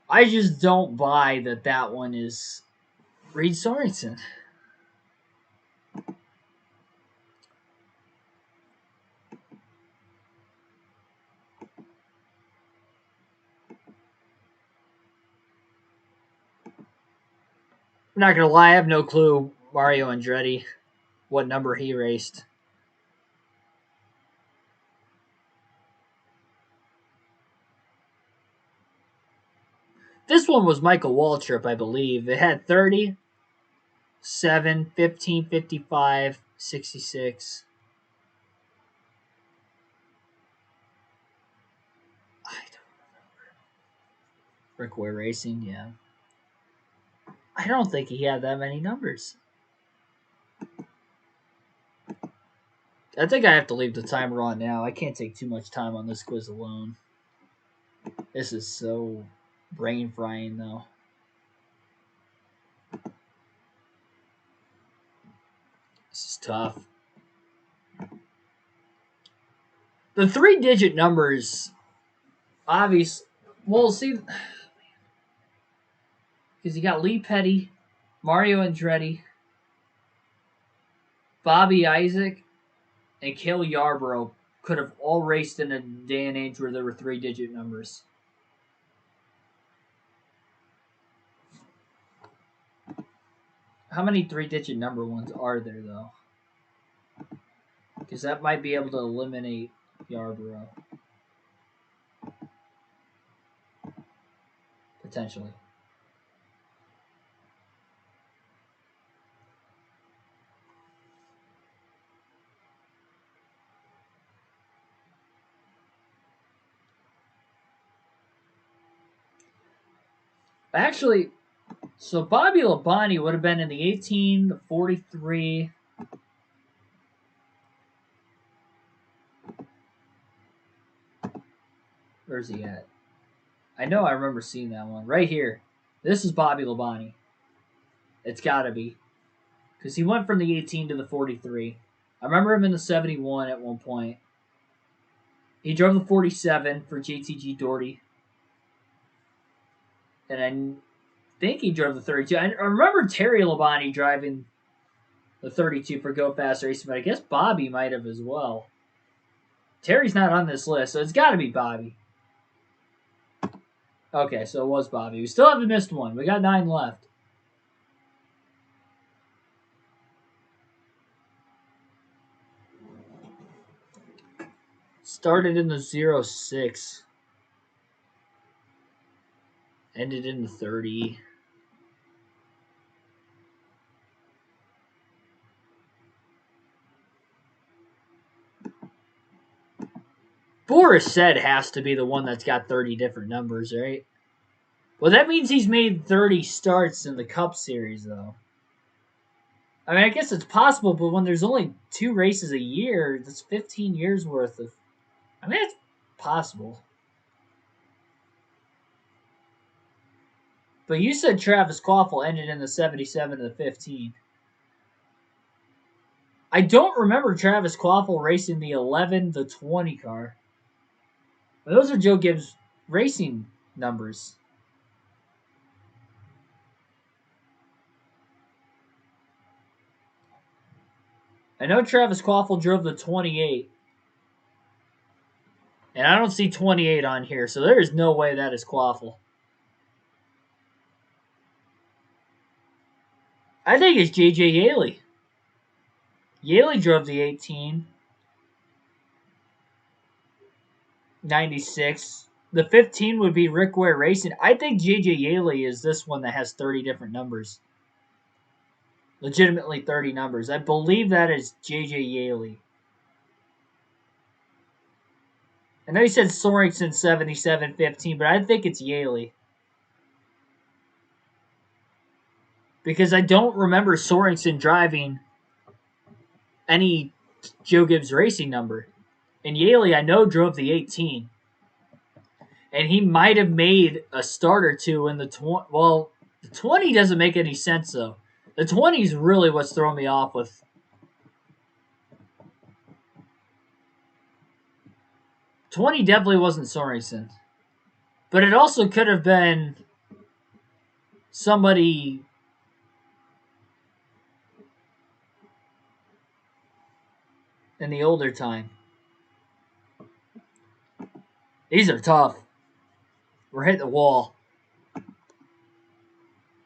I just don't buy that one is Reed Sorensen. I'm not going to lie, I have no clue Mario Andretti, what number he raced. This one was Michael Waltrip, I believe. It had 30, 7, 15, 55, 66. I don't remember. Rick Ware Racing, yeah. I don't think he had that many numbers. I think I have to leave the timer on now. I can't take too much time on this quiz alone. This is so brain frying, though. This is tough. The 3-digit numbers, obviously, we'll see. Because you got Lee Petty, Mario Andretti, Bobby Isaac, and Cale Yarborough could have all raced in a day and age where there were 3-digit numbers. How many 3-digit number ones are there, though? Because that might be able to eliminate Yarborough. Potentially. Actually, so Bobby Labonte would have been in the 18, the 43. Where's he at? I know I remember seeing that one. Right here. This is Bobby Labonte. It's got to be. Because he went from the 18 to the 43. I remember him in the 71 at one point. He drove the 47 for JTG Doherty. And I think he drove the 32. I remember Terry Labonte driving the 32 for Go Fast Racing, but I guess Bobby might have as well. Terry's not on this list, so it's got to be Bobby. Okay, so it was Bobby. We still haven't missed one. We got 9 left. Started in the 06. Ended in the 30. Boris said has to be the one that's got 30 different numbers, right? Well, that means he's made 30 starts in the Cup Series, though. I mean, I guess it's possible, but when there's only 2 races a year, that's 15 years worth of... I mean, it's possible. But you said Travis Quaffle ended in the 77 and the 15. I don't remember Travis Quaffle racing the 11, the 20 car. But those are Joe Gibbs racing numbers. I know Travis Quaffle drove the 28. And I don't see 28 on here, so there is no way that is Quaffle. I think it's J.J. Yaley. Yaley drove the 18. 96. The 15 would be Rick Ware Racing. I think J.J. Yaley is this one that has 30 different numbers. Legitimately 30 numbers. I believe that is J.J. Yaley. I know you said Sorensen 77-15, but I think it's Yaley. Because I don't remember Sorensen driving any Joe Gibbs racing number. And Yaley, I know, drove the 18. And he might have made a start or two in the 20. Well, the 20 doesn't make any sense, though. The 20 is really what's throwing me off with. 20 definitely wasn't Sorensen. But it also could have been somebody in the older time. These are tough. We're hitting the wall.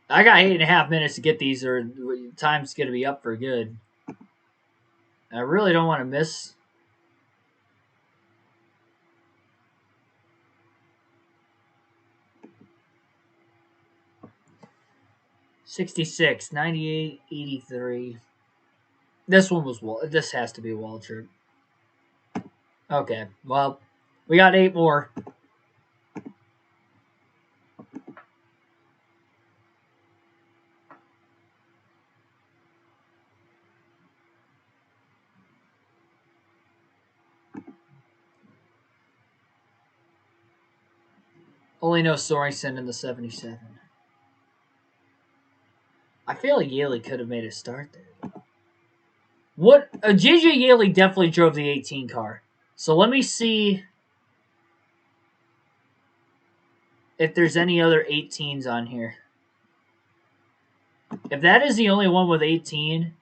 I got 8.5 minutes to get these, or time's going to be up for good. I really don't want to miss. $66, 98, 83. This one was this has to be Waltrip. Okay, well, we got 8 more. Only know Sorensen in the 77. I feel like Yaley could have made a start there. What? J.J. Yaley definitely drove the 18 car. So let me see if there's any other 18s on here. If that is the only one with 18,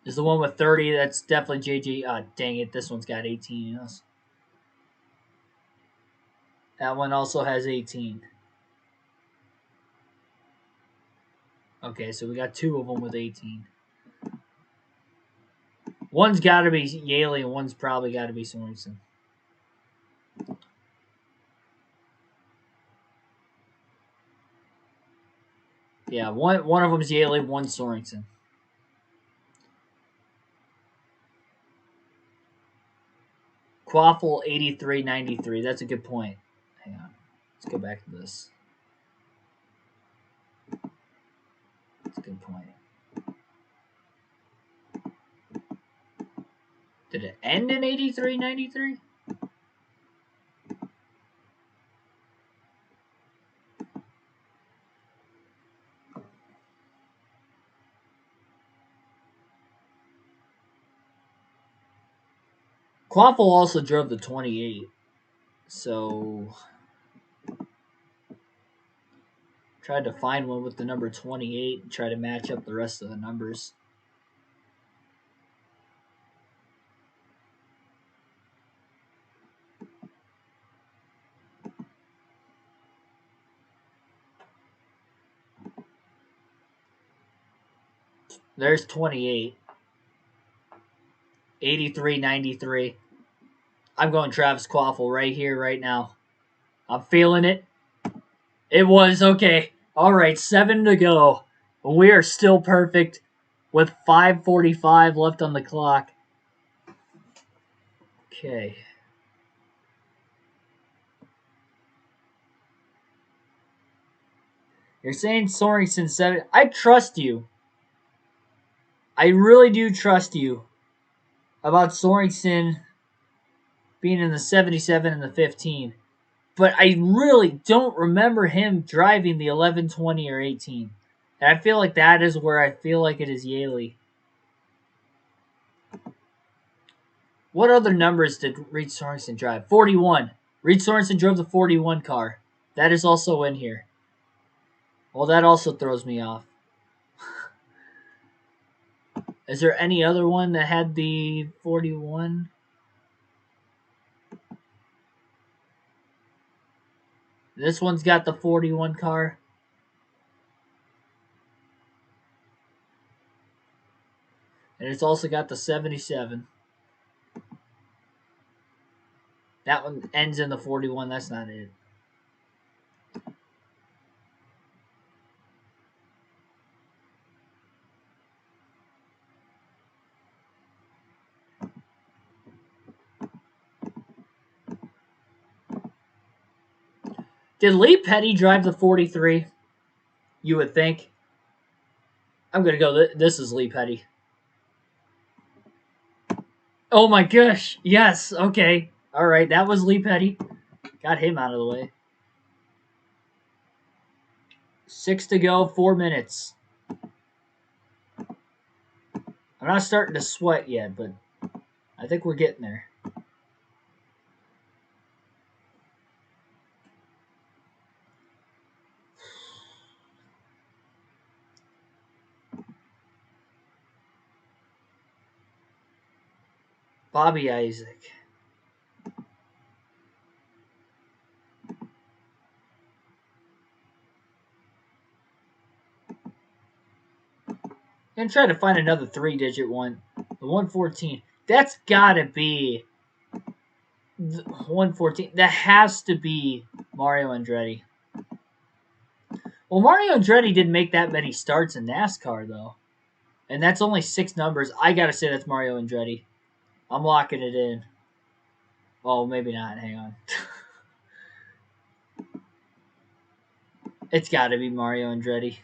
is the one with 30, that's definitely J.J. Dang it, this one's got 18. That one also has 18. Okay, so we got 2 of them with 18. One's got to be Yaley, and one's probably got to be Sorensen. Yeah, one of them's Yaley, one's Sorensen. Quaffle 83-93. That's a good point. Hang on. Let's go back to this. That's a good point. Did it end in 83-93? Quaffle also drove the 28. So tried to find one with the number 28 and try to match up the rest of the numbers. There's 28. 83-93. I'm going Travis Quaffle right here, right now. I'm feeling it. It was. Okay. All right, 7 to go. We are still perfect with 5:45 left on the clock. Okay. You're saying Sorensen 7. I trust you. I really do trust you about Sorensen being in the 77 and the 15. But I really don't remember him driving the 11, 20, or 18. And I feel like that is where I feel like it is Yaley. What other numbers did Reed Sorensen drive? 41. Reed Sorensen drove the 41 car. That is also in here. Well, that also throws me off. Is there any other one that had the 41? This one's got the 41 car. And it's also got the 77. That one ends in the 41. That's not it. Did Lee Petty drive the 43? You would think. I'm going to go. This is Lee Petty. Oh my gosh. Yes. Okay. All right. That was Lee Petty. Got him out of the way. 6 to go. 4 minutes. I'm not starting to sweat yet, but I think we're getting there. Bobby Isaac. I'm trying to find another 3-digit one. The 114. That's got to be 114. That has to be Mario Andretti. Well, Mario Andretti didn't make that many starts in NASCAR, though. And that's only 6 numbers. I got to say that's Mario Andretti. I'm locking it in. Oh, maybe not. Hang on. It's got to be Mario Andretti.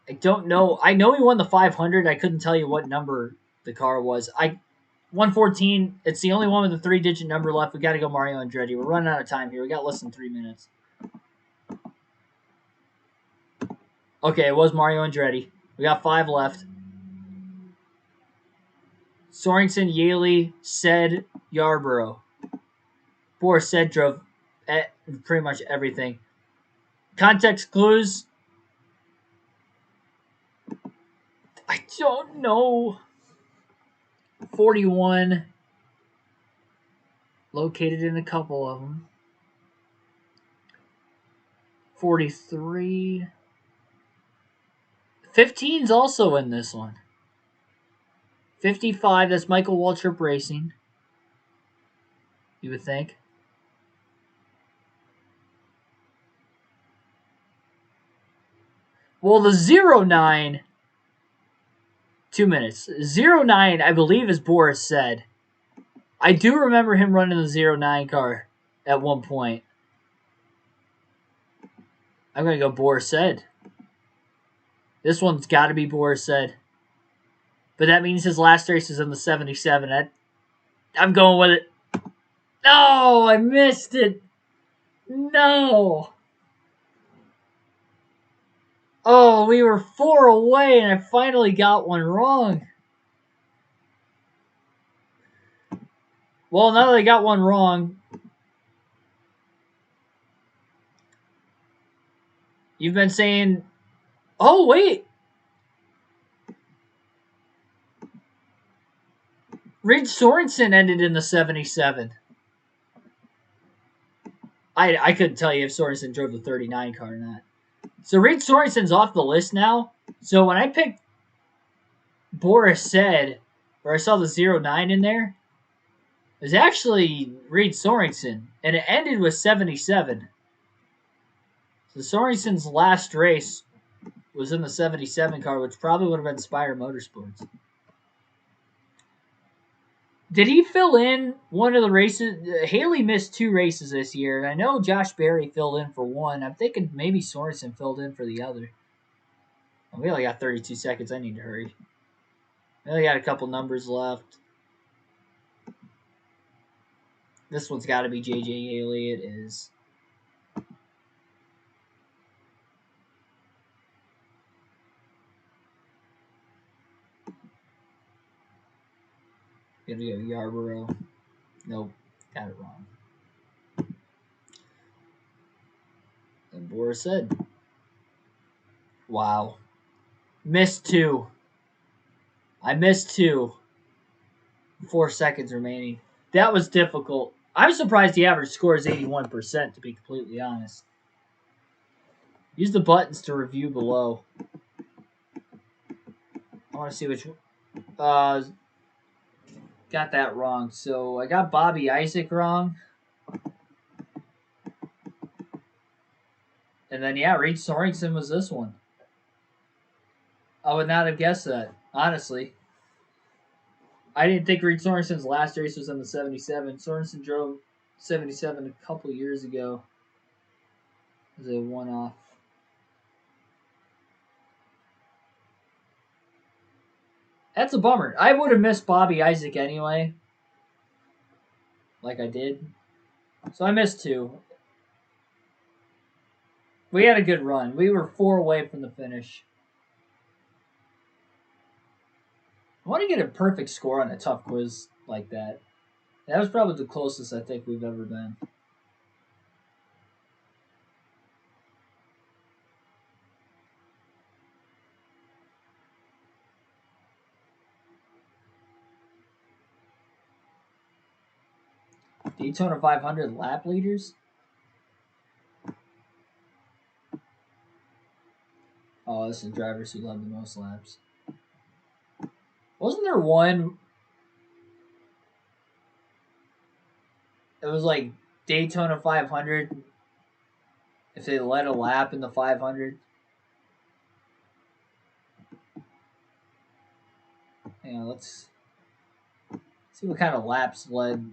I don't know. I know he won the 500. I couldn't tell you what number the car was. 114. It's the only one with a 3-digit number left. We got to go Mario Andretti. We're running out of time here. We got less than 3 minutes. Okay, it was Mario Andretti. We got 5 left. Sorensen, Yaley, Said, Yarborough. Boris Said drove pretty much everything. Context clues. I don't know. 41. Located in a couple of them. 43. 15's also in this one. 55, that's Michael Waltrip Racing. You would think. Well, the 09, 2 minutes. 09, I believe, as Boris said. I do remember him running the 09 car at one point. I'm going to go Boris said. This one's got to be Boris said. But that means his last race is in the 77. I'm going with it. No, I missed it. No. Oh, we were 4 away, and I finally got one wrong. Well, now that I got one wrong, you've been saying, oh, wait. Reed Sorensen ended in the 77. I couldn't tell you if Sorensen drove the 39 car or not. So Reed Sorensen's off the list now. So when I picked Boris Said, where I saw the 09 in there, it was actually Reed Sorensen, and it ended with 77. So Sorensen's last race was in the 77 car, which probably would have been Spire Motorsports. Did he fill in one of the races? Haley missed 2 races this year, and I know Josh Berry filled in for one. I'm thinking maybe Sorensen filled in for the other. We only got 32 seconds. I need to hurry. We only got a couple numbers left. This one's got to be JJ Haley. It is. Gonna go Yarborough. Nope, got it wrong. And Boris said, wow. Missed 2. I missed 2. 4 seconds remaining. That was difficult. I'm surprised the average score is 81%, to be completely honest. Use the buttons to review below. I want to see which got that wrong. So I got Bobby Isaac wrong. And then, yeah, Reed Sorensen was this one. I would not have guessed that, honestly. I didn't think Reed Sorensen's last race was in the 77. Sorensen drove 77 a couple years ago as a one-off. That's a bummer. I would have missed Bobby Isaac anyway. Like I did. So I missed 2. We had a good run. We were 4 away from the finish. I want to get a perfect score on a tough quiz like that. That was probably the closest I think we've ever been. Daytona 500 lap leaders? Oh, this is drivers who led the most laps. Wasn't there one? It was like Daytona 500 if they led a lap in the 500. Hang on, let's see what kind of laps led.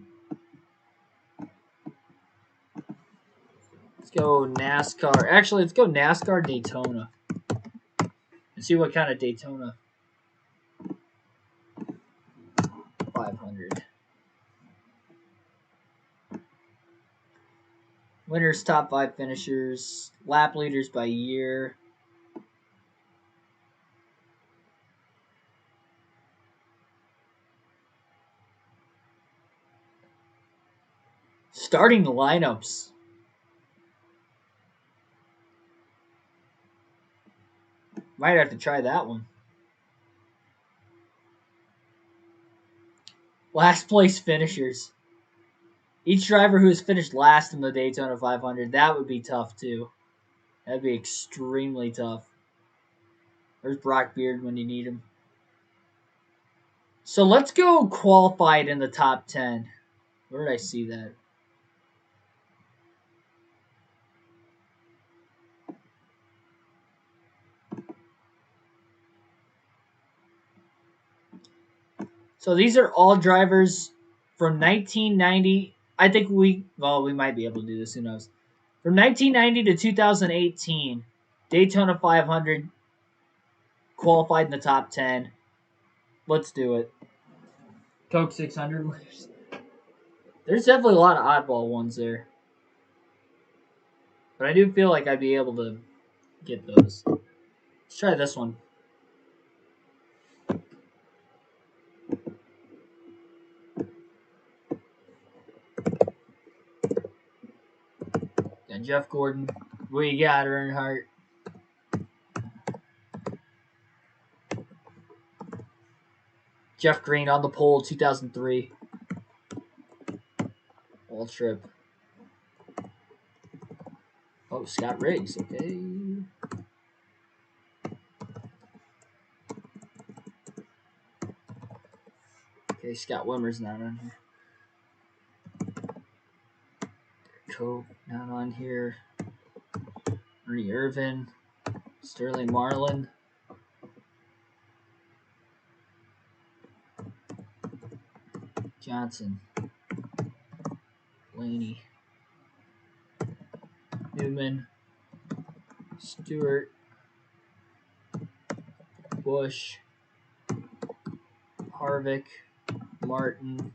Let's go NASCAR. Actually, let's go NASCAR Daytona. And see what kind of Daytona 500. Winners, top 5 finishers, lap leaders by year. Starting lineups. Might have to try that one. Last place finishers. Each driver who has finished last in the Daytona 500, that would be tough too. That'd be extremely tough. There's Brock Beard when you need him. So let's go qualified in the top 10. Where did I see that? So these are all drivers from 1990. I think we might be able to do this. Who knows? From 1990 to 2018, Daytona 500 qualified in the top 10. Let's do it. Coke 600. There's definitely a lot of oddball ones there. But I do feel like I'd be able to get those. Let's try this one. Got Jeff Gordon. We got Earnhardt. Jeff Green on the pole, 2003. All trip. Oh, Scott Riggs, okay. Okay, Scott Wimmer's not on here. Cope, not on here. Ernie Irvin. Sterling Marlin. Johnson. Blaney. Newman. Stewart. Bush. Harvick. Martin.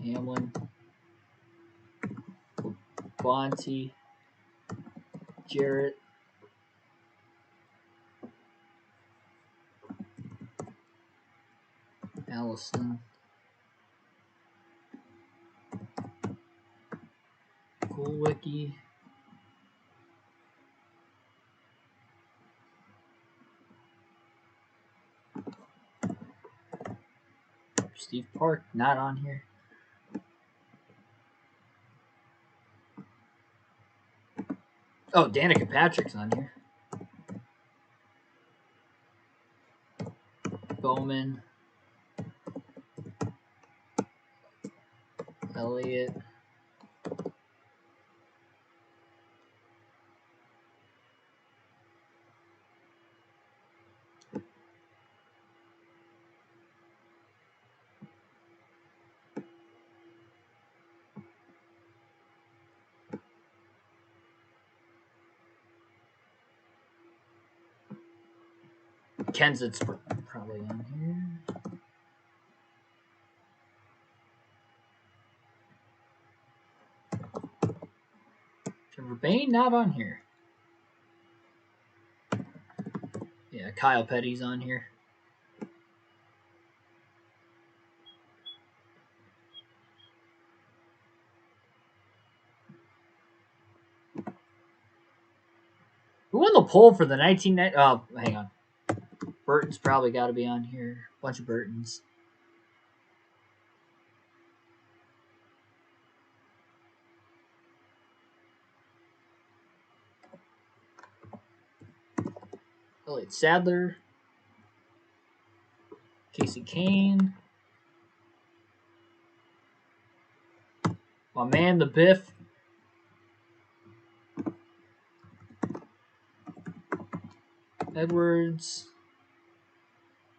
Hamlin. Bonte. Jarrett. Allison. Kulwicki. Steve Park, not on here. Oh, Danica Patrick's on here. Bowman. Elliott. Kenseth's probably on here. Trevor Bayne, not on here. Yeah, Kyle Petty's on here. Who won the pole for the 1990? Oh, hang on. Burton's probably got to be on here. Bunch of Burtons. Elliott Sadler. Casey Kane. My man, the Biff. Edwards.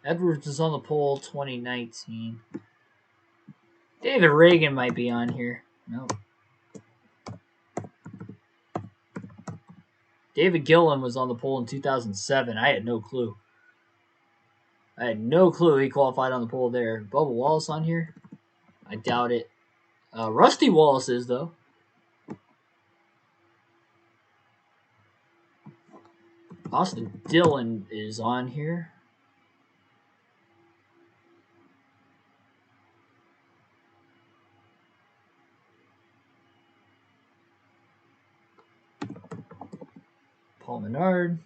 Edwards is on the pole 2019. David Reagan might be on here. Nope. David Gillen was on the pole in 2007. I had no clue. I had no clue he qualified on the pole there. Bubba Wallace on here? I doubt it. Rusty Wallace is, though. Austin Dillon is on here. Paul Menard.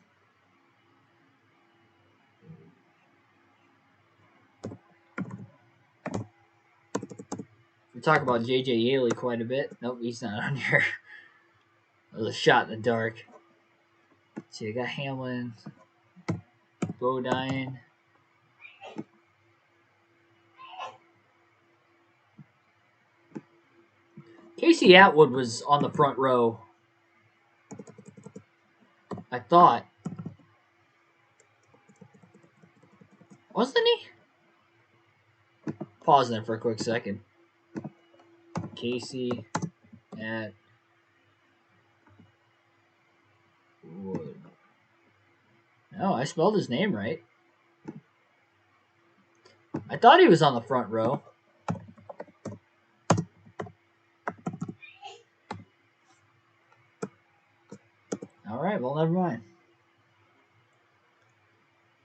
We talk about J.J. Yaley quite a bit. Nope, he's not on here. That was a shot in the dark. See, I got Hamlin, Bodine. Casey Atwood was on the front row. I thought. Wasn't he? Pause there for a quick second. Casey Atwood. No, I spelled his name right. I thought he was on the front row. All right, well, never mind.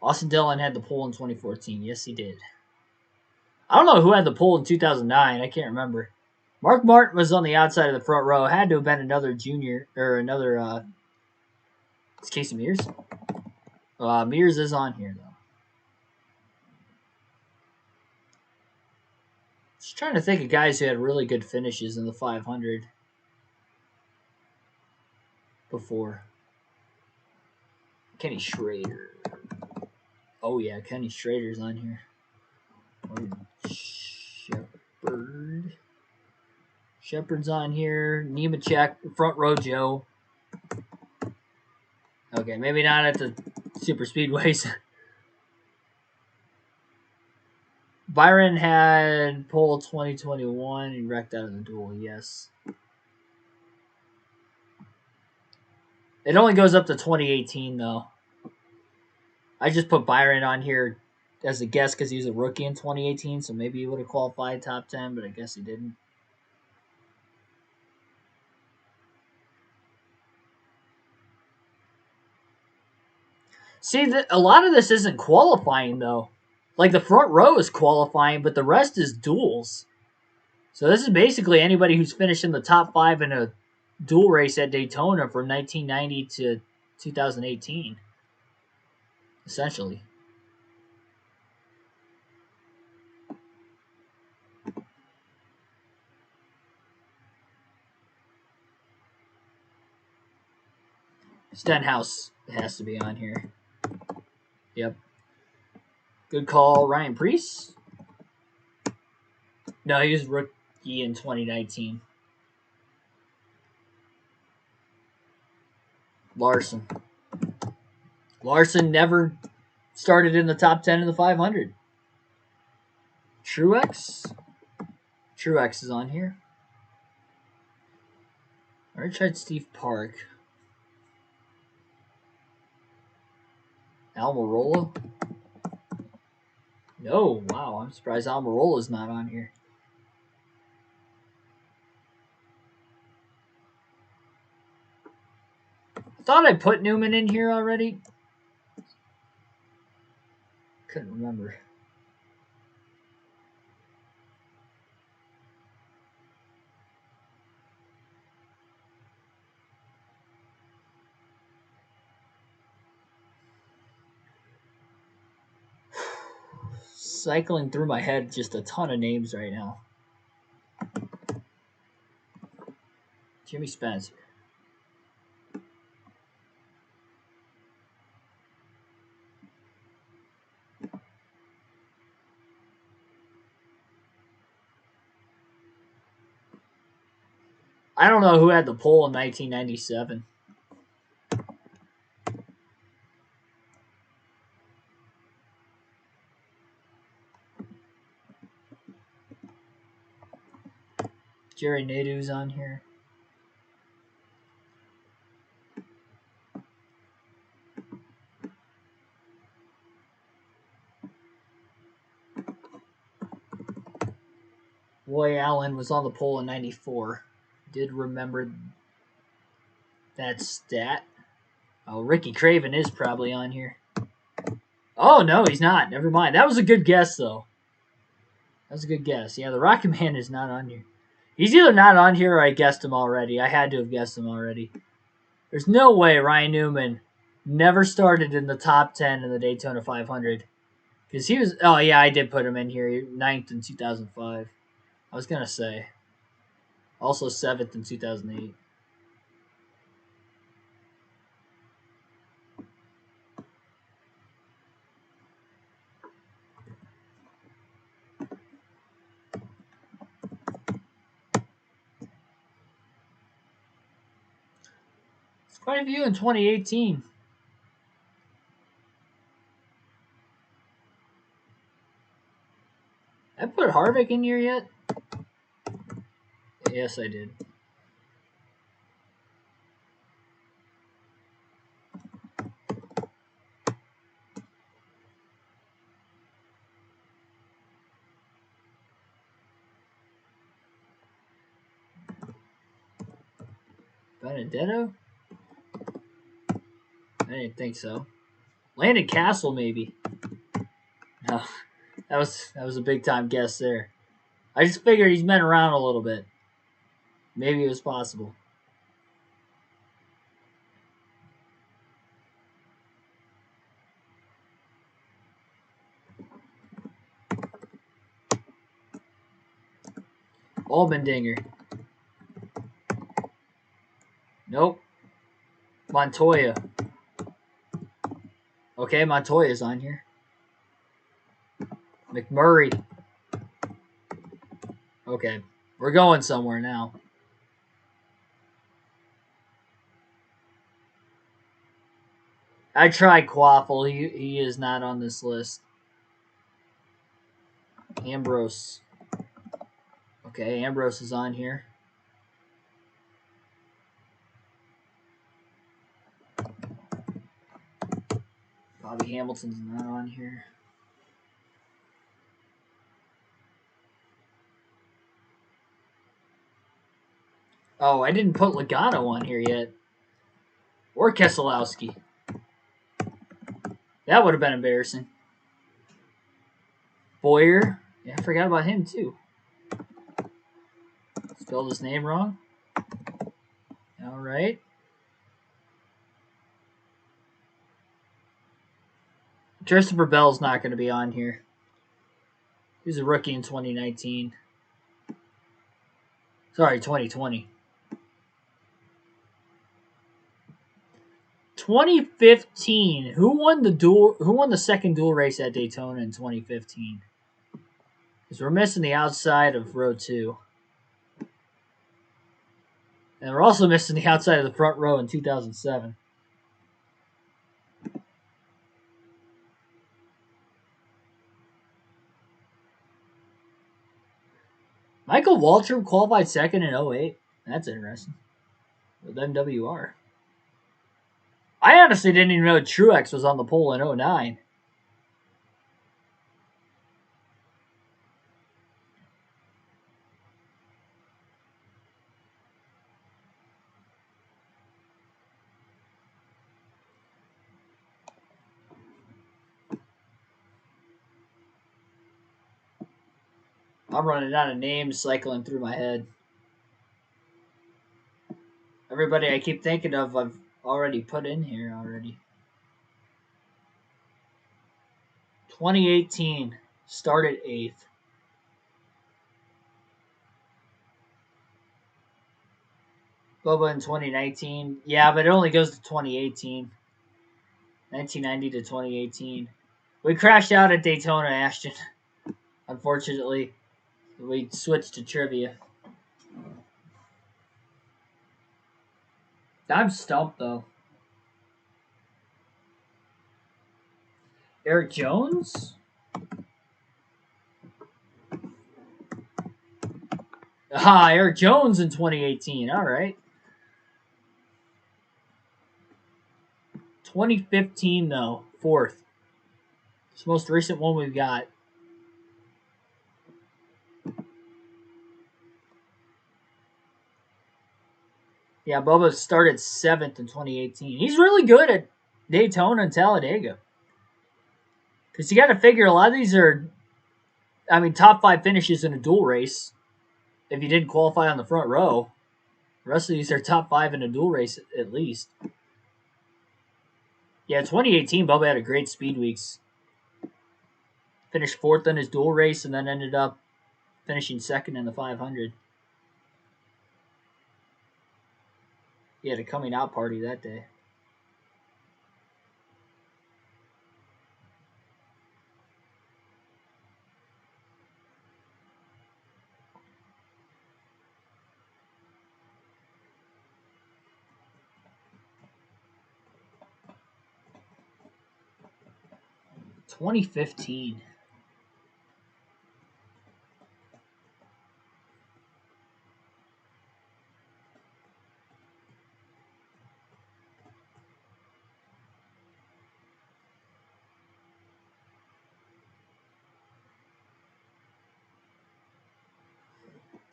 Austin Dillon had the pole in 2014. Yes, he did. I don't know who had the pole in 2009. I can't remember. Mark Martin was on the outside of the front row. Had to have been another junior or another. It's Casey Mears. Mears is on here though. Just trying to think of guys who had really good finishes in the 500 before. Kenny Schrader. Oh, yeah, Kenny Schrader's on here. Shepard's on here. Nemechek, front row Joe. Okay, maybe not at the super speedways. Byron had pole 2021. He wrecked out of the duel, yes. It only goes up to 2018, though. I just put Byron on here as a guess because he was a rookie in 2018, so maybe he would have qualified top 10, but I guess he didn't. See, a lot of this isn't qualifying, though. Like, the front row is qualifying, but the rest is duels. So this is basically anybody who's finished in the top 5 in a dual race at Daytona from 1990 to 2018, essentially. Stenhouse has to be on here. Yep. Good call, Ryan Preece. No, he was rookie in 2019. Larson never started in the top 10 in the 500. Truex is on here. I already tried Steve Park. Almirola? No, wow, I'm surprised Almirola's not on here. I thought I put Newman in here already. Couldn't remember. Cycling through my head just a ton of names right now. Jimmy Spencer. I don't know who had the pole in 1997. Jerry Nadeau's on here. Roy Allen was on the pole in 94. Did remember that stat. Oh, Ricky Craven is probably on here. Oh, no, he's not. Never mind. That was a good guess, though. That was a good guess. Yeah, the Rocket Man is not on here. He's either not on here or I guessed him already. I had to have guessed him already. There's no way Ryan Newman never started in the top 10 in the Daytona 500. Because he was... Oh, yeah, I did put him in here. 9th in 2005. I was going to say. Also 7th in 2008. It's quite a few in 2018. I put Harvick in here yet? Yes, I did. Benedetto? I didn't think so. Landon Castle, maybe. No, that was a big time guess there. I just figured he's been around a little bit. Maybe it was possible. Allmendinger. Nope. Montoya. Okay, Montoya's on here. McMurray. Okay, we're going somewhere now. I tried Quaffle. He is not on this list. Ambrose. Okay, Ambrose is on here. Bobby Hamilton's not on here. Oh, I didn't put Logano on here yet. Or Keselowski. That would have been embarrassing. Boyer. Yeah, I forgot about him too. Spelled his name wrong. All right. Christopher Bell's not going to be on here. He's a rookie in 2019. Sorry, 2020. 2015. Who won the second dual race at Daytona in 2015? Because we're missing the outside of row 2. And we're also missing the outside of the front row in 2007. Michael Waltrip qualified second in 08. That's interesting. With MWR. I honestly didn't even know Truex was on the pole in 09. I'm running out of names cycling through my head. Everybody I keep thinking of, I've already put in here already. 2018, started 8th. Bubba in 2019. Yeah, but it only goes to 2018. 1990 to 2018. We crashed out at Daytona, Ashton. Unfortunately, we switched to trivia. I'm stumped, though. Eric Jones? Eric Jones in 2018. All right. 2015, though. 4th. It's the most recent one we've got. Yeah, Bubba started 7th in 2018. He's really good at Daytona and Talladega. Because you got to figure a lot of these are, top 5 finishes in a dual race. If you didn't qualify on the front row, the rest of these are top 5 in a dual race at least. Yeah, 2018, Bubba had a great speed weeks. Finished 4th in his dual race and then ended up finishing 2nd in the 500. He had a coming out party that day. $2015.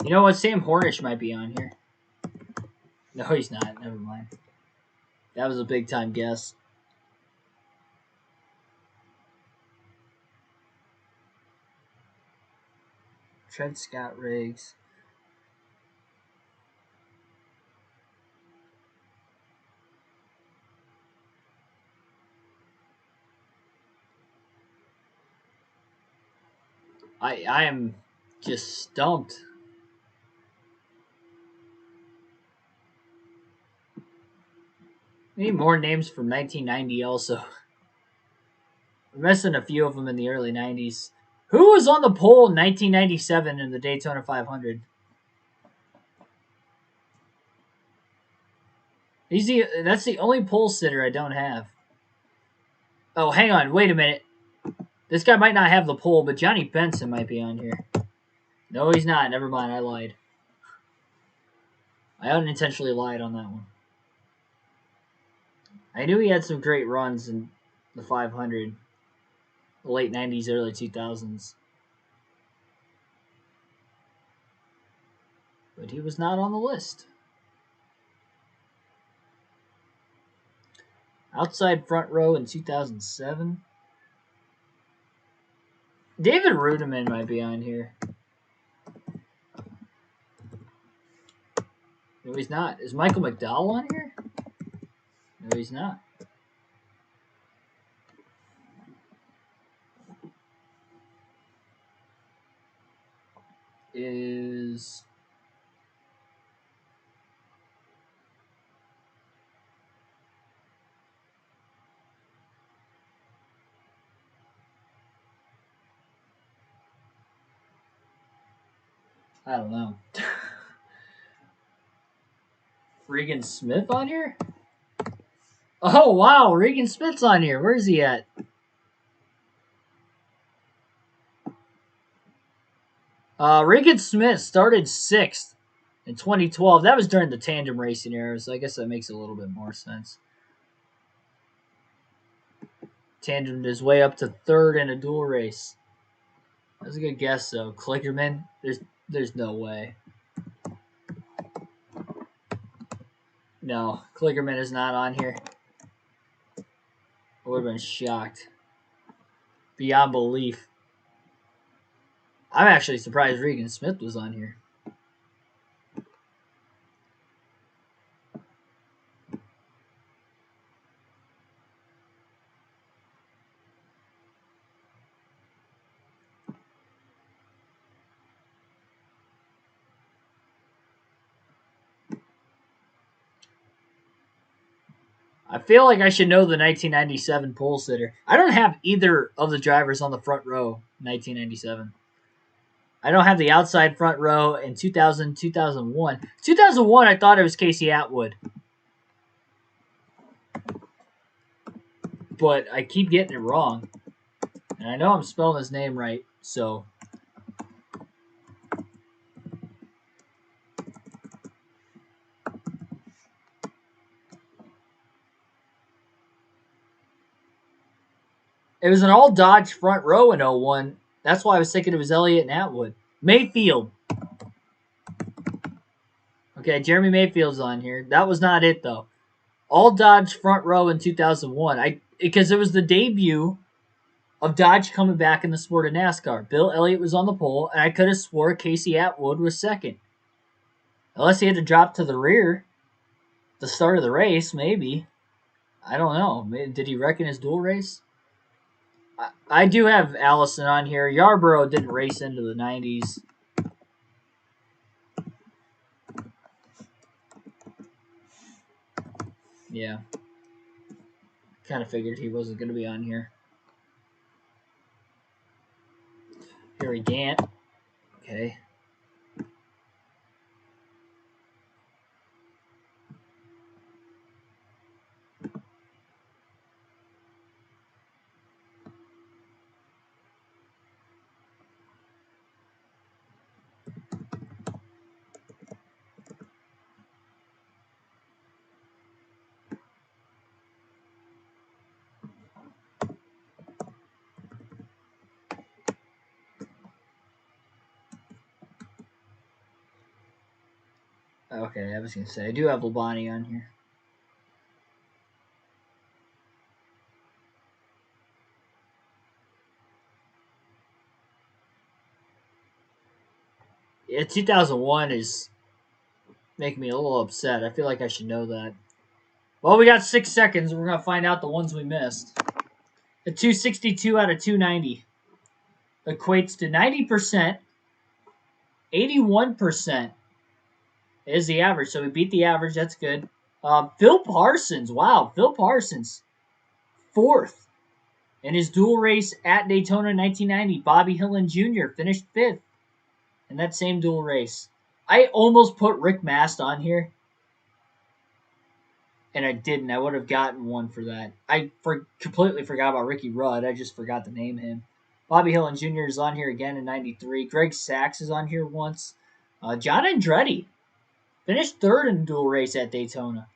You know what? Sam Hornish might be on here. No, he's not. Never mind. That was a big time guess. Trev Scott Riggs. I am just stumped. We need more names from 1990 also. We're missing a few of them in the early 90s. Who was on the pole in 1997 in the Daytona 500? That's the only pole sitter I don't have. Oh, hang on. Wait a minute. This guy might not have the pole, but Johnny Benson might be on here. No, he's not. Never mind. I lied. I unintentionally lied on that one. I knew he had some great runs in the 500. The late 90s, early 2000s. But he was not on the list. Outside front row in 2007. David Rudiman might be on here. No, he's not. Is Michael McDowell on here? No, he's not. Is... I don't know. Regan Smith on here? Oh, wow. Regan Smith's on here. Where is he at? Regan Smith started 6th in 2012. That was during the tandem racing era, so I guess that makes a little bit more sense. Tandemed his way up to 3rd in a dual race. That's a good guess, though. Klickerman? There's no way. No, Klickerman is not on here. I would have been shocked. Beyond belief. I'm actually surprised Regan Smith was on here. I feel like I should know the 1997 pole sitter. I don't have either of the drivers on the front row in 1997. I don't have the outside front row in 2000, 2001. 2001, I thought it was Casey Atwood. But I keep getting it wrong. And I know I'm spelling his name right, so... It was an all-Dodge front row in 01. That's why I was thinking it was Elliott and Atwood. Mayfield. Okay, Jeremy Mayfield's on here. That was not it, though. All Dodge front row in 2001. Because it was the debut of Dodge coming back in the sport of NASCAR. Bill Elliott was on the pole, and I could have swore Casey Atwood was 2nd. Unless he had to drop to the rear at the start of the race, maybe. I don't know. Did he wreck in his dual race? I do have Allison on here. Yarborough didn't race into the 90s. Yeah. Kind of figured he wasn't going to be on here. Harry Gant. Okay. Okay, I was going to say, I do have Labonte on here. Yeah, 2001 is making me a little upset. I feel like I should know that. Well, we got 6 seconds. We're going to find out the ones we missed. The 262 out of 290 equates to 90%. 81% is the average. So we beat the average. That's good. Phil Parsons. Wow. Phil Parsons. 4th. In his dual race at Daytona in 1990, Bobby Hillin Jr. finished 5th in that same dual race. I almost put Rick Mast on here, and I didn't. I would have gotten one for that. I completely forgot about Ricky Rudd. I just forgot to name him. Bobby Hillin Jr. is on here again in 93. Greg Sachs is on here once. John Andretti finished 3rd in dual race at Daytona.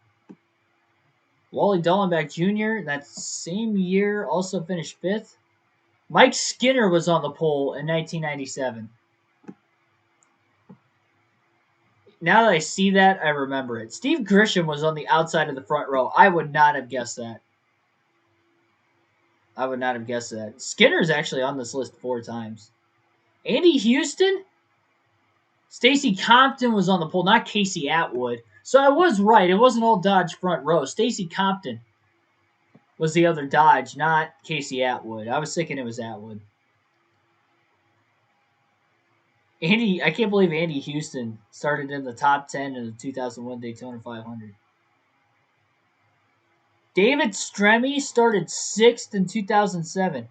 Wally Dallenbach Jr. that same year also finished 5th. Mike Skinner was on the pole in 1997. Now that I see that, I remember it. Steve Grisham was on the outside of the front row. I would not have guessed that. Skinner's actually on this list 4 times. Andy Houston? Stacy Compton was on the pole, not Casey Atwood. So I was right. It wasn't all Dodge front row. Stacy Compton was the other Dodge, not Casey Atwood. I was thinking it was Atwood. I can't believe Andy Houston started in the top 10 in the 2001 Daytona 500. David Stremme started 6th in 2007.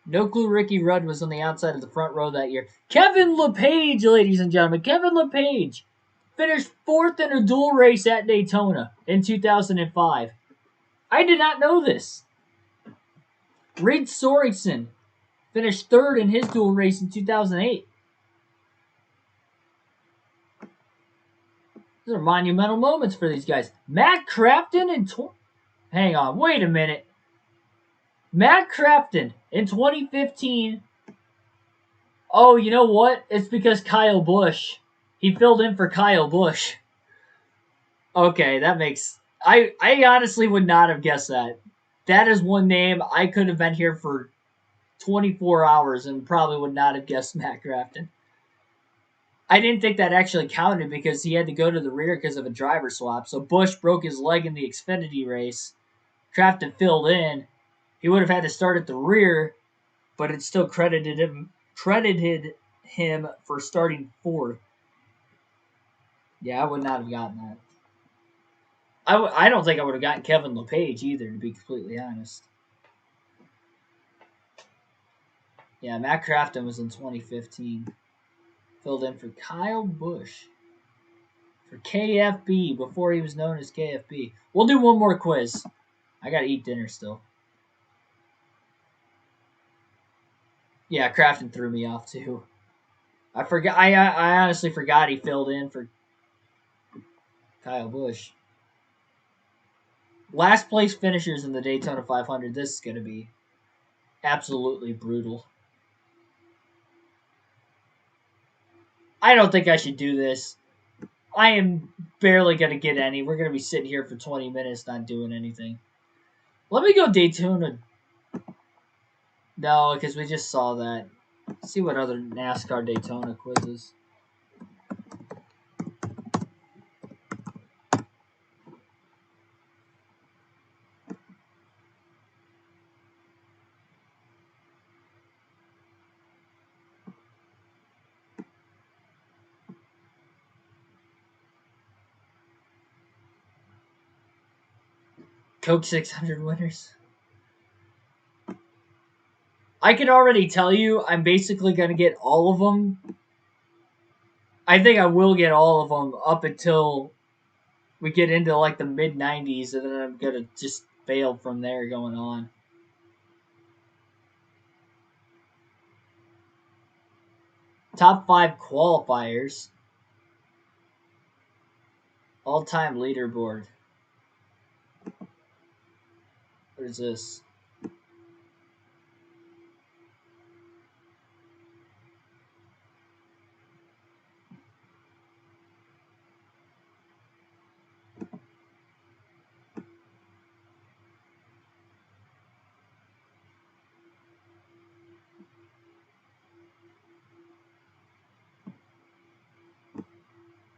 No clue Ricky Rudd was on the outside of the front row that year. Kevin LePage, ladies and gentlemen. Kevin LePage finished 4th in a dual race at Daytona in 2005. I did not know this. Reed Sorensen finished 3rd in his dual race in 2008. These are monumental moments for these guys. Matt Crafton in... Hang on, wait a minute. Matt Crafton in 2015. Oh, you know what? It's because Kyle Busch. He filled in for Kyle Busch. Okay, that makes... I honestly would not have guessed that. That is one name I could have been here for 24 hours and probably would not have guessed Matt Crafton. I didn't think that actually counted because he had to go to the rear because of a driver swap. So Busch broke his leg in the Xfinity race. Crafton filled in. He would have had to start at the rear, but it still credited him for starting 4th. Yeah, I would not have gotten that. I don't think I would have gotten Kevin LePage either, to be completely honest. Yeah, Matt Crafton was in 2015. Filled in for Kyle Busch. For KFB, before he was known as KFB. We'll do one more quiz. I gotta eat dinner still. Yeah, Crafton threw me off too. I forgot. I honestly forgot he filled in for Kyle Busch. Last place finishers in the Daytona 500. This is gonna be absolutely brutal. I don't think I should do this. I am barely gonna get any. We're gonna be sitting here for 20 minutes not doing anything. Let me go Daytona. No, because we just saw that. Let's see what other NASCAR Daytona quizzes. Coke 600 winners. I can already tell you I'm basically going to get all of them. I think I will get all of them up until we get into like the mid-90s, and then I'm going to just fail from there going on. Top 5 qualifiers. All-time leaderboard. What is this?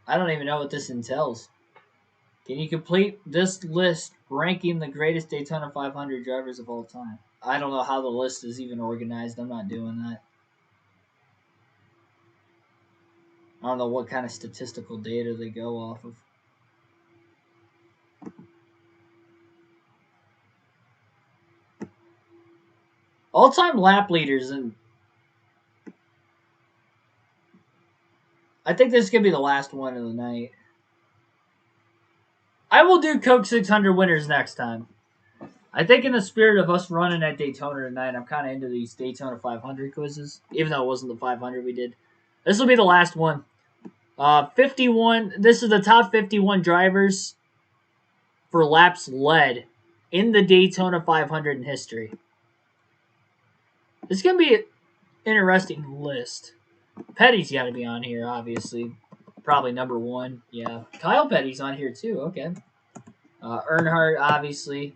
I don't even know what this entails. Can you complete this list ranking the greatest Daytona 500 drivers of all time? I don't know how the list is even organized. I'm not doing that. I don't know what kind of statistical data they go off of. All-time lap leaders, and I think this is going to be the last one of the night. I will do Coke 600 winners next time. I think in the spirit of us running at Daytona tonight, I'm kind of into these Daytona 500 quizzes, even though it wasn't the 500 we did. This will be the last one. 51. This is the top 51 drivers for laps led in the Daytona 500 in history. It's going to be an interesting list. Petty's got to be on here, obviously. Probably number one. Yeah. Kyle Petty's on here, too. Okay. Earnhardt, obviously.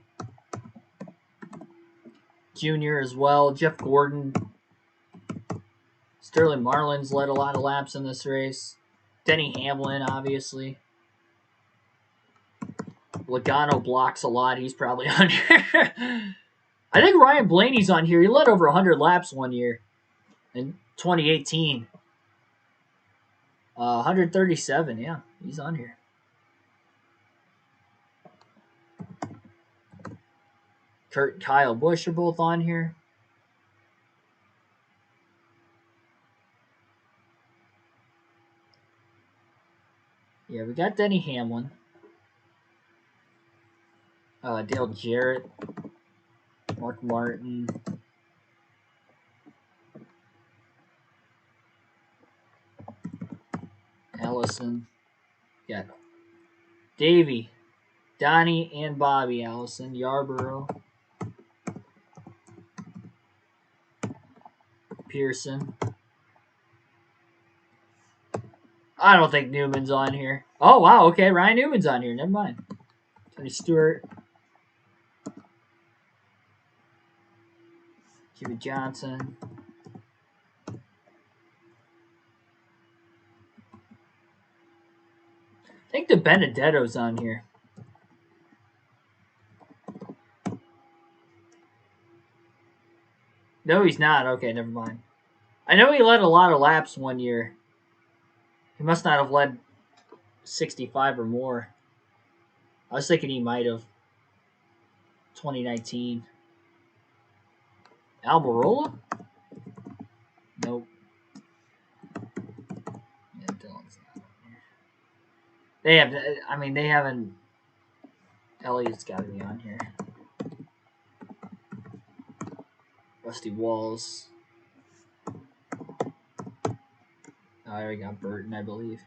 Junior as well. Jeff Gordon. Sterling Marlin's led a lot of laps in this race. Denny Hamlin, obviously. Logano blocks a lot. He's probably on here. I think Ryan Blaney's on here. He led over 100 laps one year in 2018. 137, yeah. He's on here. Kurt and Kyle Busch are both on here. Yeah, we got Denny Hamlin. Dale Jarrett. Mark Martin. Allison. Yeah. Davey. Donnie and Bobby Allison. Yarborough. Pearson. I don't think Newman's on here. Oh, wow. Okay, Ryan Newman's on here. Never mind. Tony Stewart. Jimmy Johnson. I think the Benedetto's on here. No, he's not. Okay, never mind. I know he led a lot of laps one year. He must not have led 65 or more. I was thinking he might have. 2019. Almirola? Nope. Yeah, Dylan's not on here. They have, I mean, they haven't. Elliott's got to be on here. Rusty Walls. Oh, I already got Burton, I believe.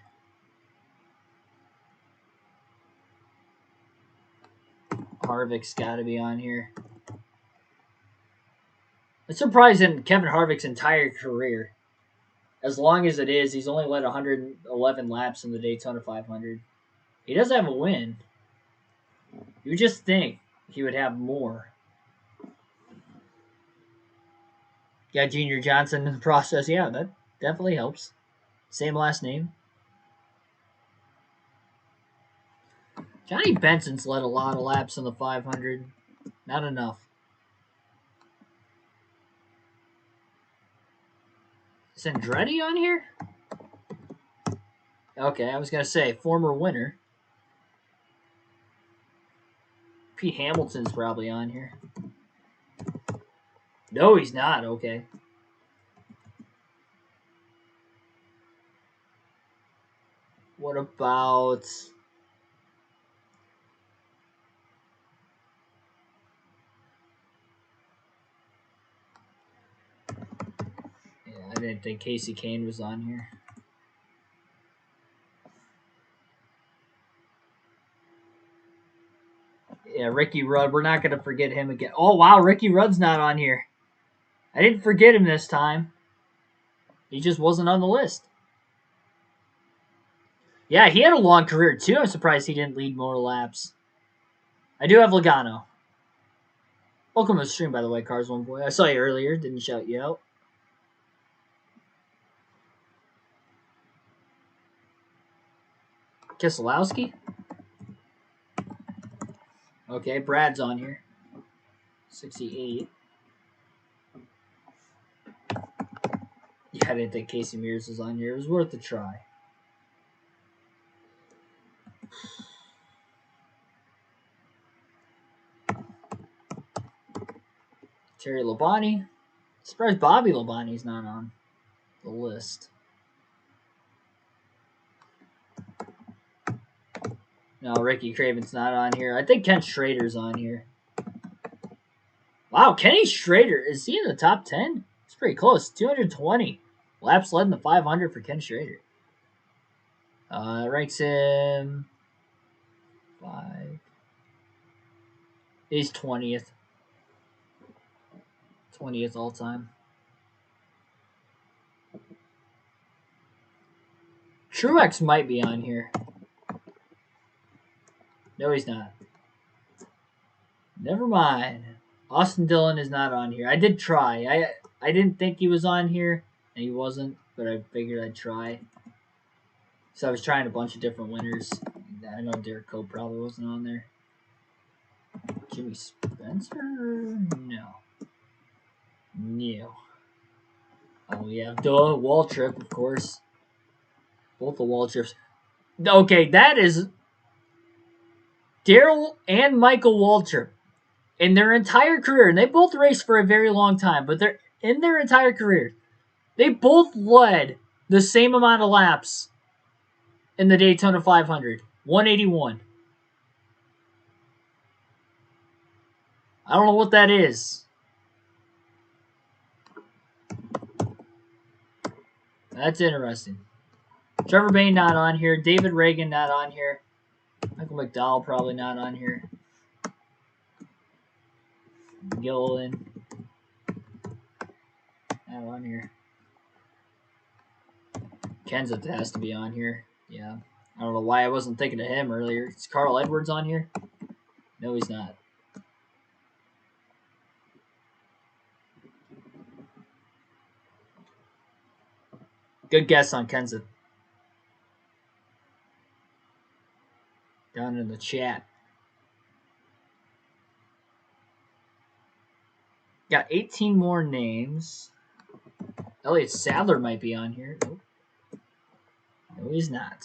Harvick's got to be on here. It's surprising Kevin Harvick's entire career, as long as it is, he's only led 111 laps in the Daytona 500. He does have a win. You just think he would have more. Got Junior Johnson in the process. Yeah, that definitely helps. Same last name. Johnny Benson's led a lot of laps in the 500. Not enough. Is Andretti on here? Okay, I was going to say, former winner. Pete Hamilton's probably on here. No, he's not. Okay. What about... I didn't think Casey Kane was on here. Yeah, Ricky Rudd. We're not going to forget him again. Oh, wow. Ricky Rudd's not on here. I didn't forget him this time. He just wasn't on the list. Yeah, he had a long career, too. I'm surprised he didn't lead more laps. I do have Logano. Welcome to the stream, by the way, Cars One Boy. I saw you earlier. Didn't shout you out. Keselowski? Okay, Brad's on here. 68. Yeah, I didn't think Casey Mears was on here. It was worth a try. Terry Labonte. Surprised Bobby Labonte's not on the list. No, Ricky Craven's not on here. I think Ken Schrader's on here. Wow, Kenny Schrader. Is he in the top 10? It's pretty close. 220 laps led in the 500 for Ken Schrader. Ranks him 5. He's 20th. 20th all time. Truex might be on here. No, he's not. Never mind. Austin Dillon is not on here. I did try. I didn't think he was on here, and he wasn't, but I figured I'd try. So I was trying a bunch of different winners. I know Derek Cope probably wasn't on there. Jimmy Spencer? No. Oh, yeah. Duh. Waltrip, of course. Both the Waltrips. Okay, that is Daryl and Michael Waltrip. In their entire career, and they both raced for a very long time, but they're in their entire career, they both led the same amount of laps in the Daytona 500. 181. I don't know what that is. That's interesting. Trevor Bayne not on here. David Reagan not on here. Michael McDowell probably not on here. Gilliland not on here. Kenseth has to be on here. Yeah. I don't know why I wasn't thinking of him earlier. Is Carl Edwards on here? No, he's not. Good guess on Kenseth. Down in the chat. Got 18 more names. Elliott Sadler might be on here. Nope. No, he's not.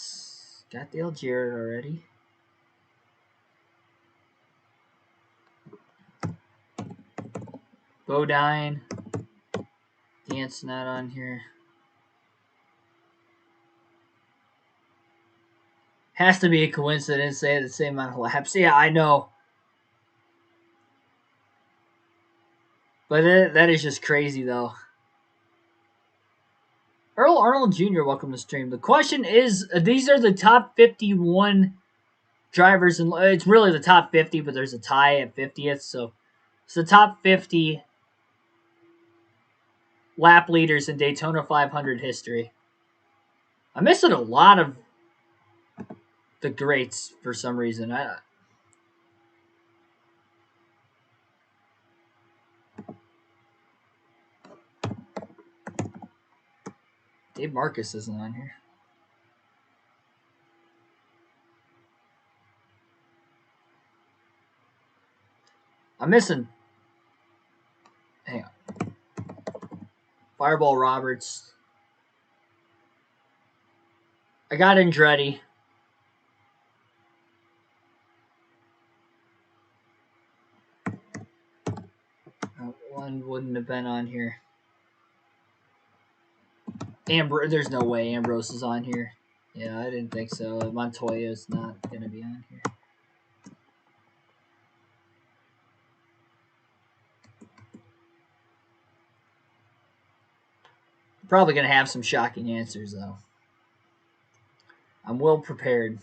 Got Dale Jarrett already. Bodine. Dance not on here. Has to be a coincidence. They had the same amount of laps. Yeah, I know. But that is just crazy, though. Earl Arnold Jr., welcome to stream. The question is, these are the top 51 drivers, and it's really the top 50, but there's a tie at 50th, so it's the top 50 lap leaders in Daytona 500 history. I'm missing a lot of the greats for some reason. Dave Marcus isn't on here. I'm missing. Hang on. Fireball Roberts. I got Andretti. One wouldn't have been on here. There's no way Ambrose is on here. Yeah, I didn't think so. Montoya's not going to be on here. Probably going to have some shocking answers, though. I'm well prepared.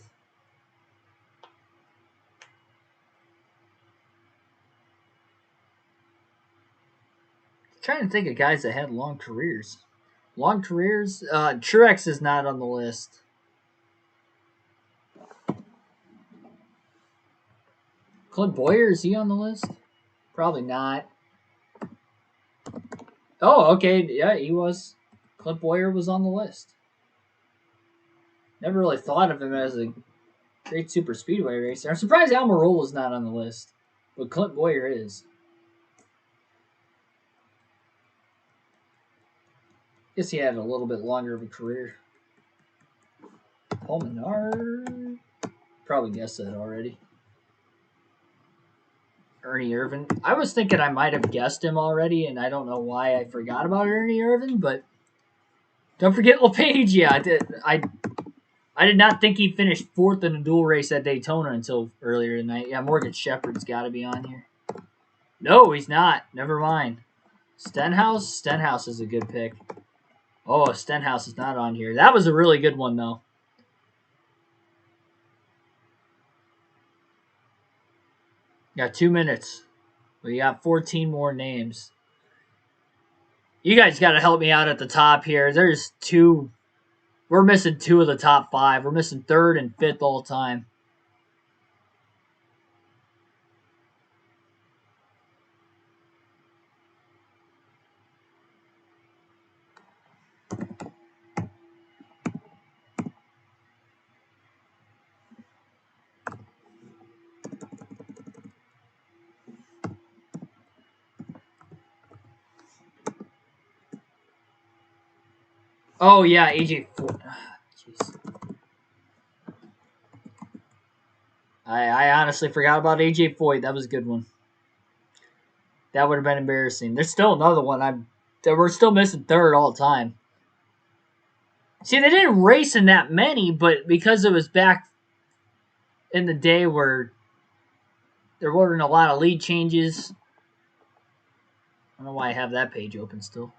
Trying to think of guys that had long careers. Long careers? Truex is not on the list. Clint Boyer, is he on the list? Probably not. Oh, okay. Yeah, he was. Clint Boyer was on the list. Never really thought of him as a great super speedway racer. I'm surprised Almirola's not on the list, but Clint Boyer is. Guess he had a little bit longer of a career. Paul Menard. Probably guessed that already. Ernie Irvan. I was thinking I might have guessed him already, and I don't know why I forgot about Ernie Irvan, but don't forget LePage. Yeah, I did not think he finished 4th in a dual race at Daytona until earlier tonight. Yeah, Morgan Shepherd's got to be on here. No, he's not. Never mind. Stenhouse? Stenhouse is a good pick. Oh, Stenhouse is not on here. That was a really good one, though. Got 2 minutes. We got 14 more names. You guys got to help me out at the top here. There's 2. We're missing 2 of the top 5. We're missing 3rd and 5th all time. Oh, yeah, AJ Foyt. Jeez. I honestly forgot about AJ Foyt. That was a good one. That would have been embarrassing. There's still another one. We're still missing 3rd all the time. See, they didn't race in that many, but because it was back in the day where there weren't a lot of lead changes. I don't know why I have that page open still.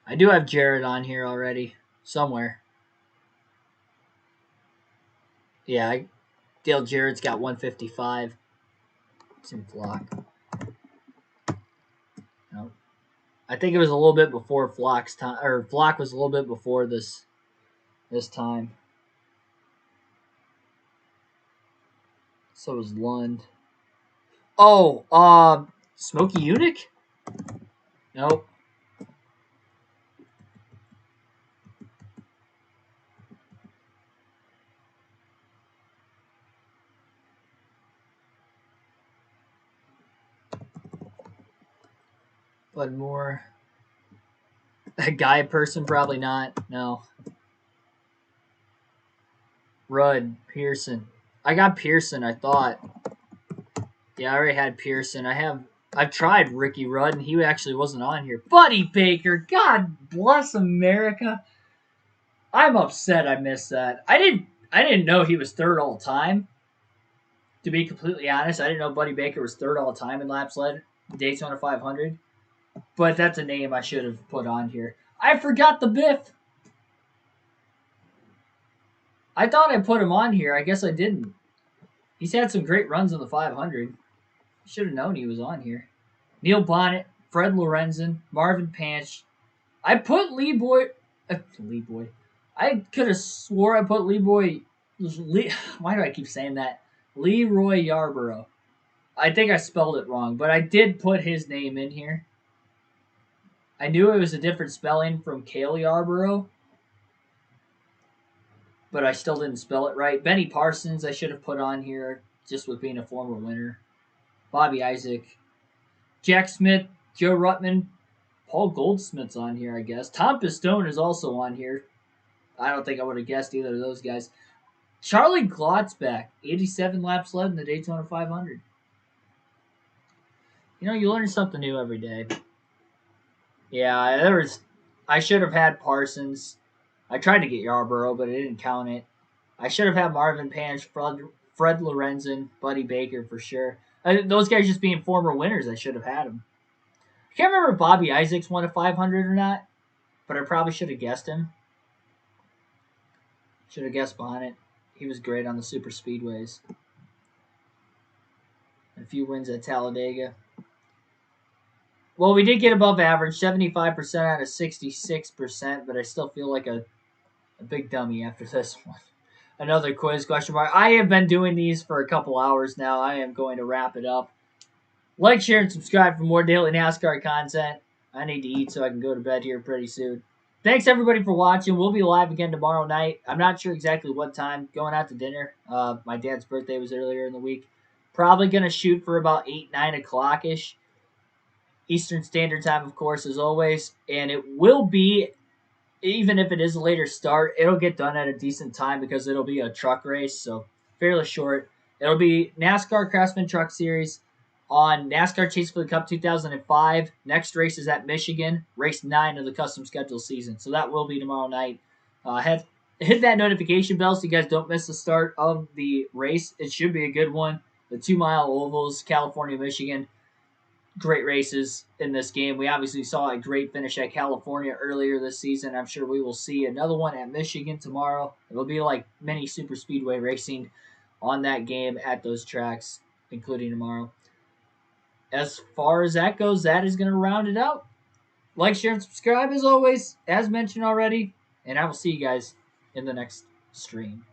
I do have Jared on here already. Somewhere. Yeah, Dale Jarrett's got 155. It's in Flock. No. I think it was a little bit before Flock's time, or Flock was a little bit before this time. So was Lund. Oh, Smokey Eunuch? Nope. Bud Moore. A guy person? Probably not. No. Rudd. Pearson. I got Pearson, I thought. Yeah, I already had Pearson. I've tried Ricky Rudd, and he actually wasn't on here. Buddy Baker. God bless America. I'm upset I missed that. I didn't know he was 3rd all time. To be completely honest, I didn't know Buddy Baker was 3rd all time in laps led. Daytona 500. But that's a name I should have put on here. I forgot the Biff. I thought I put him on here. I guess I didn't. He's had some great runs on the 500. Should have known he was on here. Neil Bonnet, Fred Lorenzen, Marvin Panch. I put Lee Boy. I could have swore I put why do I keep saying that? Leroy Yarborough. I think I spelled it wrong, but I did put his name in here. I knew it was a different spelling from Cale Yarborough, but I still didn't spell it right. Benny Parsons I should have put on here, just with being a former winner. Bobby Isaac. Jack Smith, Joe Ruttman, Paul Goldsmith's on here, I guess. Tom Pistone is also on here. I don't think I would have guessed either of those guys. Charlie Glotzback, 87 laps led in the Daytona 500. You know, you learn something new every day. Yeah, I should have had Parsons. I tried to get Yarborough, but I didn't count it. I should have had Marvin Panch, Fred Lorenzen, Buddy Baker for sure. Those guys just being former winners, I should have had them. I can't remember if Bobby Isaacs won a 500 or not, but I probably should have guessed him. Should have guessed Bonnet. He was great on the super speedways. A few wins at Talladega. Well, we did get above average, 75% out of 66%, but I still feel like a big dummy after this one. Another quiz question mark. I have been doing these for a couple hours now. I am going to wrap it up. Like, share, and subscribe for more daily NASCAR content. I need to eat so I can go to bed here pretty soon. Thanks, everybody, for watching. We'll be live again tomorrow night. I'm not sure exactly what time. Going out to dinner. My dad's birthday was earlier in the week. Probably going to shoot for about 8, 9 o'clock-ish. Eastern Standard Time, of course, as always. And it will be even if it is a later start, it'll get done at a decent time because it'll be a truck race, so fairly short. It'll be NASCAR Craftsman Truck Series on NASCAR Chase for the Cup 2005. Next race is at Michigan, race 9 of the custom schedule season. So that will be tomorrow night. Hit that notification bell so you guys don't miss the start of the race. It should be a good one. The 2-mile ovals, California, Michigan. Great races in this game. We obviously saw a great finish at California earlier this season. I'm sure we will see another one at Michigan tomorrow. It'll be like mini super speedway racing on that game at those tracks, including tomorrow. As far as that goes, that is going to round it out. Like, share, and subscribe as always, as mentioned already. And I will see you guys in the next stream.